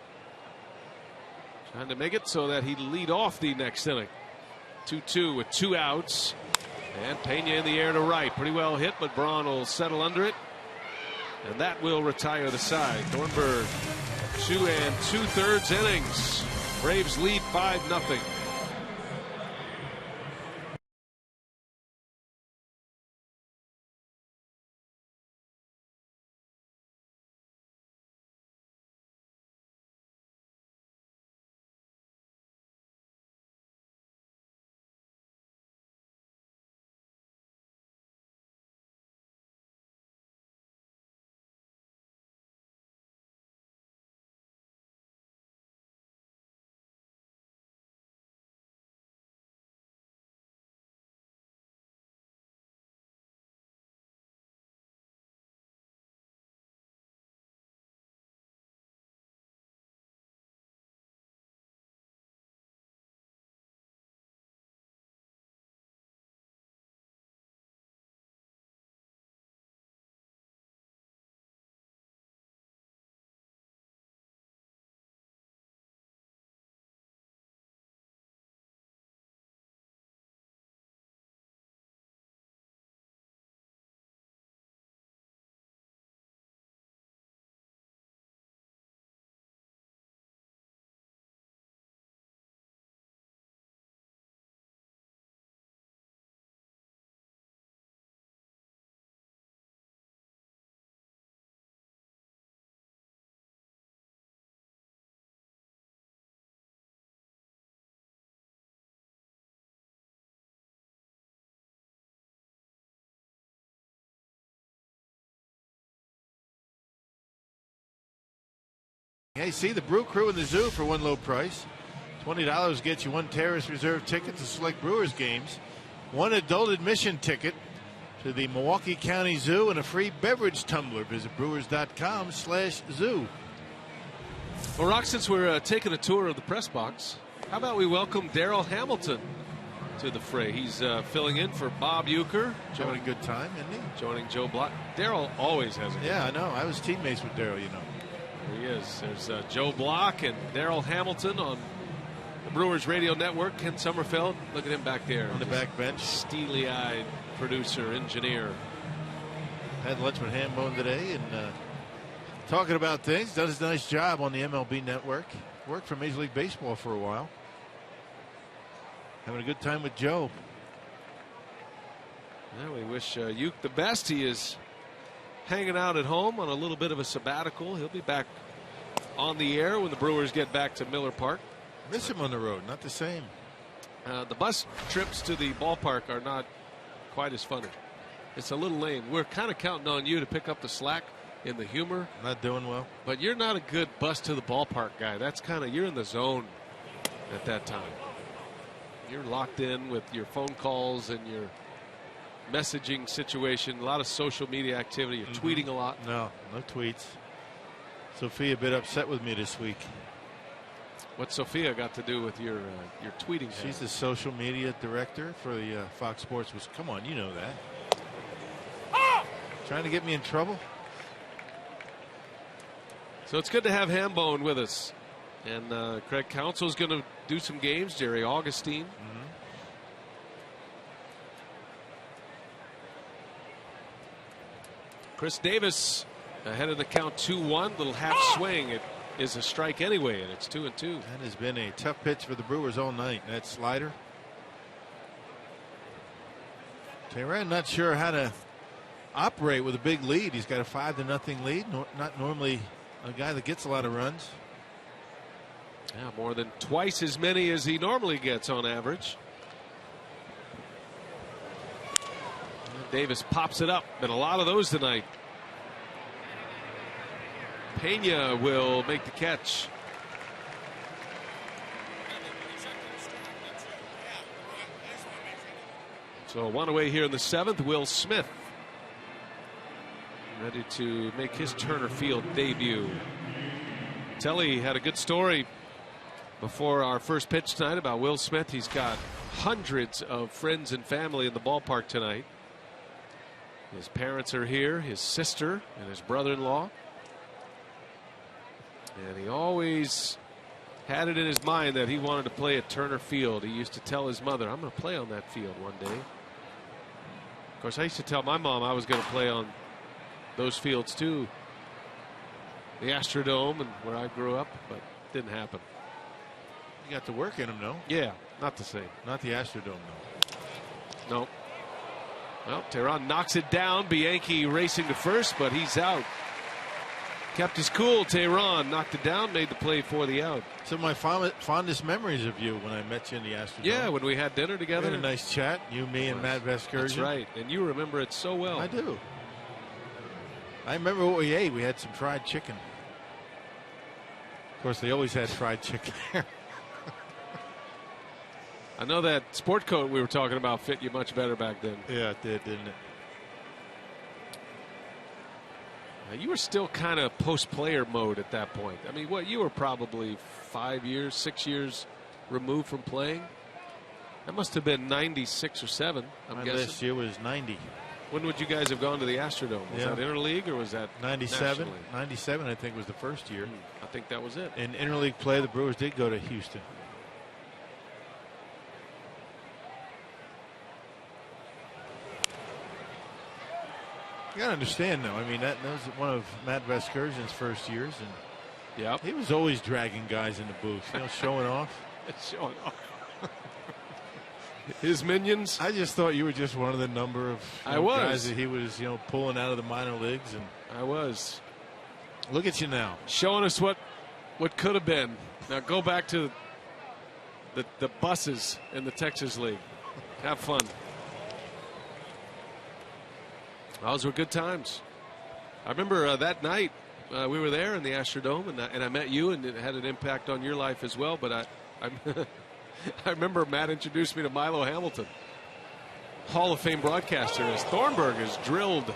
trying to make it so that he'd lead off the next inning. 2-2 with 2 outs. And Pena in the air to right. Pretty well hit, but Braun will settle under it. And that will retire the side. Thornburg 2 2/3 innings. Braves lead 5-0. Hey, see the Brew Crew in the zoo for one low price. $20 gets you 1 Terrace Reserve ticket to select Brewers games, 1 adult admission ticket to the Milwaukee County Zoo, and a free beverage tumbler. Visit brewers.com/zoo. Well, Rock, since we're taking a tour of the press box, how about we welcome Daryl Hamilton to the fray? He's filling in for Bob Uecker. Having a good time, isn't he? Joining Joe Block. Daryl always has a good time. I know. I was teammates with Daryl, you know. He is. There's Joe Block and Daryl Hamilton on the Brewers Radio Network. Ken Sommerfeld, look at him back there on the back bench. Steely-eyed producer, engineer. Had lunch with Hambone today and talking about things. Does a nice job on the MLB Network. Worked for Major League Baseball for a while. Having a good time with Joe. Well, we wish Uke the best. He is hanging out at home on a little bit of a sabbatical. He'll be back on the air when the Brewers get back to Miller Park. Miss him on the road. Not the same. The bus trips to the ballpark are not quite as funny. It's a little lame. We're kind of counting on you to pick up the slack in the humor. Not doing well. But you're not a good bus to the ballpark guy. That's kind of, you're in the zone at that time. You're locked in with your phone calls and your messaging situation. A lot of social media activity. You're tweeting a lot. No tweets. Sophia a bit upset with me this week. What's Sophia got to do with your tweeting? She's the social media director for the Fox Sports. Come on, you know that. Trying to get me in trouble. So it's good to have Hambone with us. And Craig Counsell's going to do some games. Jerry Augustine. Chris Davis ahead of the count 2-1. Little half swing. It is a strike anyway, and it's 2-2. That has been a tough pitch for the Brewers all night. That slider. Tehran not sure how to operate with a big lead. He's got a 5-0 lead. Not normally a guy that gets a lot of runs. Yeah, more than twice as many as he normally gets on average. Davis pops it up, and a lot of those tonight. Pena will make the catch. So one away here in the 7th. Will Smith ready to make his Turner Field debut. Telly had a good story before our first pitch tonight about Will Smith. He's got hundreds of friends and family in the ballpark tonight. His parents are here, his sister and his brother-in-law. And he always had it in his mind that he wanted to play at Turner Field. He used to tell his mother, I'm going to play on that field one day. Of course, I used to tell my mom I was going to play on those fields too. The Astrodome and where I grew up, but didn't happen. You got to work in them, though. Yeah, not the same. Not the Astrodome, though. No. Well, Tehran knocks it down. Bianchi racing to first, but he's out. Kept his cool. Tehran knocked it down, made the play for the out. Some of my fondest memories of you when I met you in the Astrodome. Yeah, when we had dinner together. We had a nice chat. You, me, and Matt Vescursion. That's right, and you remember it so well. I do. I remember what we ate. We had some fried chicken. Of course, they always had fried chicken there. I know that sport coat we were talking about fit you much better back then. Yeah, it did, didn't it? Now, you were still kind of post-player mode at that point. I mean, you were probably 5 years, 6 years removed from playing. That must have been 96 or 7, I'm guessing. Last year was 90. When would you guys have gone to the Astrodome? Was that interleague or was that 97? nationally? 97, I think, was the first year. I think that was it. In interleague play, the Brewers did go to Houston. You got to understand, though. I mean, that was one of Matt Vescursion's first years, and he was always dragging guys in the booth, showing off. Showing off. His minions. I just thought you were just one of the number of guys that he was, pulling out of the minor leagues, and I was. Look at you now, showing us what could have been. Now go back to the buses in the Texas League. Have fun. Those were good times. I remember that night we were there in the Astrodome, and I met you, and it had an impact on your life as well. But I remember Matt introduced me to Milo Hamilton, Hall of Fame broadcaster, as Thornburg is drilled.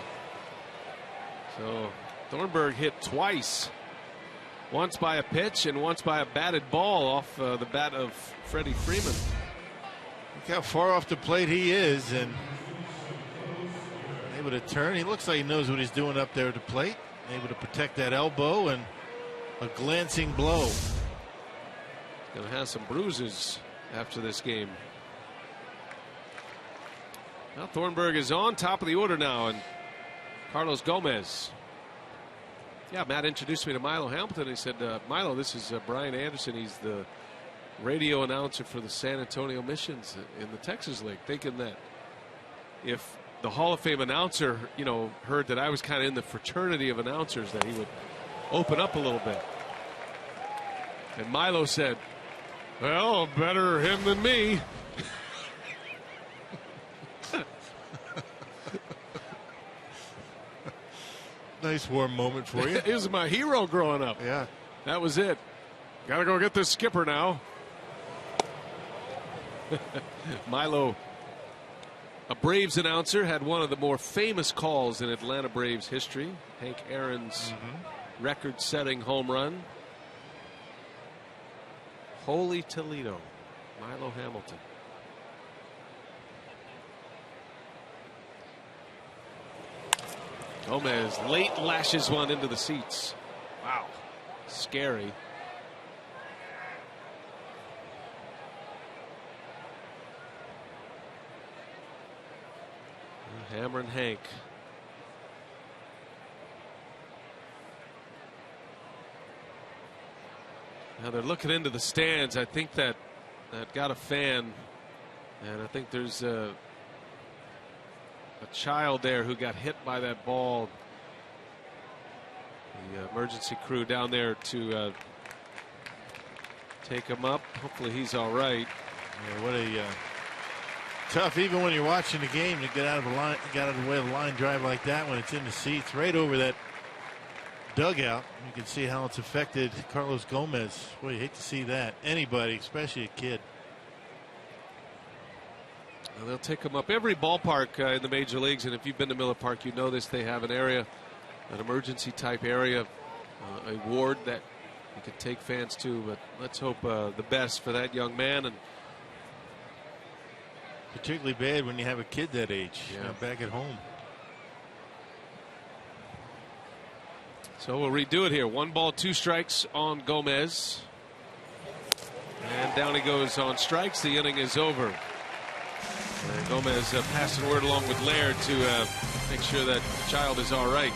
So Thornburg hit twice, once by a pitch and once by a batted ball off the bat of Freddie Freeman. Look how far off the plate he is, and able to turn. He looks like he knows what he's doing up there at the plate. Able to protect that elbow, and a glancing blow. Going to have some bruises after this game. Now Thornburg is on top of the order now, and Carlos Gomez. Yeah, Matt introduced me to Milo Hamilton. He said, Milo, this is Brian Anderson. He's the radio announcer for the San Antonio Missions in the Texas League. Thinking that if the Hall of Fame announcer, heard that I was kind of in the fraternity of announcers, that he would open up a little bit. And Milo said, "Well, better him than me." Nice warm moment for you. He was my hero growing up. Yeah. That was it. Got to go get this skipper now. Milo, a Braves announcer, had one of the more famous calls in Atlanta Braves history. Hank Aaron's record-setting home run. Holy Toledo, Milo Hamilton. Gomez late lashes one into the seats. Wow, scary. Hammer and Hank. Now they're looking into the stands. I think that got a fan, and I think there's a child there who got hit by that ball. The emergency crew down there to take him up. Hopefully he's all right. Yeah, what a tough, even when you're watching the game, to get out of the line, got out of the way of the line drive like that when it's in the seats, right over that dugout. You can see how it's affected Carlos Gomez. Boy, you hate to see that. Anybody, especially a kid. Well, they'll take them up. Every ballpark in the major leagues, and if you've been to Miller Park, you know this, they have an area, an emergency type area, a ward that you can take fans to. But let's hope the best for that young man. And particularly bad when you have a kid that age, back at home. So we'll redo it here. 1 ball, 2 strikes on Gomez. And down he goes on strikes. The inning is over. And Gomez passing word along with Laird to make sure that the child is all right.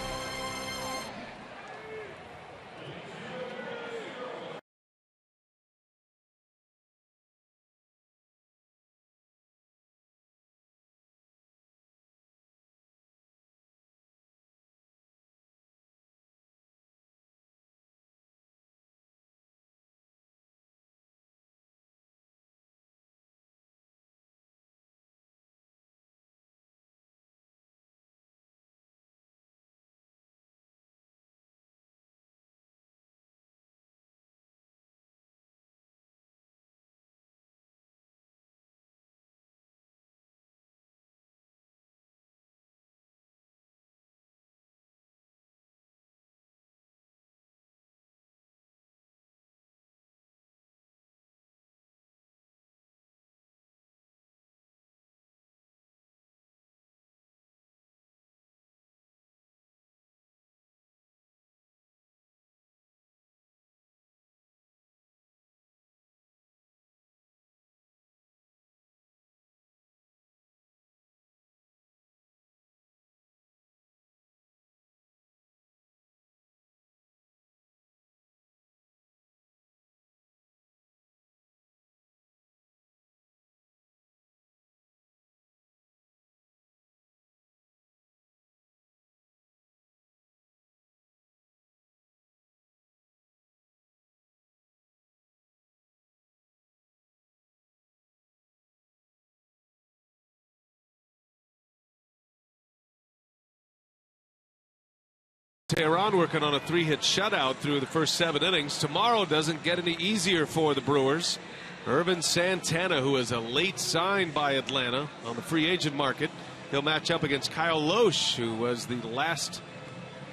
Tehran working on a 3-hit shutout through the first 7 innings. Tomorrow doesn't get any easier for the Brewers. Irvin Santana, who is a late sign by Atlanta on the free agent market, he'll match up against Kyle Loesch, who was the last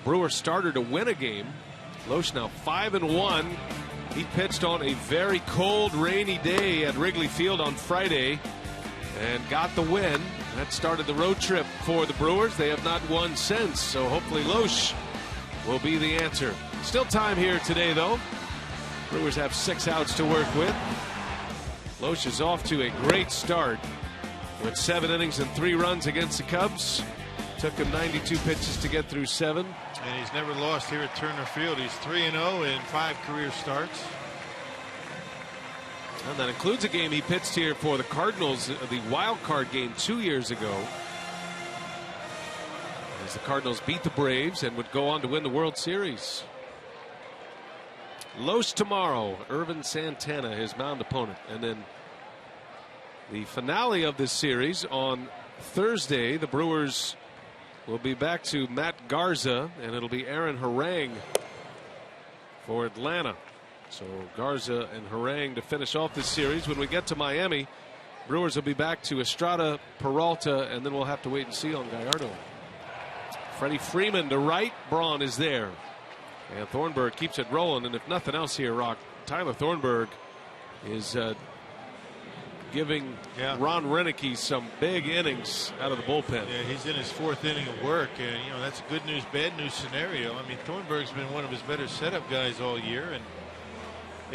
Brewer starter to win a game. Loesch now 5-1. He pitched on a very cold, rainy day at Wrigley Field on Friday and got the win. That started the road trip for the Brewers. They have not won since, so hopefully Loesch will be the answer. Still time here today, though. Brewers have 6 outs to work with. Loesch is off to a great start with 7 innings and 3 runs against the Cubs. Took him 92 pitches to get through 7. And he's never lost here at Turner Field. He's 3-0 in 5 career starts. And that includes a game he pitched here for the Cardinals, the wild card game 2 years ago. as the Cardinals beat the Braves and would go on to win the World Series. Los tomorrow, Irvin Santana, his mound opponent. And then the finale of this series on Thursday, the Brewers will be back to Matt Garza, and it'll be Aaron Harang for Atlanta. So Garza and Harang to finish off this series. When we get to Miami, Brewers will be back to Estrada, Peralta, and then we'll have to wait and see on Gallardo. Freddie Freeman to right. Braun is there. And Thornburg keeps it rolling. And if nothing else here, Rock, Tyler Thornburg is giving Ron Renicky some big innings out of the bullpen. Yeah, he's in his 4th inning of work, and you know that's a good news, bad news scenario. I mean, Thornburg's been one of his better setup guys all year, and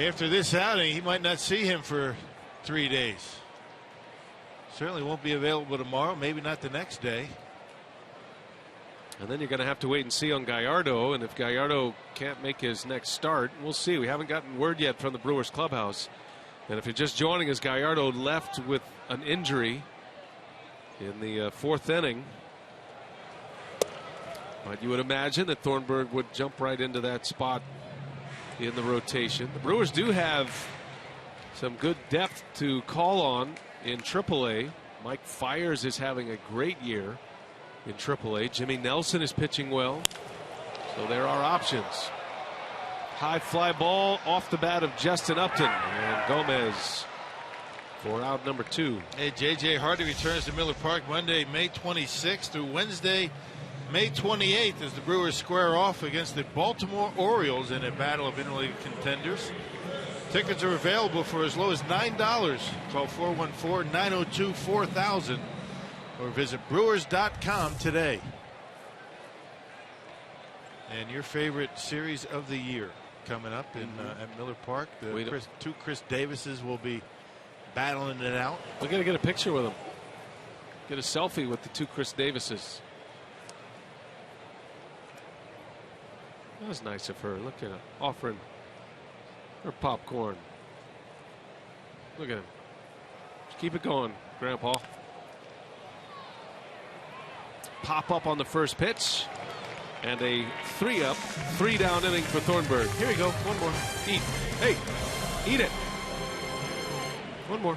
after this outing, he might not see him for 3 days. Certainly won't be available tomorrow, maybe not the next day. And then you're going to have to wait and see on Gallardo, and if Gallardo can't make his next start, we'll see. We haven't gotten word yet from the Brewers clubhouse. And if you're just joining us, Gallardo left with an injury in the 4th inning. But you would imagine that Thornburg would jump right into that spot in the rotation. The Brewers do have some good depth to call on in AAA. Mike Fiers is having a great year in AAA. Jimmy Nelson is pitching well. So there are options. High fly ball off the bat of Justin Upton, and Gomez for out number 2. Hey, J.J. Hardy returns to Miller Park Monday, May 26th through Wednesday, May 28th, as the Brewers square off against the Baltimore Orioles in a battle of interleague contenders. Tickets are available for as low as $9. Call 414-902-4000 or visit Brewers.com today. And your favorite series of the year coming up in at Miller Park. The two Chris Davises will be battling it out. We got to get a picture with them. Get a selfie with the 2 Chris Davises. That was nice of her. Look at her offering her popcorn. Look at him. Just keep it going, Grandpa. Pop up on the first pitch. And a 3-up, 3-down inning for Thornburg. Here we go. One more. Eat. Hey, eat it. One more.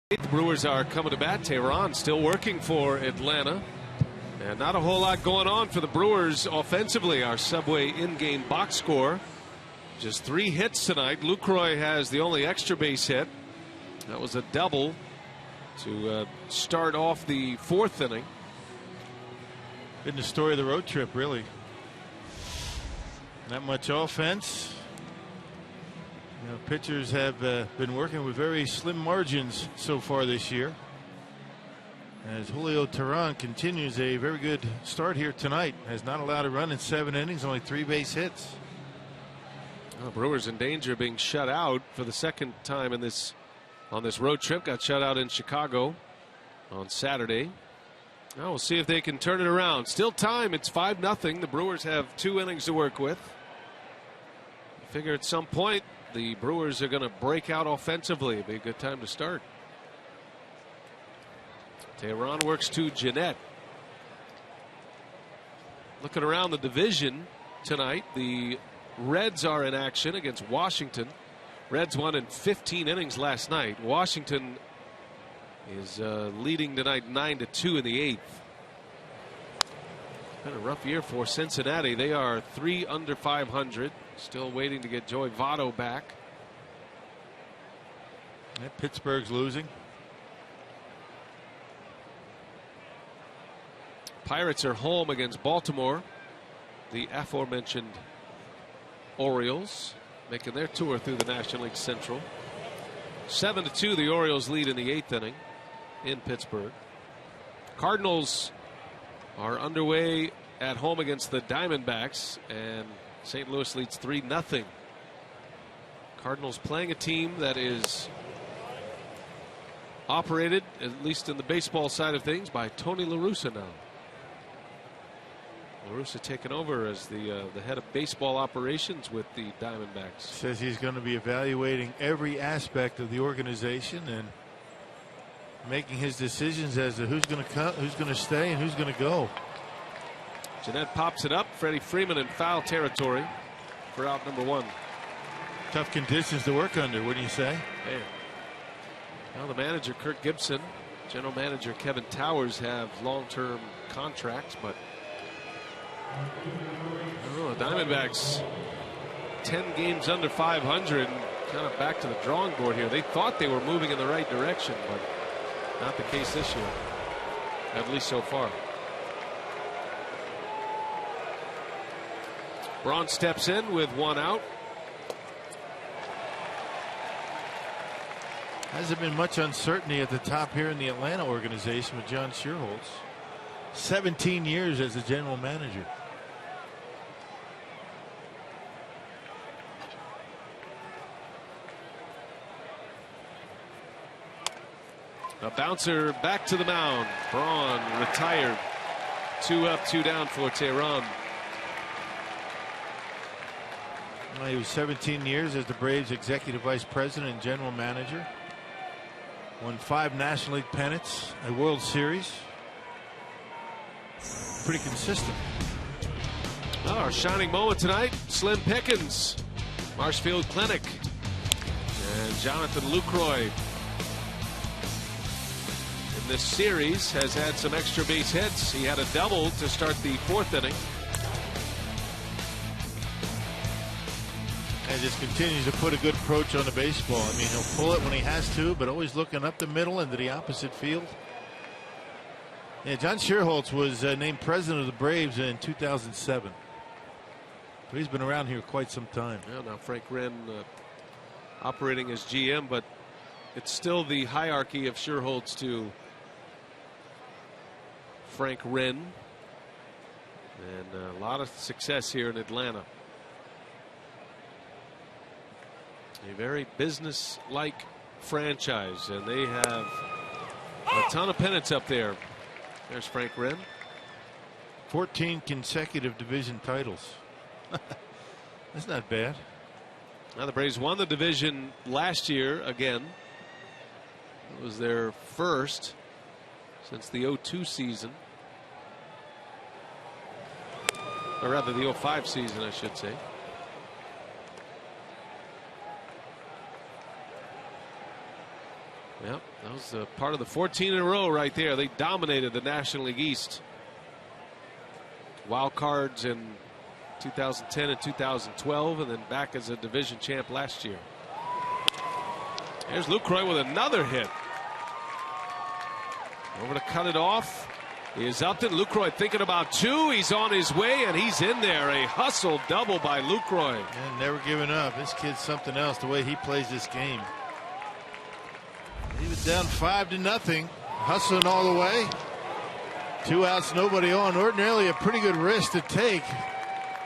The Brewers are coming to bat. Tehran still working for Atlanta. And not a whole lot going on for the Brewers offensively. Our Subway in-game box score. Just 3 hits tonight. Lucroy has the only extra base hit. That was a double to start off the 4th inning. Been the story of the road trip, really. Not much offense. You know, pitchers have been working with very slim margins so far this year. As Julio Tehran continues a very good start here tonight. Has not allowed a run in 7 innings, only 3 base hits. Brewers in danger of being shut out for the 2nd time in this on this road trip. Got shut out in Chicago on Saturday. Now we'll see if they can turn it around. Still time. It's 5-0. The Brewers have 2 innings to work with. I figure at some point the Brewers are going to break out offensively. It'd be a good time to start. Tehran works to Jeanette. Looking around the division tonight, the Reds are in action against Washington. Reds won in 15 innings last night. Washington is leading tonight 9-2 in the 8th. Been a rough year for Cincinnati. They are 3 under 500. Still waiting to get Joey Votto back. Yeah, Pittsburgh's losing. Pirates are home against Baltimore. The aforementioned Orioles making their tour through the National League Central. 7-2 the Orioles lead in the 8th inning in Pittsburgh. Cardinals are underway at home against the Diamondbacks, and St. Louis leads 3-0. Cardinals playing a team that is operated, at least in the baseball side of things, by Tony La Russa now. La Russa taking over as the head of baseball operations with the Diamondbacks. Says he's going to be evaluating every aspect of the organization and making his decisions as to who's going to come, who's going to stay, and who's going to go. Jeanette pops it up. Freddie Freeman in foul territory for out number 1. Tough conditions to work under, wouldn't you say? Man. Now the manager Kirk Gibson, general manager Kevin Towers have long-term contracts, but I don't know, the Diamondbacks 10 games under 500 and kind of back to the drawing board here. They thought they were moving in the right direction, but not the case this year, at least so far. Braun steps in with 1 out. Hasn't been much uncertainty at the top here in the Atlanta organization with John Schuerholz. 17 years as the general manager. A bouncer back to the mound. Braun retired. 2 up, 2 down for Tehran. Well, he was 17 years as the Braves executive vice president and general manager. Won 5 National League pennants, a World Series. Pretty consistent. Well, our shining moment tonight, Slim Pickens, Marshfield Clinic, and Jonathan Lucroy in this series has had some extra base hits. He had a double to start the 4th inning. And just continues to put a good approach on the baseball. I mean, he'll pull it when he has to, but always looking up the middle into the opposite field. Yeah, John Schuerholz was named president of the Braves in 2007. So he's been around here quite some time. Yeah, now Frank Wren operating as GM, but it's still the hierarchy of Schuerholz to Frank Wren. And a lot of success here in Atlanta. A very business-like franchise, and they have a ton of pennants up there. There's Frank Wren. 14 consecutive division titles. That's not bad. Now the Braves won the division last year again. It was their first since the 02 season. Or rather the 05 season, I should say. Yep, that was part of the 14 in a row right there. They dominated the National League East. Wild cards in 2010 and 2012, and then back as a division champ last year. There's Lucroy with another hit. Over to cut it off is Upton. Lucroy thinking about 2. He's on his way, and he's in there. A hustle double by Lucroy. And never giving up. This kid's something else, the way he plays this game. He was down 5-0, hustling all the way. 2 outs, nobody on. Ordinarily a pretty good risk to take.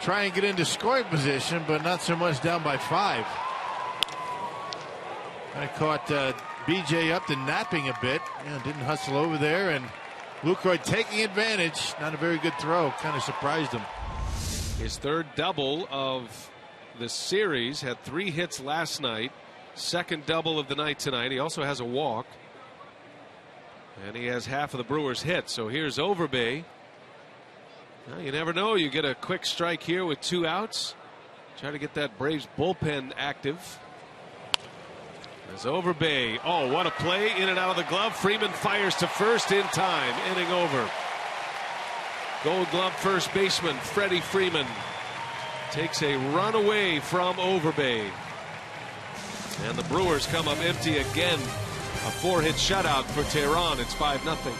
Try and get into scoring position, but not so much down by 5. I caught BJ Upton napping a bit. Didn't hustle over there, and Lucroy taking advantage. Not a very good throw. Kind of surprised him. His third double of the series. Had 3 hits last night. Second double of the night tonight. He also has a walk. And he has half of the Brewers hit. So here's Overby. Well, you never know. You get a quick strike here with 2 outs. Try to get that Braves bullpen active. There's Overby. Oh, what a play. In and out of the glove. Freeman fires to first in time. Inning over. Gold Glove first baseman Freddie Freeman takes a run away from Overby. And the Brewers come up empty again. A 4-hit shutout for Tehran. It's 5-0.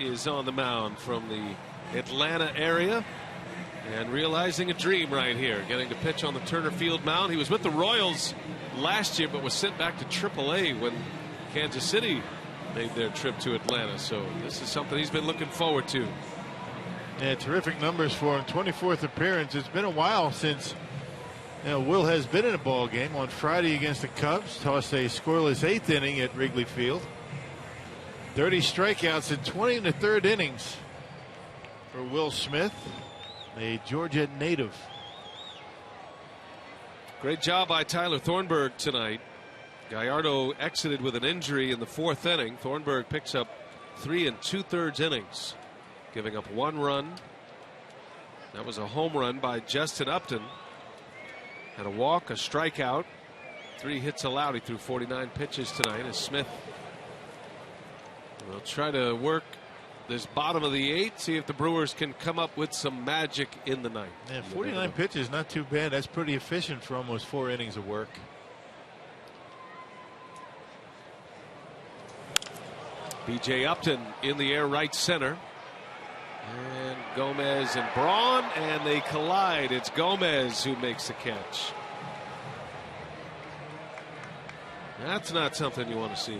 Is on the mound from the Atlanta area and realizing a dream right here, getting to pitch on the Turner Field mound. He was with the Royals last year, but was sent back to AAA when Kansas City made their trip to Atlanta. So this is something he's been looking forward to. Yeah, terrific numbers for him. 24th appearance. It's been a while since Will has been in a ball game. On Friday against the Cubs, tossed a scoreless 8th inning at Wrigley Field. 30 strikeouts in 20 in the 3rd innings for Will Smith, a Georgia native. Great job by Tyler Thornburg tonight. Gallardo exited with an injury in the 4th inning. Thornburg picks up 3 2/3 innings, giving up 1 run. That was a home run by Justin Upton. Had a walk, a strikeout, 3 hits allowed. He threw 49 pitches tonight as Smith will try to work this bottom of the 8th, see if the Brewers can come up with some magic in the 9th. Yeah, 49 pitches, not too bad. That's pretty efficient for almost 4 innings of work. BJ Upton in the air, right center. And Gomez and Braun, and they collide. It's Gomez who makes the catch. That's not something you want to see.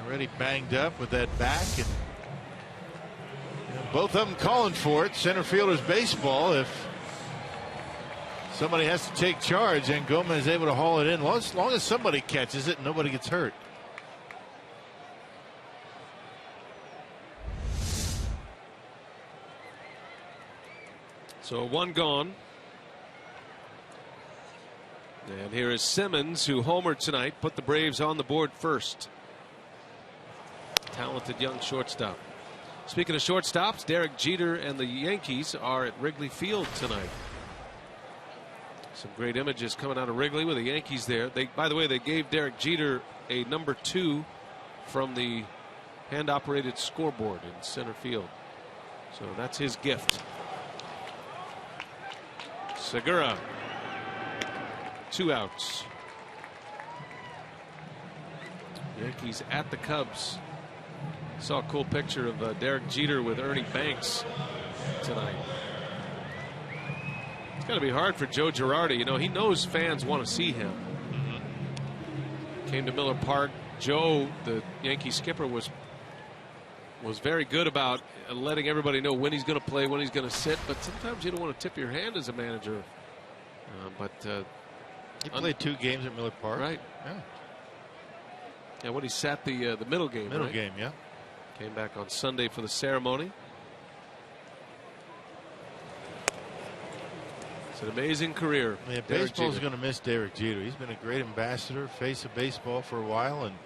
Already banged up with that back, and both of them calling for it. Center fielder's baseball. If somebody has to take charge, and Gomez is able to haul it in, as long as somebody catches it and nobody gets hurt. So 1 gone. And here is Simmons, who homered tonight, put the Braves on the board first. Talented young shortstop. Speaking of shortstops, Derek Jeter and the Yankees are at Wrigley Field tonight. Some great images coming out of Wrigley with the Yankees there. By the way, they gave Derek Jeter a number 2 from the hand-operated scoreboard in center field. So that's his gift. Segura. 2 outs. Yankees at the Cubs. Saw a cool picture of Derek Jeter with Ernie Banks tonight. It's got to be hard for Joe Girardi. You know, he knows fans want to see him. Came to Miller Park. Joe, the Yankee skipper, was very good about letting everybody know when he's going to play, when he's going to sit. But sometimes you don't want to tip your hand as a manager. He played 2 games at Miller Park. Right. Yeah. Yeah, when he sat the middle game. Middle right? game, yeah. Came back on Sunday for the ceremony. It's an amazing career. Yeah, Derek baseball's Jeter. going to miss Derek Jeter. He's been a great ambassador, face of baseball for a while, and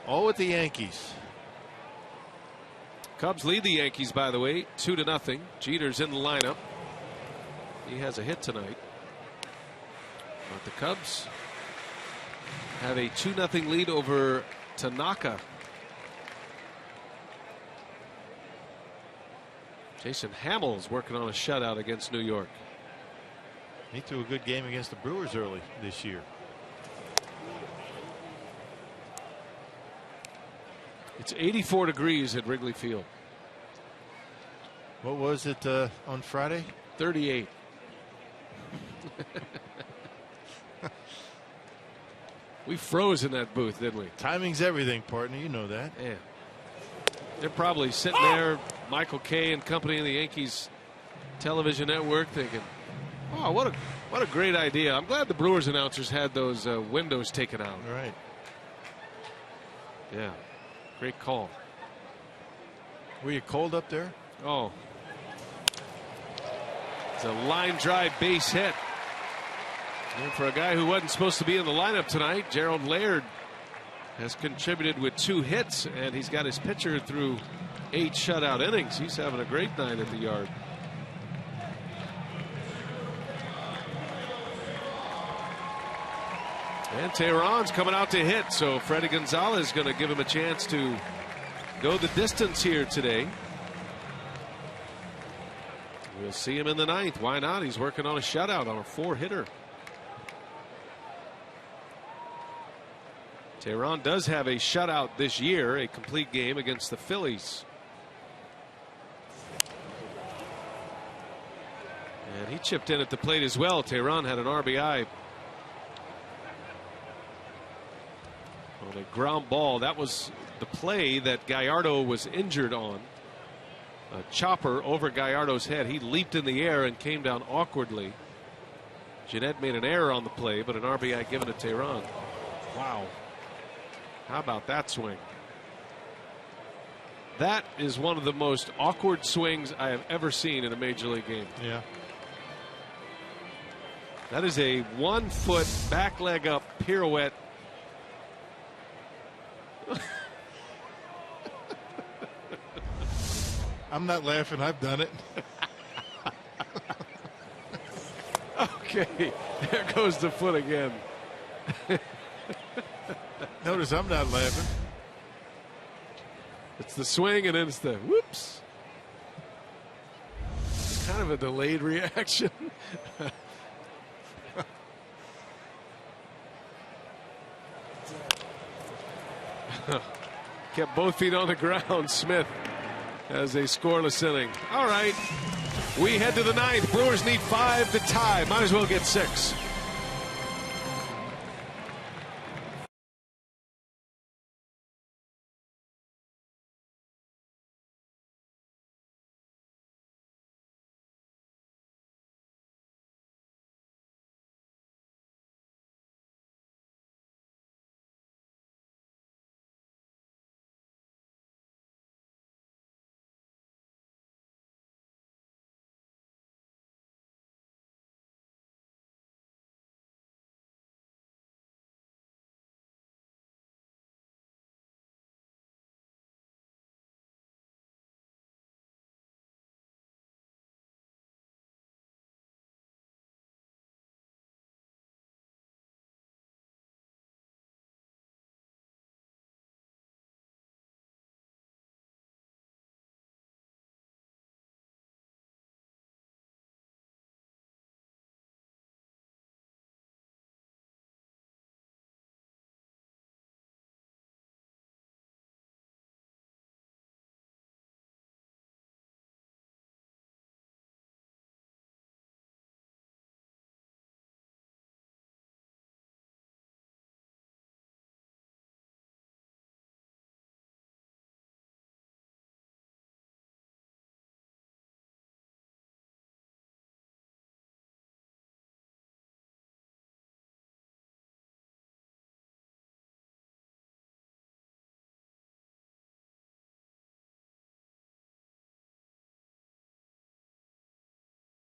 all with the Yankees. Cubs lead the Yankees, by the way, 2-0. Jeter's in the lineup. He has a hit tonight. But the Cubs have a 2-0 lead over Tanaka. Jason Hamill's working on a shutout against New York. He threw a good game against the Brewers early this year. It's 84 degrees at Wrigley Field. What was it on Friday? 38. We froze in that booth, didn't we? Timing's everything, partner. You know that. Yeah. They're probably sitting there, Michael Kay and company in the Yankees television network, thinking, oh, what a great idea. I'm glad the Brewers announcers had those windows taken out. All right. Yeah. Great call. Were you cold up there? Oh. It's a line drive base hit. And for a guy who wasn't supposed to be in the lineup tonight, Gerald Laird has contributed with 2 hits, and he's got his pitcher through 8 shutout innings. He's having a great night at the yard. And Tehran's coming out to hit, so Freddie Gonzalez is going to give him a chance to go the distance here today. We'll see him in the 9th. Why not? He's working on a shutout on a 4-hitter. Tehran does have a shutout this year, a complete game against the Phillies. And he chipped in at the plate as well. Tehran had an RBI on a ground ball. That was the play that Gallardo was injured on. A chopper over Gallardo's head. He leaped in the air and came down awkwardly. Jeanette made an error on the play, but an RBI given to Tehran. Wow. How about that swing? That is one of the most awkward swings I have ever seen in a major league game. Yeah. That is a 1-foot back leg up pirouette. I'm not laughing. I've done it. Okay, there goes the foot again. Notice I'm not laughing. It's the swing and then it's the whoops. It's kind of a delayed reaction. Kept both feet on the ground. Smith has a scoreless inning. All right, we head to the 9th. Brewers need 5 to tie. Might as well get 6.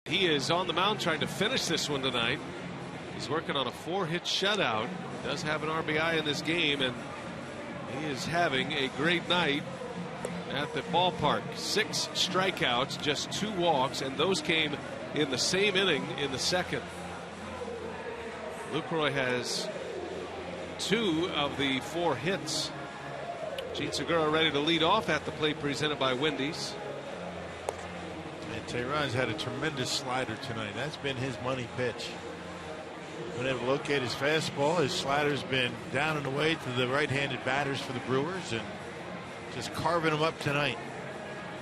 He is on the mound trying to finish this one tonight. He's working on a 4-hit shutout. Does have an RBI in this game, and he is having a great night at the ballpark. 6 strikeouts, just 2 walks, and those came in the same inning in the second. Lucroy has 2 of the 4 hits. Gene Segura ready to lead off at the plate, presented by Wendy's. And Tehran's had a tremendous slider tonight. That's been his money pitch. Been able to locate his fastball. His slider's been down and away to the right-handed batters for the Brewers, and just carving them up tonight.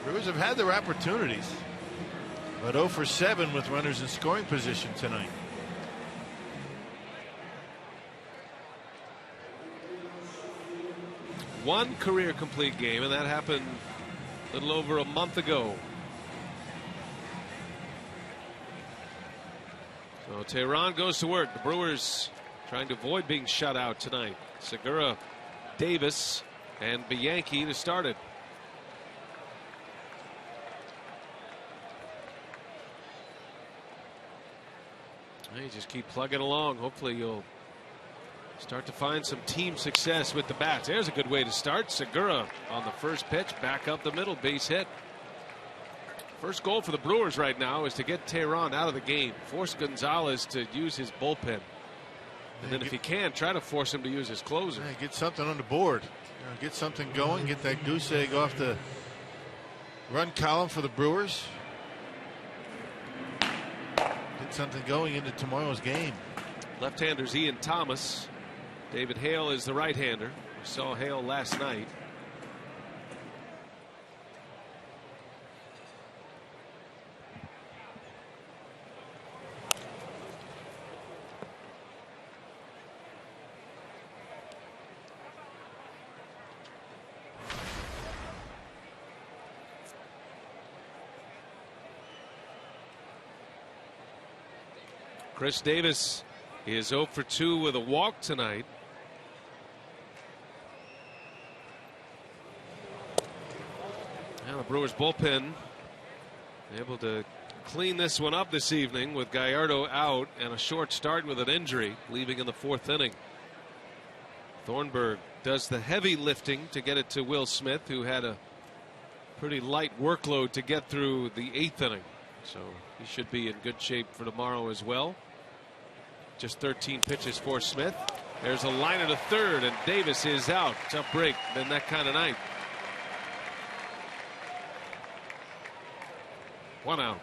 Brewers have had their opportunities, but 0 for 7 with runners in scoring position tonight. One career complete game, and that happened a little over a month ago. So Tehran goes to work. The Brewers trying to avoid being shut out tonight. Segura, Davis, and Bianchi to start it. You just keep plugging along. Hopefully you'll start to find some team success with the bats. There's a good way to start. Segura on the first pitch, back up the middle, base hit. First goal for the Brewers right now is to get Tehran out of the game. Force Gonzalez to use his bullpen. And then if he can, try to force him to use his closer. Yeah, get something on the board. Get something going. Get that goose egg off the run column for the Brewers. Get something going into tomorrow's game. Left-handers Ian Thomas. David Hale is the right-hander. We saw Hale last night. Chris Davis is 0 for 2 with a walk tonight. Now the Brewers bullpen able to clean this one up this evening with Gallardo out and a short start with an injury, leaving in the 4th inning. Thornburg does the heavy lifting to get it to Will Smith, who had a pretty light workload to get through the 8th inning. So he should be in good shape for tomorrow as well. Just 13 pitches for Smith. There's a liner to third, and Davis is out. Tough break. Been that kind of night. 1 out.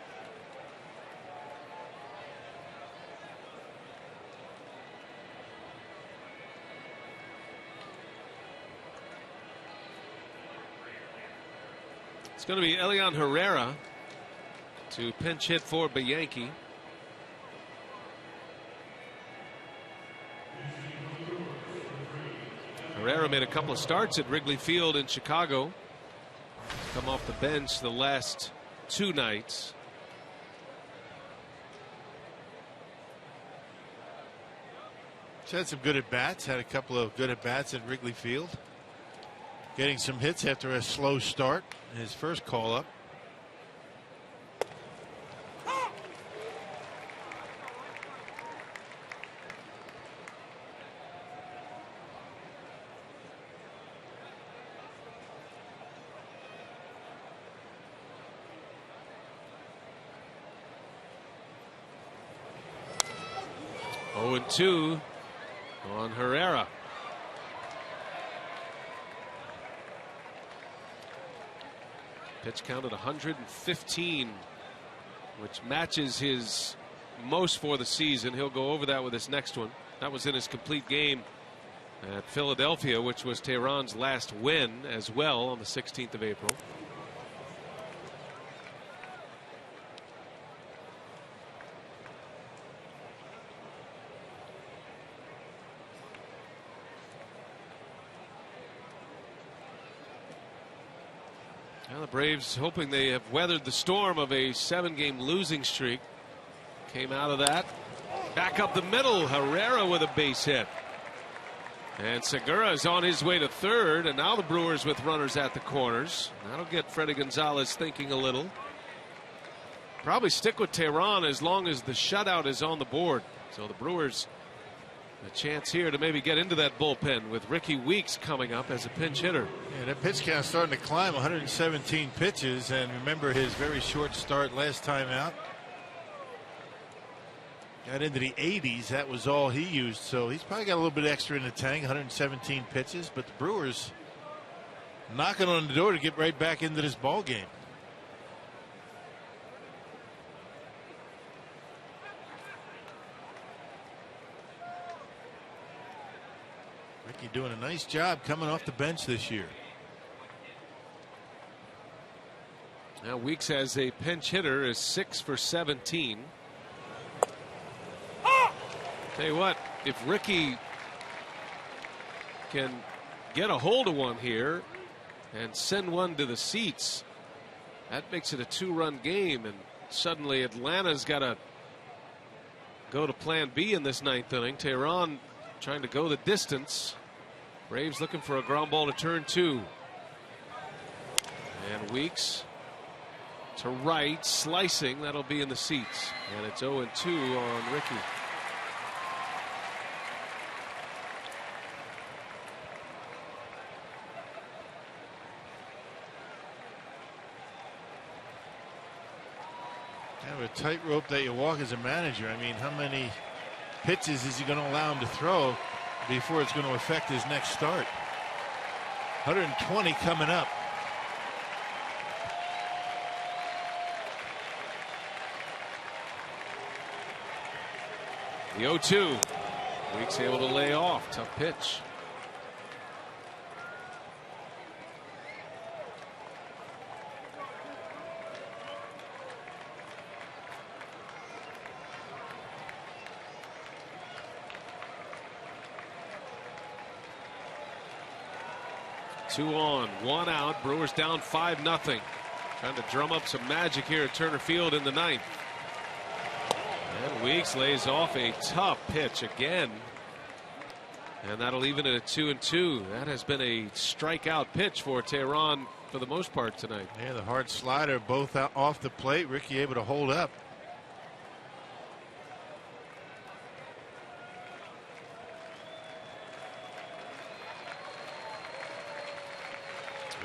It's going to be Elian Herrera to pinch hit for Bianchi. Herrera made a couple of starts at Wrigley Field in Chicago. Come off the bench the last 2 nights. He's had some good at-bats. Had a couple of good at-bats at Wrigley Field. Getting some hits after a slow start in his first call-up. And 2 on Herrera. Pitch count at 115, which matches his most for the season. He'll go over that with his next one. That was in his complete game at Philadelphia, which was Tehran's last win as well on the 16th of April. Well, the Braves hoping they have weathered the storm of a 7-game losing streak. Came out of that. Back up the middle. Herrera with a base hit. And Segura is on his way to third. And now the Brewers with runners at the corners. That'll get Freddie Gonzalez thinking a little. probably stick with Tehran as long as the shutout is on the board. So the Brewers a chance here to maybe get into that bullpen with Ricky Weeks coming up as a pinch hitter. Yeah, that pitch count's starting to climb, 117 pitches, and remember his very short start last time out. Got into the 80s, that was all he used, so he's probably got a little bit extra in the tank, 117 pitches, but the Brewers knocking on the door to get right back into this ball game. Ricky doing a nice job coming off the bench this year. Now Weeks as a pinch hitter is 6 for 17. Tell you what, if Ricky can get a hold of one here and send one to the seats, that makes it a 2-run game, and suddenly Atlanta's got to go to plan B in this 9th inning. Tehran trying to go the distance. Braves looking for a ground ball to turn 2. And Weeks to right, slicing, that'll be in the seats, and it's 0-2 on Ricky. Kind of a tightrope that you walk as a manager. I mean, how many pitches is he going to allow him to throw before it's going to affect his next start? 120 coming up. The 0-2. Weeks able to lay off. Tough pitch. Two on, 1 out. Brewers down 5-0. Trying to drum up some magic here at Turner Field in the 9th. And Weeks lays off a tough pitch again. And that'll even it at 2-2. That has been a strikeout pitch for Tehran for the most part tonight. Yeah, the hard slider both out off the plate. Ricky able to hold up.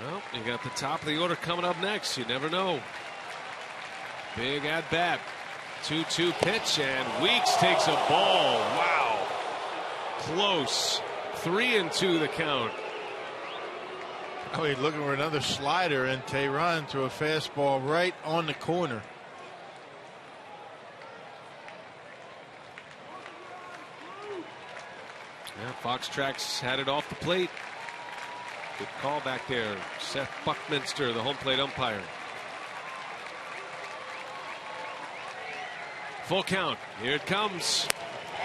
Well, you got the top of the order coming up next. You never know. Big at bat. 2-2 pitch, and Weeks takes a ball. Wow. Close. 3-2 the count. Oh, he's looking for another slider, and Tehran threw a fastball right on the corner. Yeah, Fox Tracks had it off the plate. Good call back there. Seth Buckminster, the home plate umpire. Full count. Here it comes.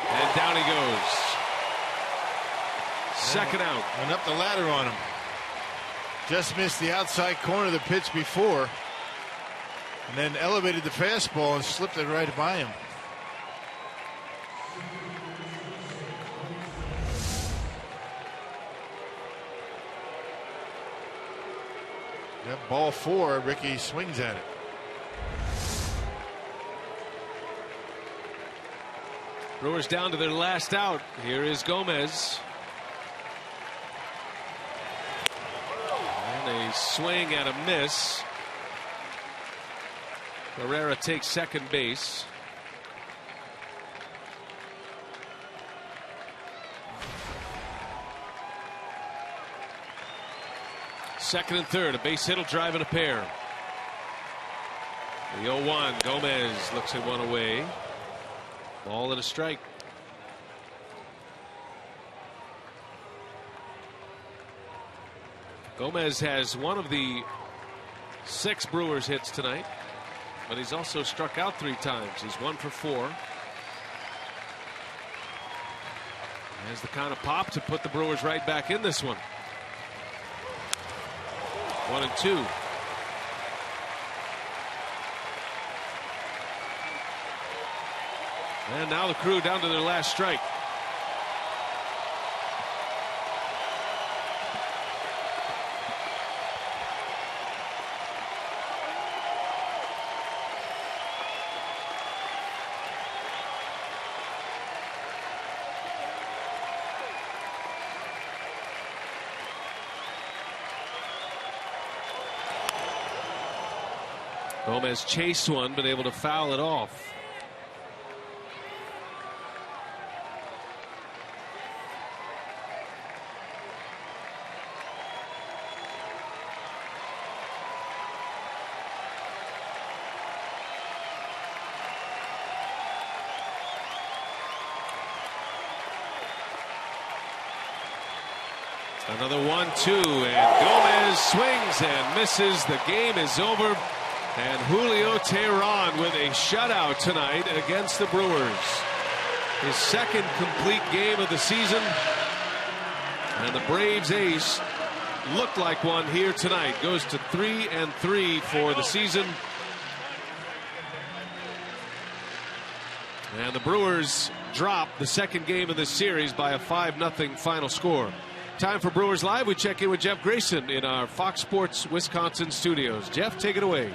And down he goes. Second out. Went up the ladder on him. Just missed the outside corner of the pitch before. And then elevated the fastball and slipped it right by him. Yep, ball 4. Ricky swings at it. Brewers down to their last out. Here is Gomez. And a swing and a miss. Herrera takes second base. Second and third, a base hit will drive in a pair. The 0-1, Gomez looks at one away. Ball and a strike. Gomez has one of the 6 Brewers hits tonight, but he's also struck out 3 times. He's 1 for 4. Has the kind of pop to put the Brewers right back in this one. 1-2. And now the Crew down to their last strike. Gomez chased one, but able to foul it off. Another 1-2, and Gomez swings and misses. The game is over. And Julio Teheran with a shutout tonight against the Brewers. His second complete game of the season. And the Braves ace looked like one here tonight. Goes to 3-3 for the season. And the Brewers drop the second game of this series by a 5-0 final score. Time for Brewers Live. We check in with Jeff Grayson in our Fox Sports Wisconsin studios. Jeff, take it away.